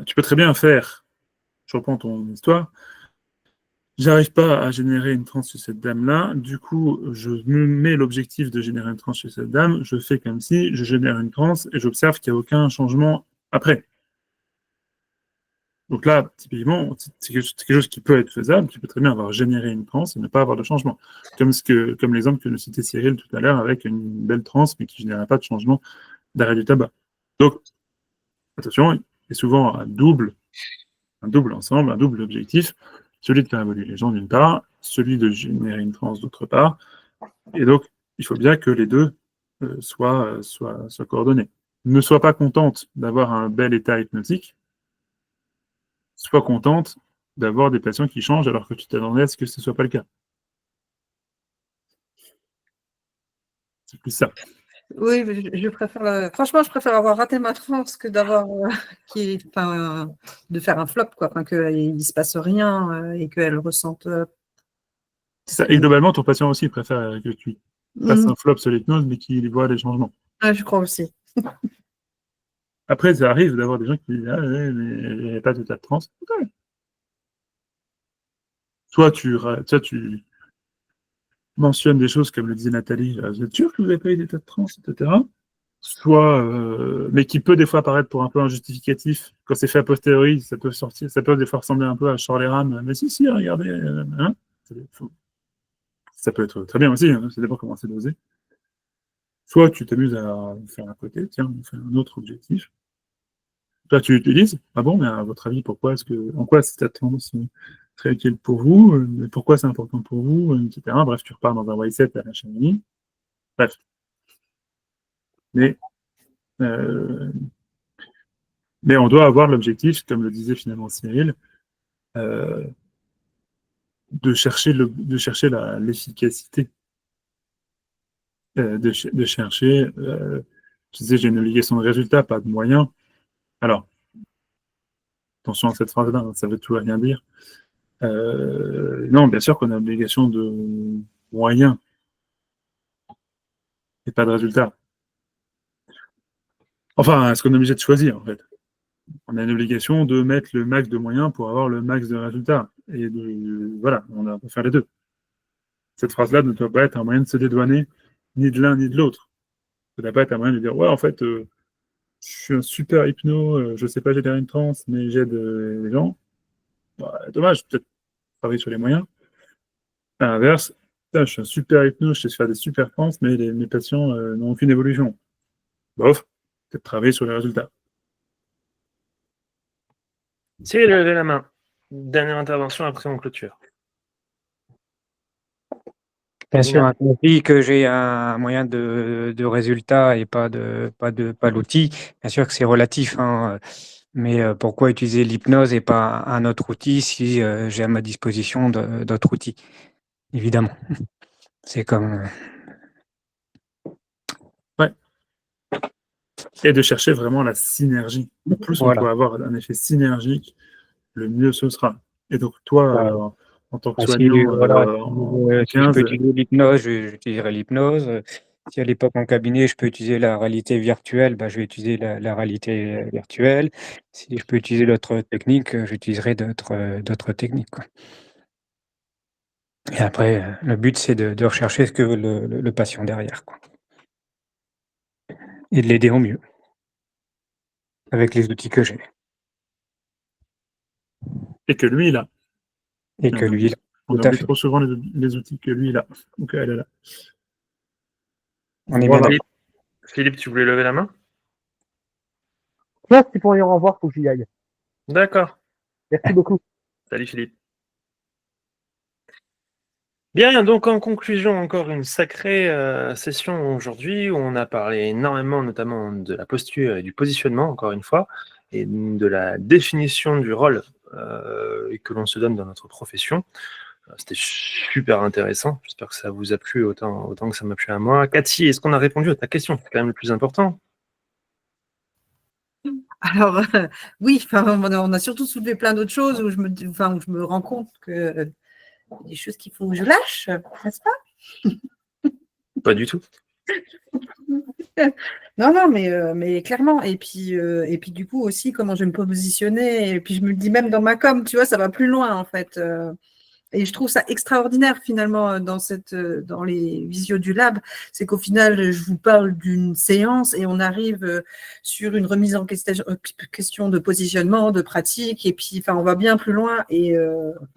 Tu peux très bien faire. Je reprends ton histoire. J'arrive pas à générer une transe chez cette dame-là. Du coup, je me mets l'objectif de générer une transe chez cette dame. Je fais comme si je génère une transe et j'observe qu'il n'y a aucun changement après. Donc là, typiquement, c'est quelque chose qui peut être faisable. Tu peux très bien avoir généré une transe et ne pas avoir de changement. Comme l'exemple que nous citait Cyril tout à l'heure avec une belle transe, mais qui ne générait pas de changement d'arrêt du tabac. Donc, attention, il y a souvent un double ensemble, un double objectif, celui de faire évoluer les gens d'une part, celui de générer une transe d'autre part. Et donc, il faut bien que les deux soient coordonnés. Ne sois pas contente d'avoir un bel état hypnotique, sois contente d'avoir des patients qui changent alors que tu t'attendais à ce que ce ne soit pas le cas. C'est plus ça. Oui, je préfère. Franchement, je préfère avoir raté ma transe que d'avoir de faire un flop, quoi. Enfin, qu'il ne se passe rien et qu'elle ressente. Ça. Et globalement, ton patient aussi préfère que tu fasses un flop sur l'hypnose, mais qu'il voit des changements. Ah, je crois aussi. Après, ça arrive d'avoir des gens qui disent ah, ouais, mais il n'y a pas d'état de transe. Okay. Soit tu mentionnes des choses comme le disait Nathalie, vous êtes sûr que vous n'avez pas eu d'état de transe, etc. Soit, mais qui peut des fois paraître pour un peu injustificatif. Quand c'est fait a posteriori, ça peut sortir, ça peut des fois ressembler un peu à Chorley-Ram. Mais si, regardez, hein. Ça peut être très bien aussi, hein, ça dépend comment c'est dosé. Soit tu t'amuses à faire un côté, tiens, on fait un autre objectif. Toi, tu utilises, ah bon, mais à votre avis, en quoi cette tendance très utile pour vous, pourquoi c'est important pour vous, etc. Bref, tu repars dans un Y7 à la Chamonix. Bref. Mais, euh, mais on doit avoir l'objectif, comme le disait finalement Cyril, euh, de chercher l'efficacité, de chercher, tu disais, j'ai une obligation de résultat, pas de moyens. Alors, attention à cette phrase-là, hein, ça veut tout et rien dire. Non, bien sûr qu'on a l'obligation de moyens et pas de résultats. Enfin, est-ce qu'on est obligé de choisir, en fait? On a une obligation de mettre le max de moyens pour avoir le max de résultats. Et voilà, on peut faire les deux. Cette phrase-là ne doit pas être un moyen de se dédouaner ni de l'un ni de l'autre. Ça ne doit pas être un moyen de dire, ouais, en fait, je suis un super hypno, je ne sais pas générer une transe, mais j'aide les gens. Bah, dommage, peut-être travailler sur les moyens. À l'inverse, je suis un super hypno, je sais faire des super transes, mais mes patients n'ont aucune évolution. Bof, peut-être travailler sur les résultats. Cyril a levé la main. Dernière intervention, après on clôture. Bien sûr, hein, quand je dis que j'ai un moyen de résultat et pas l'outil, bien sûr que c'est relatif, hein, mais pourquoi utiliser l'hypnose et pas un autre outil si j'ai à ma disposition d'autres outils? Évidemment. C'est comme. Ouais. Et de chercher vraiment la synergie. Plus on Voilà. peut avoir un effet synergique, le mieux ce sera. Et donc, toi, Voilà. en tant que Si, soignant voilà, en si je peux 15, utiliser l'hypnose, j'utiliserai l'hypnose. Si à l'époque en cabinet, je peux utiliser la réalité virtuelle, bah, je vais utiliser la réalité virtuelle. Si je peux utiliser d'autres techniques, j'utiliserai d'autres techniques, quoi. Et après, le but, c'est de rechercher ce que veut le patient derrière, quoi. Et de l'aider au mieux, avec les outils que j'ai. et que lui, il a. Et que lui, On tout à oublie fait. trop souvent les outils que lui, il a. Donc, elle est là. On est bien Voilà. d'accord. Philippe, tu voulais lever la main? Là, c'est pour dire au revoir, faut que j'y aille. D'accord. Merci beaucoup. Salut Philippe. Bien, donc en conclusion, encore une sacrée session aujourd'hui où on a parlé énormément, notamment de la posture et du positionnement, encore une fois, et de la définition du rôle que l'on se donne dans notre profession. C'était super intéressant. J'espère que ça vous a plu autant que ça m'a plu à moi. Cathy, est-ce qu'on a répondu à ta question? C'est quand même le plus important. Alors, oui, on a surtout soulevé plein d'autres choses où je me rends compte que des choses qu'il faut que je lâche, n'est-ce pas? Pas du tout. Non, mais clairement. Et puis du coup aussi, comment je vais me positionner. Et puis je me le dis même dans ma com, tu vois, ça va plus loin en fait. Et je trouve ça extraordinaire finalement dans les visios du lab, c'est qu'au final, je vous parle d'une séance et on arrive sur une remise en question de positionnement, de pratique, et puis on va bien plus loin et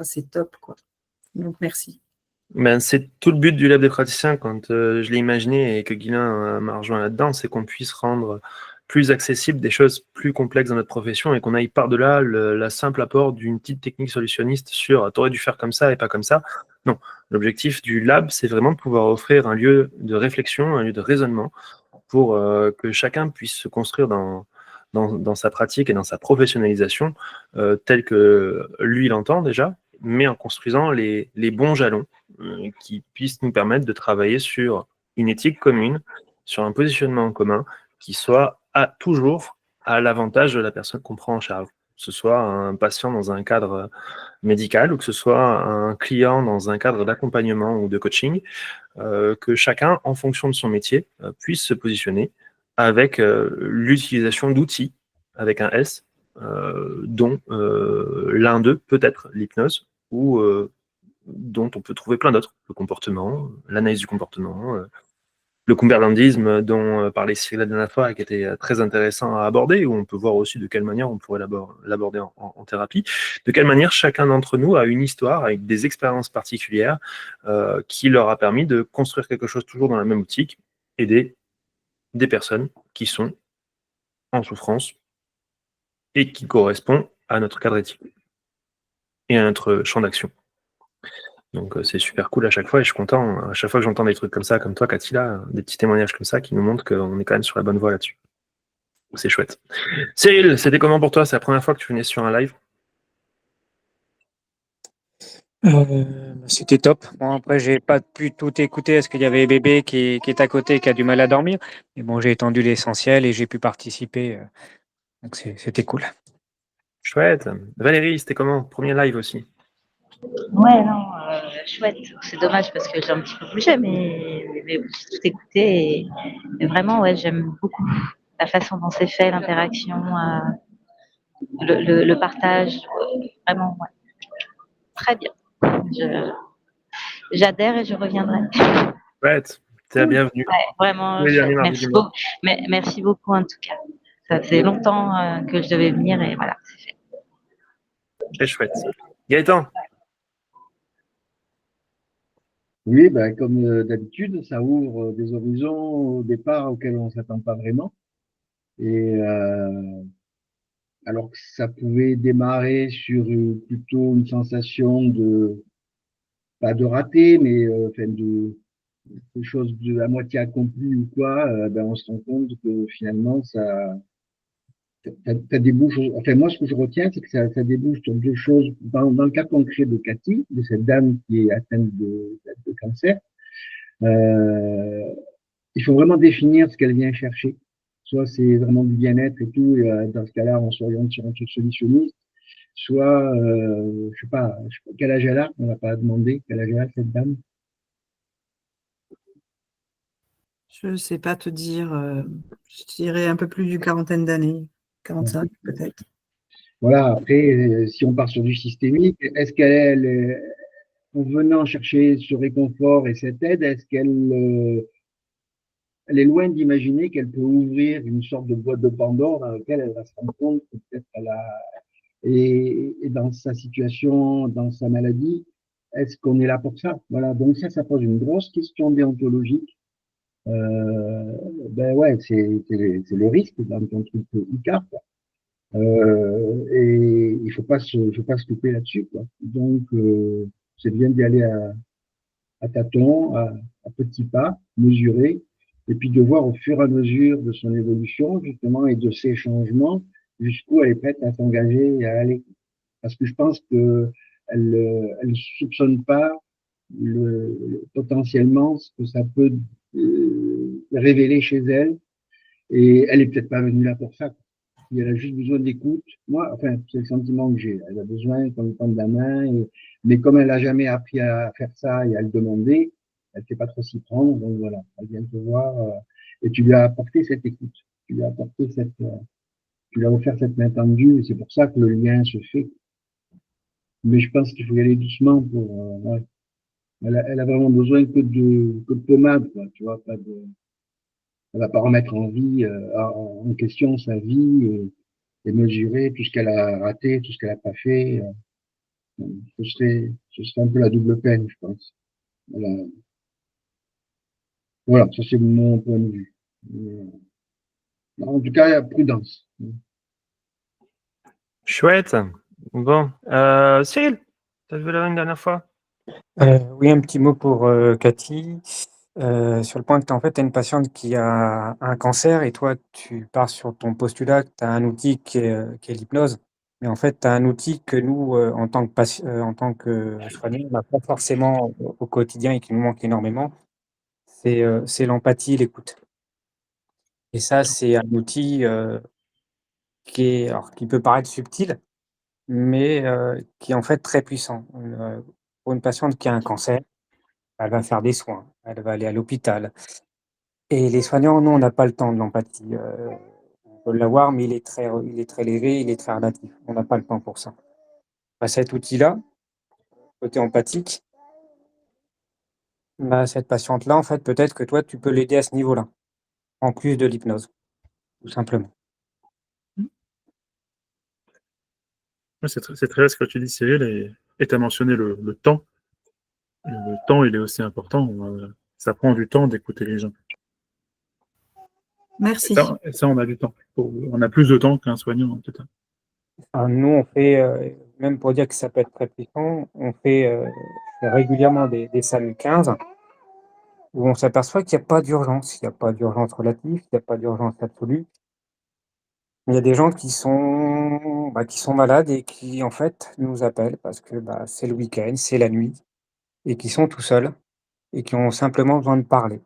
c'est top, quoi. Donc merci. Ben, c'est tout le but du Lab des praticiens quand je l'ai imaginé et que Guilain m'a rejoint là-dedans, c'est qu'on puisse rendre plus accessible des choses plus complexes dans notre profession et qu'on aille par-delà la simple apport d'une petite technique solutionniste sur t'aurais dû faire comme ça et pas comme ça. Non, l'objectif du lab, c'est vraiment de pouvoir offrir un lieu de réflexion, un lieu de raisonnement pour que chacun puisse se construire dans sa pratique et dans sa professionnalisation telle que lui l'entend déjà, mais en construisant les bons jalons qui puissent nous permettre de travailler sur une éthique commune, sur un positionnement en commun qui soit toujours à l'avantage de la personne qu'on prend en charge. Que ce soit un patient dans un cadre médical ou que ce soit un client dans un cadre d'accompagnement ou de coaching, que chacun, en fonction de son métier, puisse se positionner avec l'utilisation d'outils, avec un S, dont l'un d'eux peut être l'hypnose ou dont on peut trouver plein d'autres, le comportement, l'analyse du comportement, le cumberlandisme dont parlait Cyril la dernière fois et qui était très intéressant à aborder, où on peut voir aussi de quelle manière on pourrait l'aborder en thérapie, de quelle manière chacun d'entre nous a une histoire avec des expériences particulières qui leur a permis de construire quelque chose toujours dans la même optique, aider des personnes qui sont en souffrance et qui correspond à notre cadre éthique et à notre champ d'action. Donc c'est super cool à chaque fois et je suis content à chaque fois que j'entends des trucs comme ça, comme toi Cathy, là, des petits témoignages comme ça qui nous montrent qu'on est quand même sur la bonne voie là-dessus. C'est chouette. Cyril, c'était comment pour toi? C'est la première fois que tu venais sur un live? C'était top. Bon, après, j'ai pas pu tout écouter parce qu'il y avait bébé qui est à côté et qui a du mal à dormir. Mais bon, j'ai entendu l'essentiel et j'ai pu participer. Donc c'était cool. Chouette. Valérie, c'était comment? Premier live aussi. Ouais, non, chouette. C'est dommage parce que j'ai un petit peu bougé, mais j'ai tout écouté. Et vraiment, ouais, j'aime beaucoup la façon dont c'est fait, l'interaction, le partage. Vraiment, ouais. Très bien. J'adhère et je reviendrai. Chouette. T'es la bienvenue. Ouais, vraiment, Tous les derniers mardis merci du mois. beaucoup. Merci beaucoup en tout cas. Ça faisait longtemps que je devais venir et voilà, c'est fait. Très chouette. Gaëtan. Oui, ben, comme d'habitude, ça ouvre des horizons au départ auxquels on ne s'attend pas vraiment. Et alors que ça pouvait démarrer sur plutôt une sensation de pas de raté, mais enfin de choses à moitié accomplies ou quoi, ben on se rend compte que finalement ça débouche. Enfin moi ce que je retiens c'est que ça débouche sur deux choses. Dans le cas concret de Cathy, de cette dame qui est atteinte de cancer, il faut vraiment définir ce qu'elle vient chercher. Soit c'est vraiment du bien-être et tout, et dans ce cas-là on s'oriente sur un truc solutionniste. Soit, je sais pas quel âge elle a, on n'a pas demandé quel âge elle a cette dame. Je ne sais pas te dire, je dirais un peu plus d'une quarantaine d'années, 45 peut-être. Voilà, après, si on part sur du systémique, est-ce qu'elle est, en venant chercher ce réconfort et cette aide, est-ce qu'elle elle est loin d'imaginer qu'elle peut ouvrir une sorte de boîte de Pandore dans laquelle elle va se rendre compte que peut-être elle a, et dans sa situation, dans sa maladie, est-ce qu'on est là pour ça? Voilà, donc ça pose une grosse question déontologique. Ben ouais, c'est le risque dans ton truc ICAR, quoi. Et il faut pas se couper là-dessus, quoi. Donc, c'est bien d'y aller à tâtons, à petits pas, mesurer, et puis de voir au fur et à mesure de son évolution, justement, et de ses changements, jusqu'où elle est prête à s'engager et à aller. Parce que je pense que elle soupçonne pas potentiellement ce que ça peut révéler chez elle, et elle est peut-être pas venue là pour ça. Elle a juste besoin d'écoute. Moi, enfin, c'est le sentiment que j'ai. Elle a besoin qu'on lui tende la main, mais comme elle n'a jamais appris à faire ça et à le demander, elle ne sait pas trop s'y prendre. Donc voilà, elle vient te voir et tu lui as apporté cette écoute. Tu lui as apporté tu lui as offert cette main tendue, et c'est pour ça que le lien se fait. Mais je pense qu'il faut y aller doucement pour. Ouais. Elle a vraiment besoin que de pommade, quoi. Tu vois, elle va pas remettre en question sa vie et mesurer tout ce qu'elle a raté, tout ce qu'elle a pas fait. Ce serait un peu la double peine, je pense. Voilà, ça c'est mon point de vue. En tout cas, il y a prudence. Chouette. Bon. Cyril, tu as vu la une dernière fois? Oui, un petit mot pour Cathy. Sur le point que en fait, tu as une patiente qui a un cancer et toi, tu pars sur ton postulat que tu as un outil qui est l'hypnose. Mais en fait, tu as un outil que nous, en tant que soignants, on n'a pas forcément au quotidien et qui nous manque énormément. C'est l'empathie, l'écoute. Et ça, c'est un outil qui peut paraître subtil, mais qui est en fait très puissant. Pour une patiente qui a un cancer, elle va faire des soins, elle va aller à l'hôpital. Et les soignants, nous, on n'a pas le temps de l'empathie. On peut l'avoir, mais il est très léger, il est très relatif. On n'a pas le temps pour ça. Bah, cet outil-là, côté empathique, bah, cette patiente-là, en fait, peut-être que toi, tu peux l'aider à ce niveau-là, en plus de l'hypnose, tout simplement. Ouais, c'est très bien ce que tu dis, Cyril, et tu as mentionné le temps. Le temps, il est aussi important. Ça prend du temps d'écouter les gens. Merci. Et ça, on a du temps. On a plus de temps qu'un soignant, peut-être. Enfin, nous, on fait, même pour dire que ça peut être très puissant, on fait régulièrement des salles 15 où on s'aperçoit qu'il n'y a pas d'urgence. Il n'y a pas d'urgence relative, il n'y a pas d'urgence absolue. Il y a des gens qui sont malades et qui, en fait, nous appellent parce que c'est le week-end, c'est la nuit, et qui sont tout seuls et qui ont simplement besoin de parler.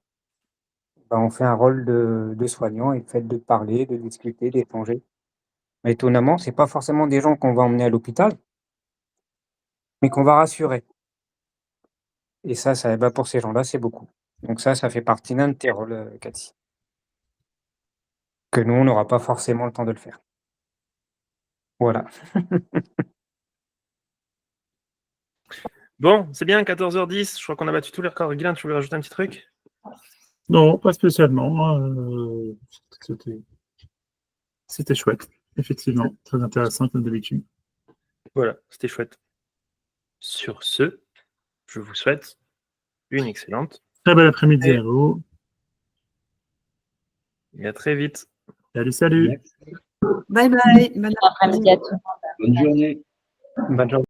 On fait un rôle de soignant et le fait de parler, de discuter, d'échanger. Mais étonnamment, c'est pas forcément des gens qu'on va emmener à l'hôpital, mais qu'on va rassurer. Et ça, pour ces gens-là, c'est beaucoup. Donc ça fait partie d'un de tes rôles, Cathy. Que nous, on n'aura pas forcément le temps de le faire. Voilà. Bon, c'est bien, 14h10. Je crois qu'on a battu tous les records. Guylain, tu voulais rajouter un petit truc? Non, pas spécialement. C'était chouette. Effectivement, très intéressant comme d'habitude. Voilà, c'était chouette. Sur ce, je vous souhaite une excellente. Très bel après-midi à vous. Et à très vite. Salut. Merci. Bye bye. Bon Après-midi à tous. Bonne journée. Bonne journée.